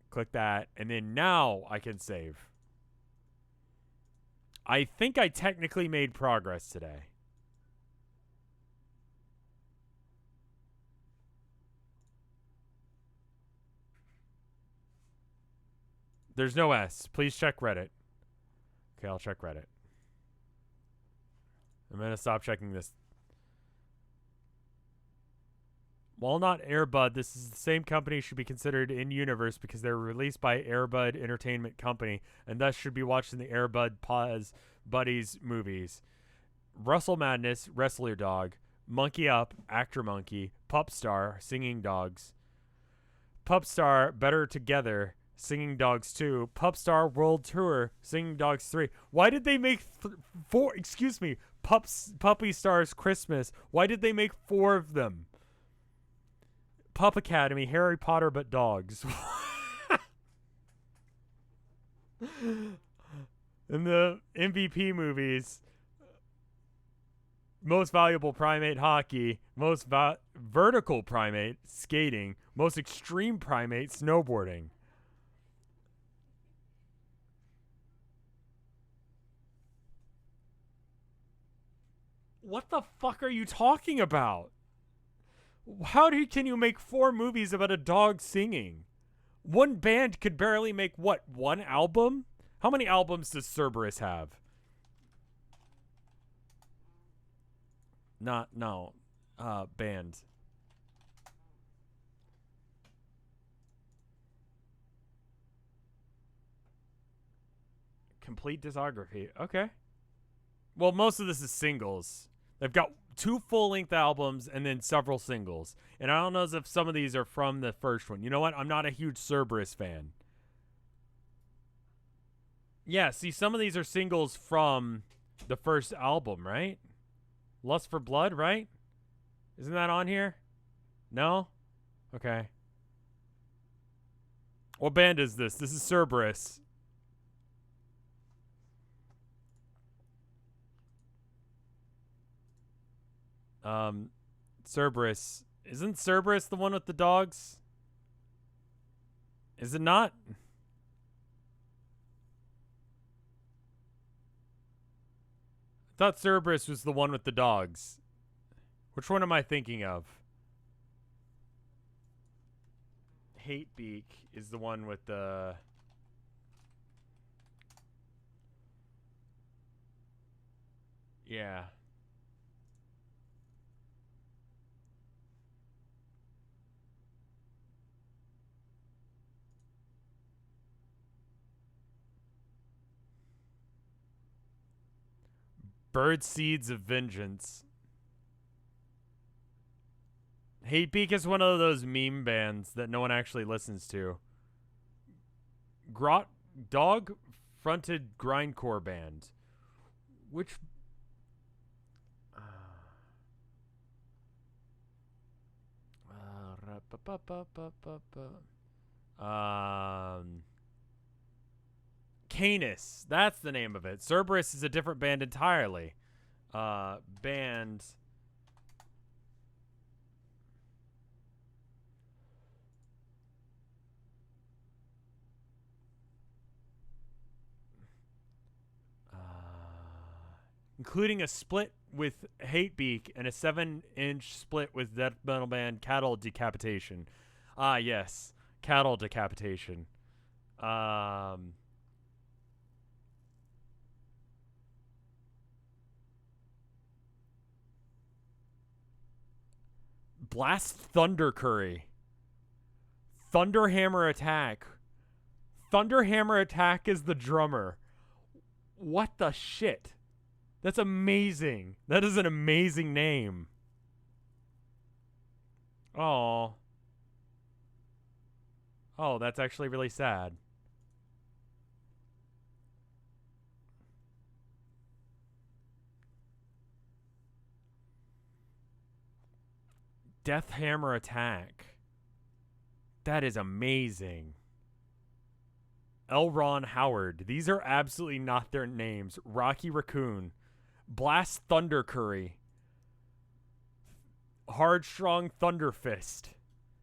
Click that, and then now I can save. I think I technically made progress today. There's no S. Please check Reddit. Okay, I'll check Reddit. I'm going to stop checking this. While not Airbud, this is the same company should be considered in-universe because they're released by Airbud Entertainment Company and thus should be watched in the Airbud Pause Buddies movies. Russell Madness, Wrestler Dog. Monkey Up, Actor Monkey. Pup Star, Singing Dogs. Pup Star, Better Together, Singing Dogs 2. Pup Star World Tour, Singing Dogs 3. Why did they make 4? Excuse me. Puppy Stars Christmas. Why did they make 4 of them? Pup Academy, Harry Potter but dogs. In the MVP movies, most valuable primate hockey, most vertical primate skating, most extreme primate snowboarding. What the fuck are you talking about? Can you make 4 movies about a dog singing? One band could barely make what, one album? How many albums does Cerberus have? Band. Complete discography. Okay. Well, most of this is singles. They've got 2 full-length albums and then several singles. And I don't know if some of these are from the first one. You know what? I'm not a huge Cerberus fan. Yeah, see, some of these are singles from the first album, right? Lust for Blood, right? Isn't that on here? No? Okay. What band is this? This is Cerberus. Cerberus. Isn't Cerberus the one with the dogs? Is it not? I thought Cerberus was the one with the dogs. Which one am I thinking of? Hatebeak is the one with the... Yeah. Bird Seeds of Vengeance. Hatebeak is one of those meme bands that no one actually listens to. Dog fronted grindcore band. Which... Canis. That's the name of it. Cerberus is a different band entirely. Band... including a split with Hatebeak and a 7-inch split with death metal band Cattle Decapitation. Ah, yes. Cattle Decapitation. Blast Thunder Curry. Thunderhammer Attack. Thunderhammer Attack is the drummer. What the shit? That's amazing. That is an amazing name. Oh. Oh, that's actually really sad. Death Hammer Attack. That is amazing. L. Ron Howard. These are absolutely not their names. Rocky Raccoon. Blast Thunder Curry. Hard Strong Thunder Fist.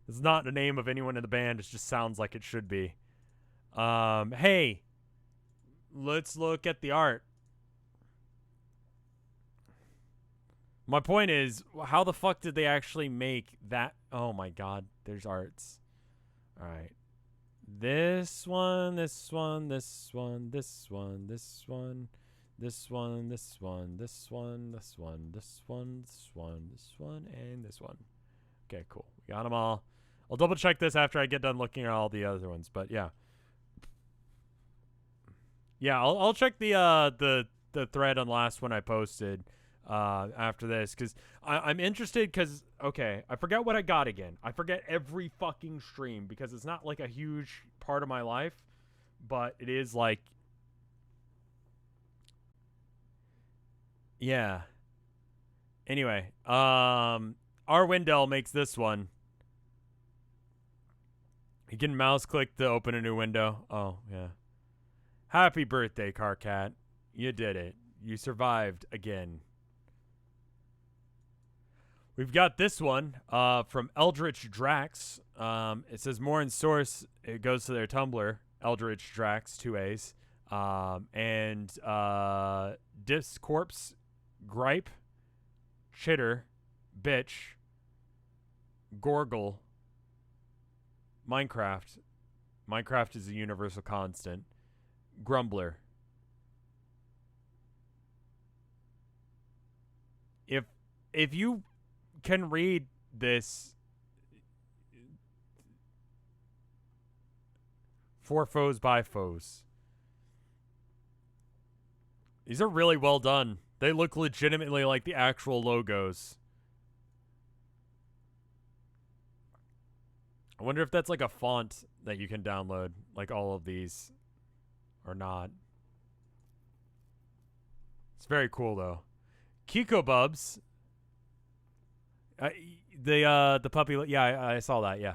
It's not the name of anyone in the band. It just sounds like it should be. Hey. Let's look at the art. My point is, how the fuck did they actually make that? Oh my god, there's arts. Alright. This one, this one, this one, this one, this one, this one, this one, this one, this one, this one, this one, this one, and this one. Okay, cool. We got them all. I'll double check this after I get done looking at all the other ones, but yeah. Yeah, I'll check the thread on the last one I posted after this, because I'm interested, because, okay, I forget what I got again. I forget every fucking stream, because it's not like a huge part of my life, but it is like, yeah. Anyway, Wendell makes this one. You can mouse click to open a new window. Oh, yeah. Happy birthday, Carcat. You did it. You survived again. We've got this one from Eldritch Drax. It says more in source. It goes to their Tumblr, Eldritch Drax, 2 A's. And Discorpse, Gripe, Chitter, Bitch, Gorgle. Minecraft. Minecraft is a universal constant. Grumbler. If you can read this, for foes by foes. These are really well done. They look legitimately like the actual logos. I wonder if that's like a font that you can download, like all of these, or not. It's very cool though. Kiko Bubs. The puppy. Yeah, I saw that. Yeah.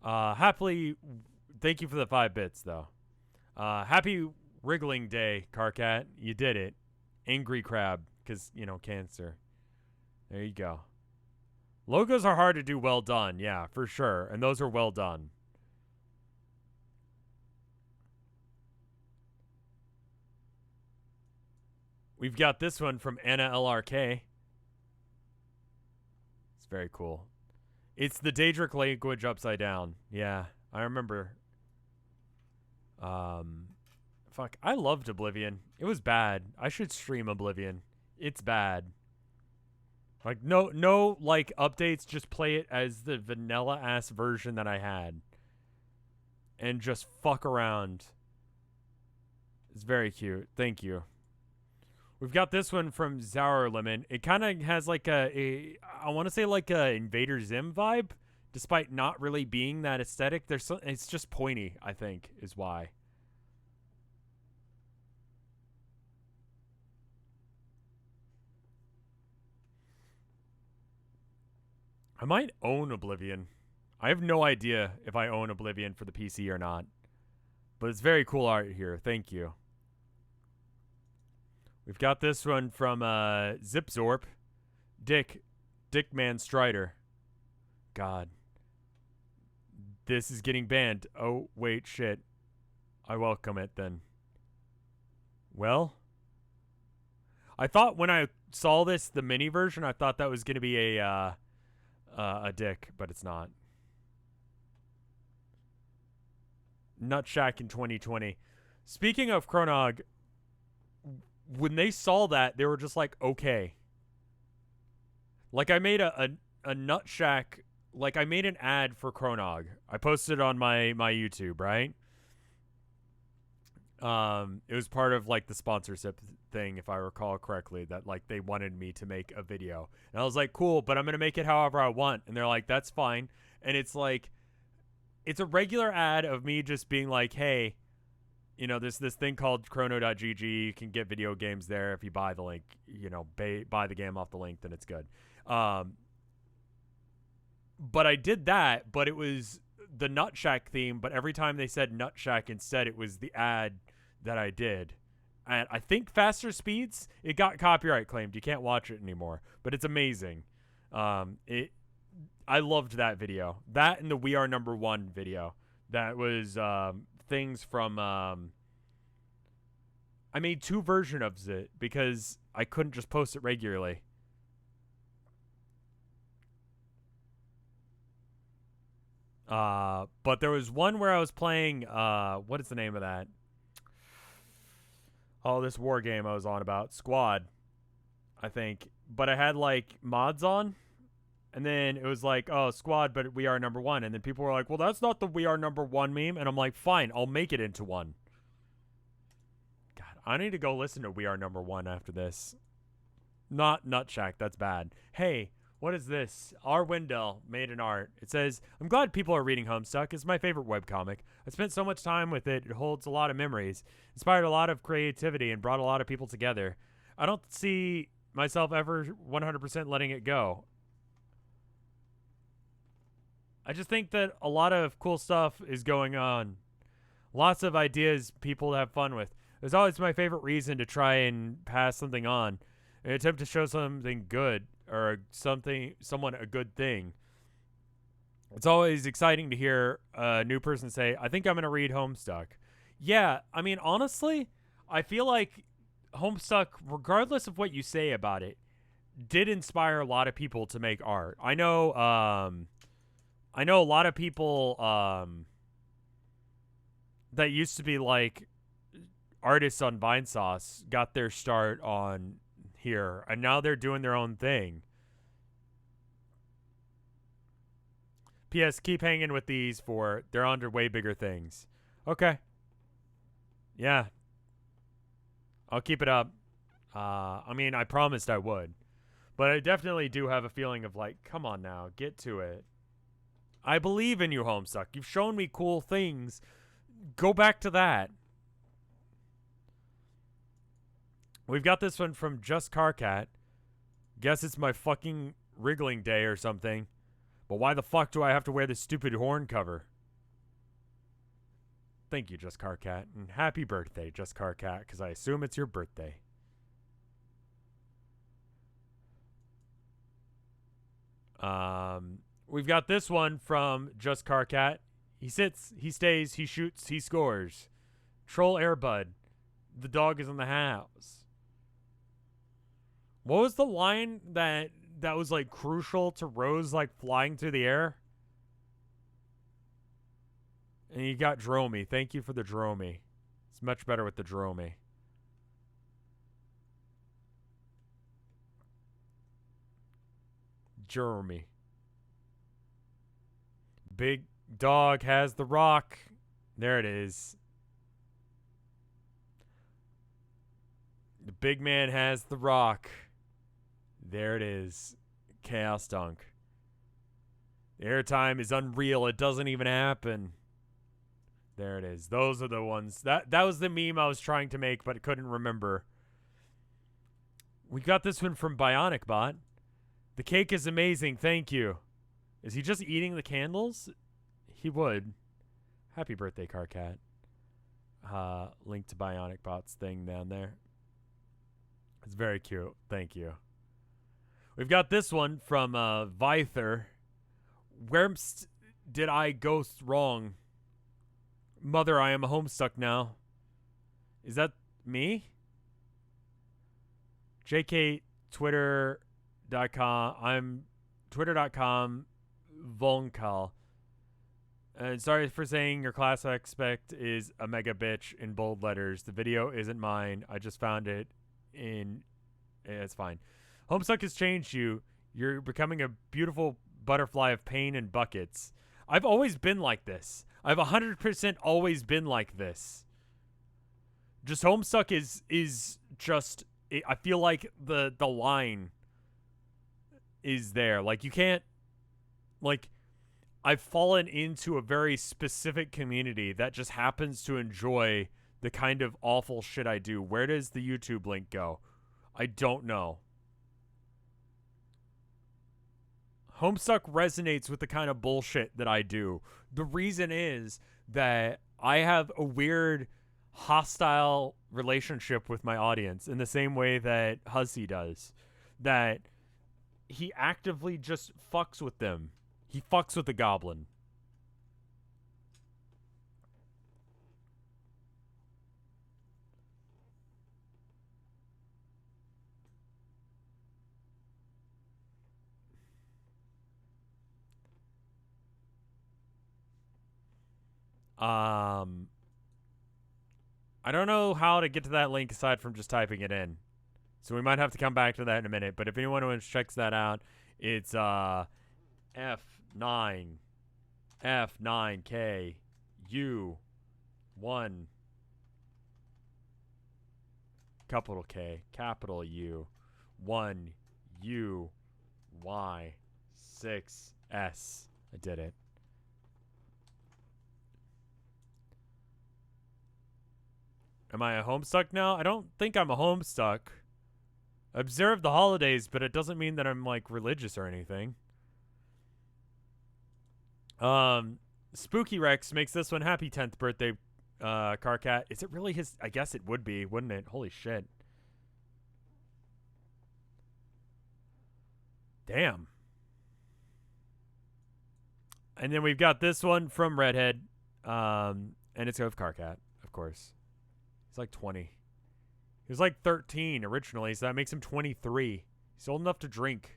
Happily, thank you for the 5 bits though. Happy wriggling day, Carcat. You did it. Angry crab, because cancer. There you go. Logos are hard to do well done, yeah, for sure, and those are well done. We've got this one from Anna LRK. It's very cool. It's the Daedric language upside down. Yeah, I remember. Fuck, I loved Oblivion. It was bad. I should stream Oblivion. It's bad. Like, no, like, updates. Just play it as the vanilla-ass version that I had. And just fuck around. It's very cute. Thank you. We've got this one from Sour Lemon. It kind of has like I want to say like a Invader Zim vibe, despite not really being that aesthetic. It's just pointy, I think, is why. I might own Oblivion. I have no idea if I own Oblivion for the PC or not. But it's very cool art here. Thank you. We've got this one from Zipzorp. Dickman Strider. God. This is getting banned. Oh, wait, shit. I welcome it then. Well, I thought when I saw this, the mini version, I thought that was going to be a dick, but it's not. Nutshack in 2020. Speaking of Chronog, when they saw that, they were just like, okay. Like, I made a Nutshack, like, I made an ad for Chronog. I posted it on my YouTube, right? It was part of, like, the sponsorship thing, if I recall correctly, that, like, they wanted me to make a video. And I was like, cool, but I'm going to make it however I want. And they're like, that's fine. And it's like, it's a regular ad of me just being like, hey, there's this thing called chrono.gg. You can get video games there if you buy the link, buy the game off the link, then it's good. But I did that, but it was the Nutshack theme, but every time they said Nutshack instead, it was the ad that I did. And I think Faster Speeds, it got copyright claimed. You can't watch it anymore, but it's amazing. I loved that video. That and the We Are Number One video. That was things from I made 2 versions of it because I couldn't just post it regularly. But there was one where I was playing what is the name of that? Oh, this war game I was on about. Squad, I think. But I had like mods on. And then it was like, oh, Squad, but We Are Number One. And then people were like, well, that's not the We Are Number One meme. And I'm like, fine, I'll make it into one. God, I need to go listen to We Are Number One after this. Not Nutshack, that's bad. Hey, what is this? R. Wendell made an art. It says, I'm glad people are reading Homestuck. It's my favorite webcomic. I spent so much time with it. It holds a lot of memories, inspired a lot of creativity, and brought a lot of people together. I don't see myself ever 100% letting it go. I just think that a lot of cool stuff is going on. Lots of ideas people have fun with. It's always my favorite reason to try and pass something on. An attempt to show something good or someone a good thing. It's always exciting to hear a new person say, I think I'm going to read Homestuck. Yeah, I mean, honestly, I feel like Homestuck, regardless of what you say about it, did inspire a lot of people to make art. I know a lot of people that used to be like artists on Vinesauce got their start on here, and now they're doing their own thing. P.S. Keep hanging with these for they're on to way bigger things. Okay. Yeah. I'll keep it up. I mean, I promised I would. But I definitely do have a feeling of like, come on now, get to it. I believe in you, Homestuck. You've shown me cool things. Go back to that. We've got this one from Just Carcat. Guess it's my fucking wriggling day or something. But why the fuck do I have to wear this stupid horn cover? Thank you, Just Carcat. And happy birthday, Just Carcat, because I assume it's your birthday. We've got this one from Just Carcat. He sits, he stays, he shoots, he scores. Troll Airbud. The dog is in the house. What was the line that was like crucial to Rose like flying through the air? And you got Dromy. Thank you for the Dromy. It's much better with the Dromy. Jeremy. Big dog has the rock. There it is. The big man has the rock. There it is. Chaos Dunk. The airtime is unreal. It doesn't even happen. There it is. Those are the ones. That was the meme I was trying to make, but couldn't remember. We got this one from Bionic Bot. The cake is amazing. Thank you. Is he just eating the candles? He would. Happy birthday, Carcat. Link to Bionic Bot's thing down there. It's very cute. Thank you. We've got this one from Vither. Where did I go wrong? Mother, I am a Homestuck now. Is that me? JK Twitter.com. I'm Twitter.com Vonkal. And sorry for saying your class expect is a mega bitch in bold letters. The video isn't mine. I just found it in... it's fine. Homestuck has changed you. You're becoming a beautiful butterfly of pain and buckets. I've always been like this. I've 100% always been like this. Just Homestuck is just... I feel like the line is there. Like, you can't... Like, I've fallen into a very specific community that just happens to enjoy the kind of awful shit I do. Where does the YouTube link go? I don't know. Homestuck resonates with the kind of bullshit that I do. The reason is that I have a weird, hostile relationship with my audience in the same way that Hussey does. That he actively just fucks with them. He fucks with the goblin. I don't know how to get to that link aside from just typing it in. So we might have to come back to that in a minute. But if anyone who checks that out, it's F9K U1 capital K capital U 1 U Y 6 S. I did it. Am I a Homestuck now? I don't think I'm a Homestuck. Observe the holidays, but it doesn't mean that I'm like religious or anything. Spooky Rex makes this one happy 10th birthday, Carcat. Is it really his? I guess it would be, wouldn't it? Holy shit. Damn. And then we've got this one from Redhead. And it's of Carcat, of course. He's like 20. He was like 13 originally, so that makes him 23. He's old enough to drink.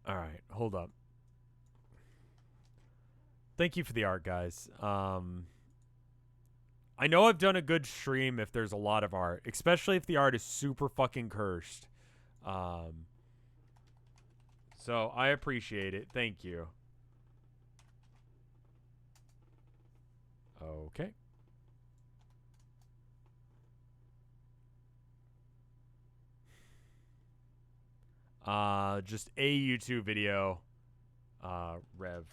All right, hold up. Thank you for the art, guys. I know I've done a good stream if there's a lot of art, especially if the art is super fucking cursed. So I appreciate it. Thank you. Okay. Just a YouTube video. Rev.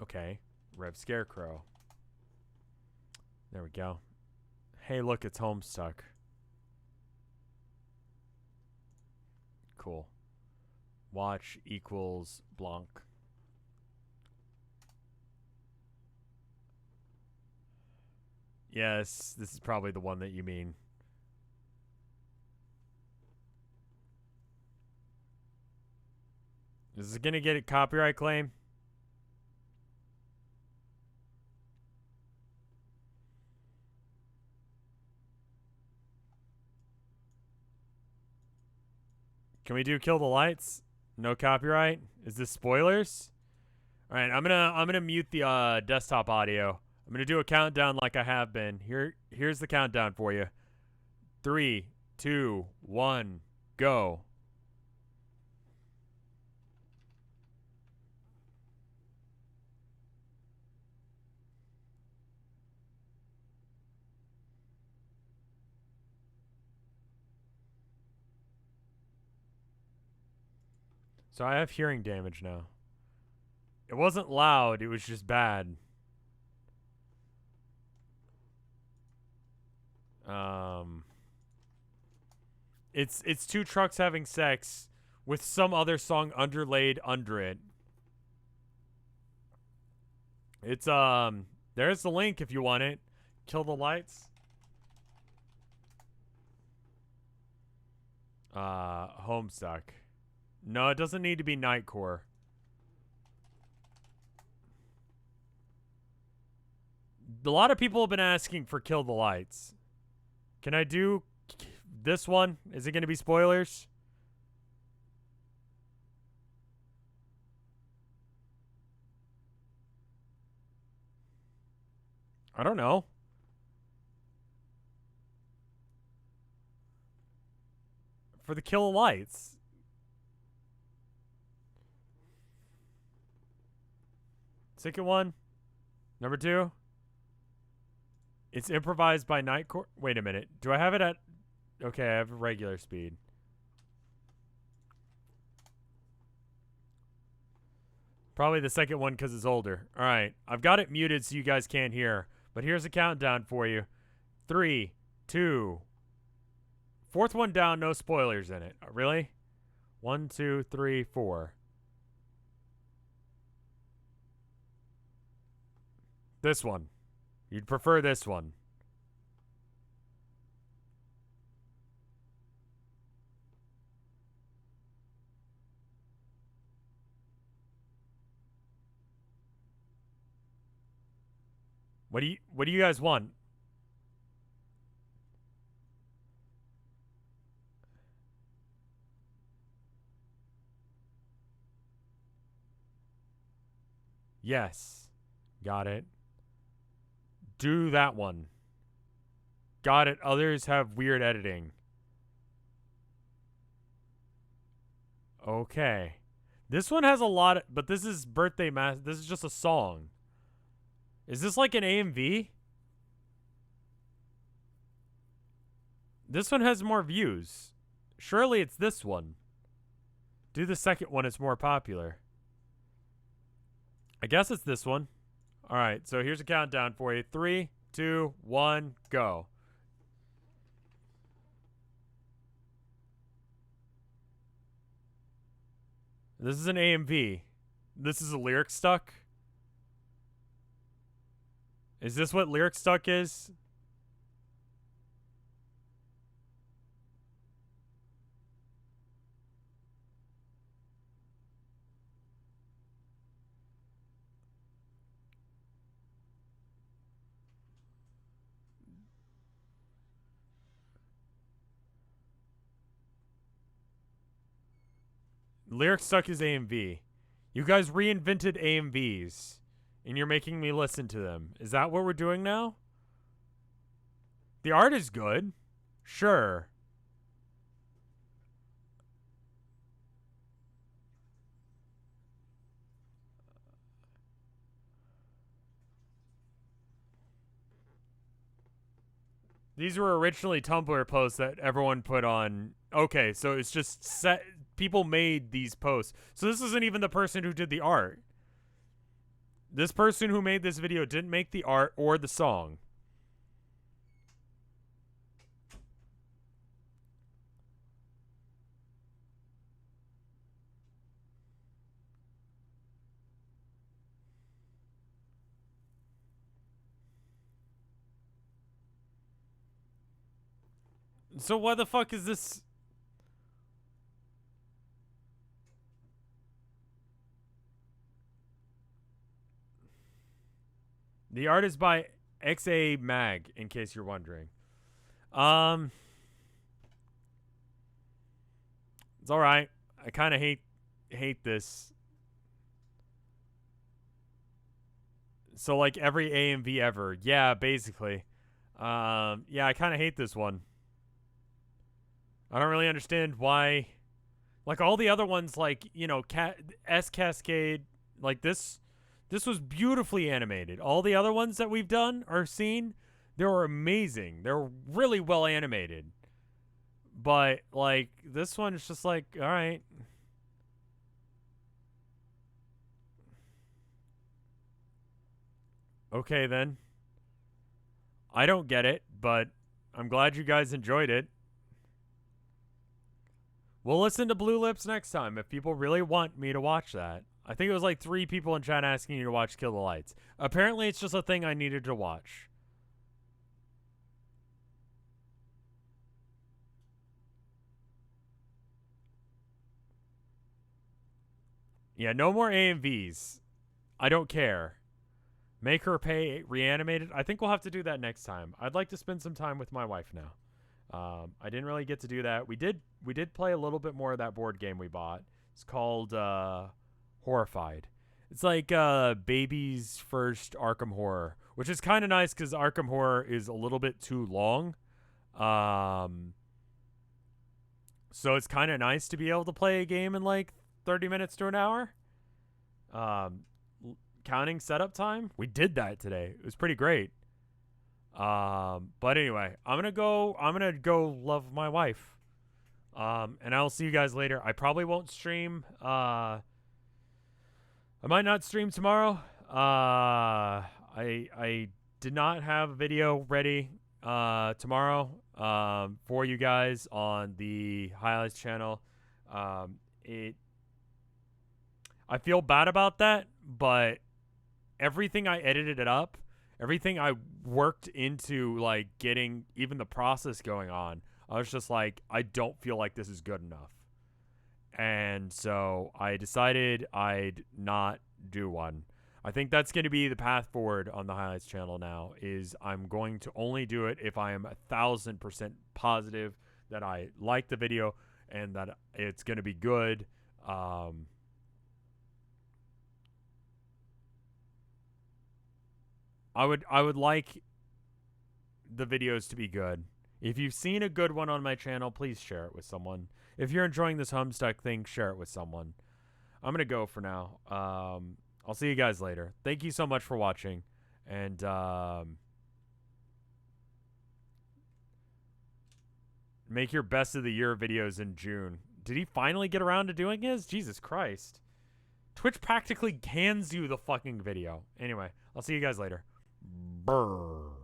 Okay. RevScarecrow. There we go. Hey, look, it's Homestuck. Cool. Watch equals Blanc. Yes, this is probably the one that you mean. Is it gonna get a copyright claim? Can we do kill the lights? No copyright? Is this spoilers? All right, I'm gonna mute the desktop audio. I'm gonna do a countdown like I have been. Here's the countdown for you. 3, 2, 1, go. So I have hearing damage now. It wasn't loud, it was just bad. It's two trucks having sex with some other song underlaid under it. It's there's the link if you want it. Kill the lights. Homestuck. No, it doesn't need to be Nightcore. A lot of people have been asking for Kill the Lights. Can I do this one? Is it going to be spoilers? I don't know. For the Kill the Lights. Second one. Number 2. It's improvised by Nightcore. Wait a minute. Do I have it at... Okay, I have regular speed. Probably the second one because it's older. All right. I've got it muted so you guys can't hear. But here's a countdown for you. 3, 2. Fourth one down, no spoilers in it. Really? 1, 2, 3, 4. This one. You'd prefer this one. What do you guys want? Yes. Got it. Do that one. Got it. Others have weird editing. Okay. This one has a lot of, but this is birthday mass. This is just a song. Is this like an AMV? This one has more views. Surely it's this one. Do the second one, it's more popular. I guess it's this one. All right, so here's a countdown for you. 3, 2, 1, go. This is an AMV. This is a lyric stuck. Is this what lyric stuck is? Lyric Stuck is AMV. You guys reinvented AMVs, and you're making me listen to them. Is that what we're doing now? The art is good. Sure. These were originally Tumblr posts that everyone put on. Okay, so it's just set. People made these posts. So this isn't even the person who did the art. This person who made this video didn't make the art or the song. So why the fuck is this? The art is by XA Mag, in case you're wondering. It's all right. I kind of hate this. So like every AMV ever, yeah, basically. Yeah, I kind of hate this one. I don't really understand why. Like all the other ones, like, you know, S Cascade, like this was beautifully animated. All the other ones that we've done or seen, they were amazing. They're really well animated. But like this one is just like, all right. Okay then. I don't get it, but I'm glad you guys enjoyed it. We'll listen to Blue Lips next time if people really want me to watch that. I think it was like 3 people in chat asking you to watch Kill the Lights. Apparently, it's just a thing I needed to watch. Yeah, no more AMVs. I don't care. Make her pay reanimated. I think we'll have to do that next time. I'd like to spend some time with my wife now. I didn't really get to do that. We did play a little bit more of that board game we bought. It's called Horrified. It's like baby's first Arkham Horror, which is kind of nice because Arkham Horror is a little bit too long. So it's kind of nice to be able to play a game in like 30 minutes to an hour. Counting setup time, we did that today. It was pretty great. But anyway, I'm gonna go love my wife. And I'll see you guys later. I probably won't stream. I might not stream tomorrow. I did not have a video ready tomorrow for you guys on the highlights channel. I feel bad about that, but everything I edited it up, everything I worked into like getting even the process going on, I was just like, I don't feel like this is good enough. And so I decided I'd not do one. I think that's going to be the path forward on the highlights channel now, is I'm going to only do it if I am 1,000% positive that I like the video and that it's going to be good. I would like the videos to be good. If you've seen a good one on my channel, please share it with someone. If you're enjoying this Homestuck thing, share it with someone. I'm going to go for now. I'll see you guys later. Thank you so much for watching. And make your best of the year videos in June. Did he finally get around to doing his? Jesus Christ. Twitch practically hands you the fucking video. Anyway, I'll see you guys later. Brr.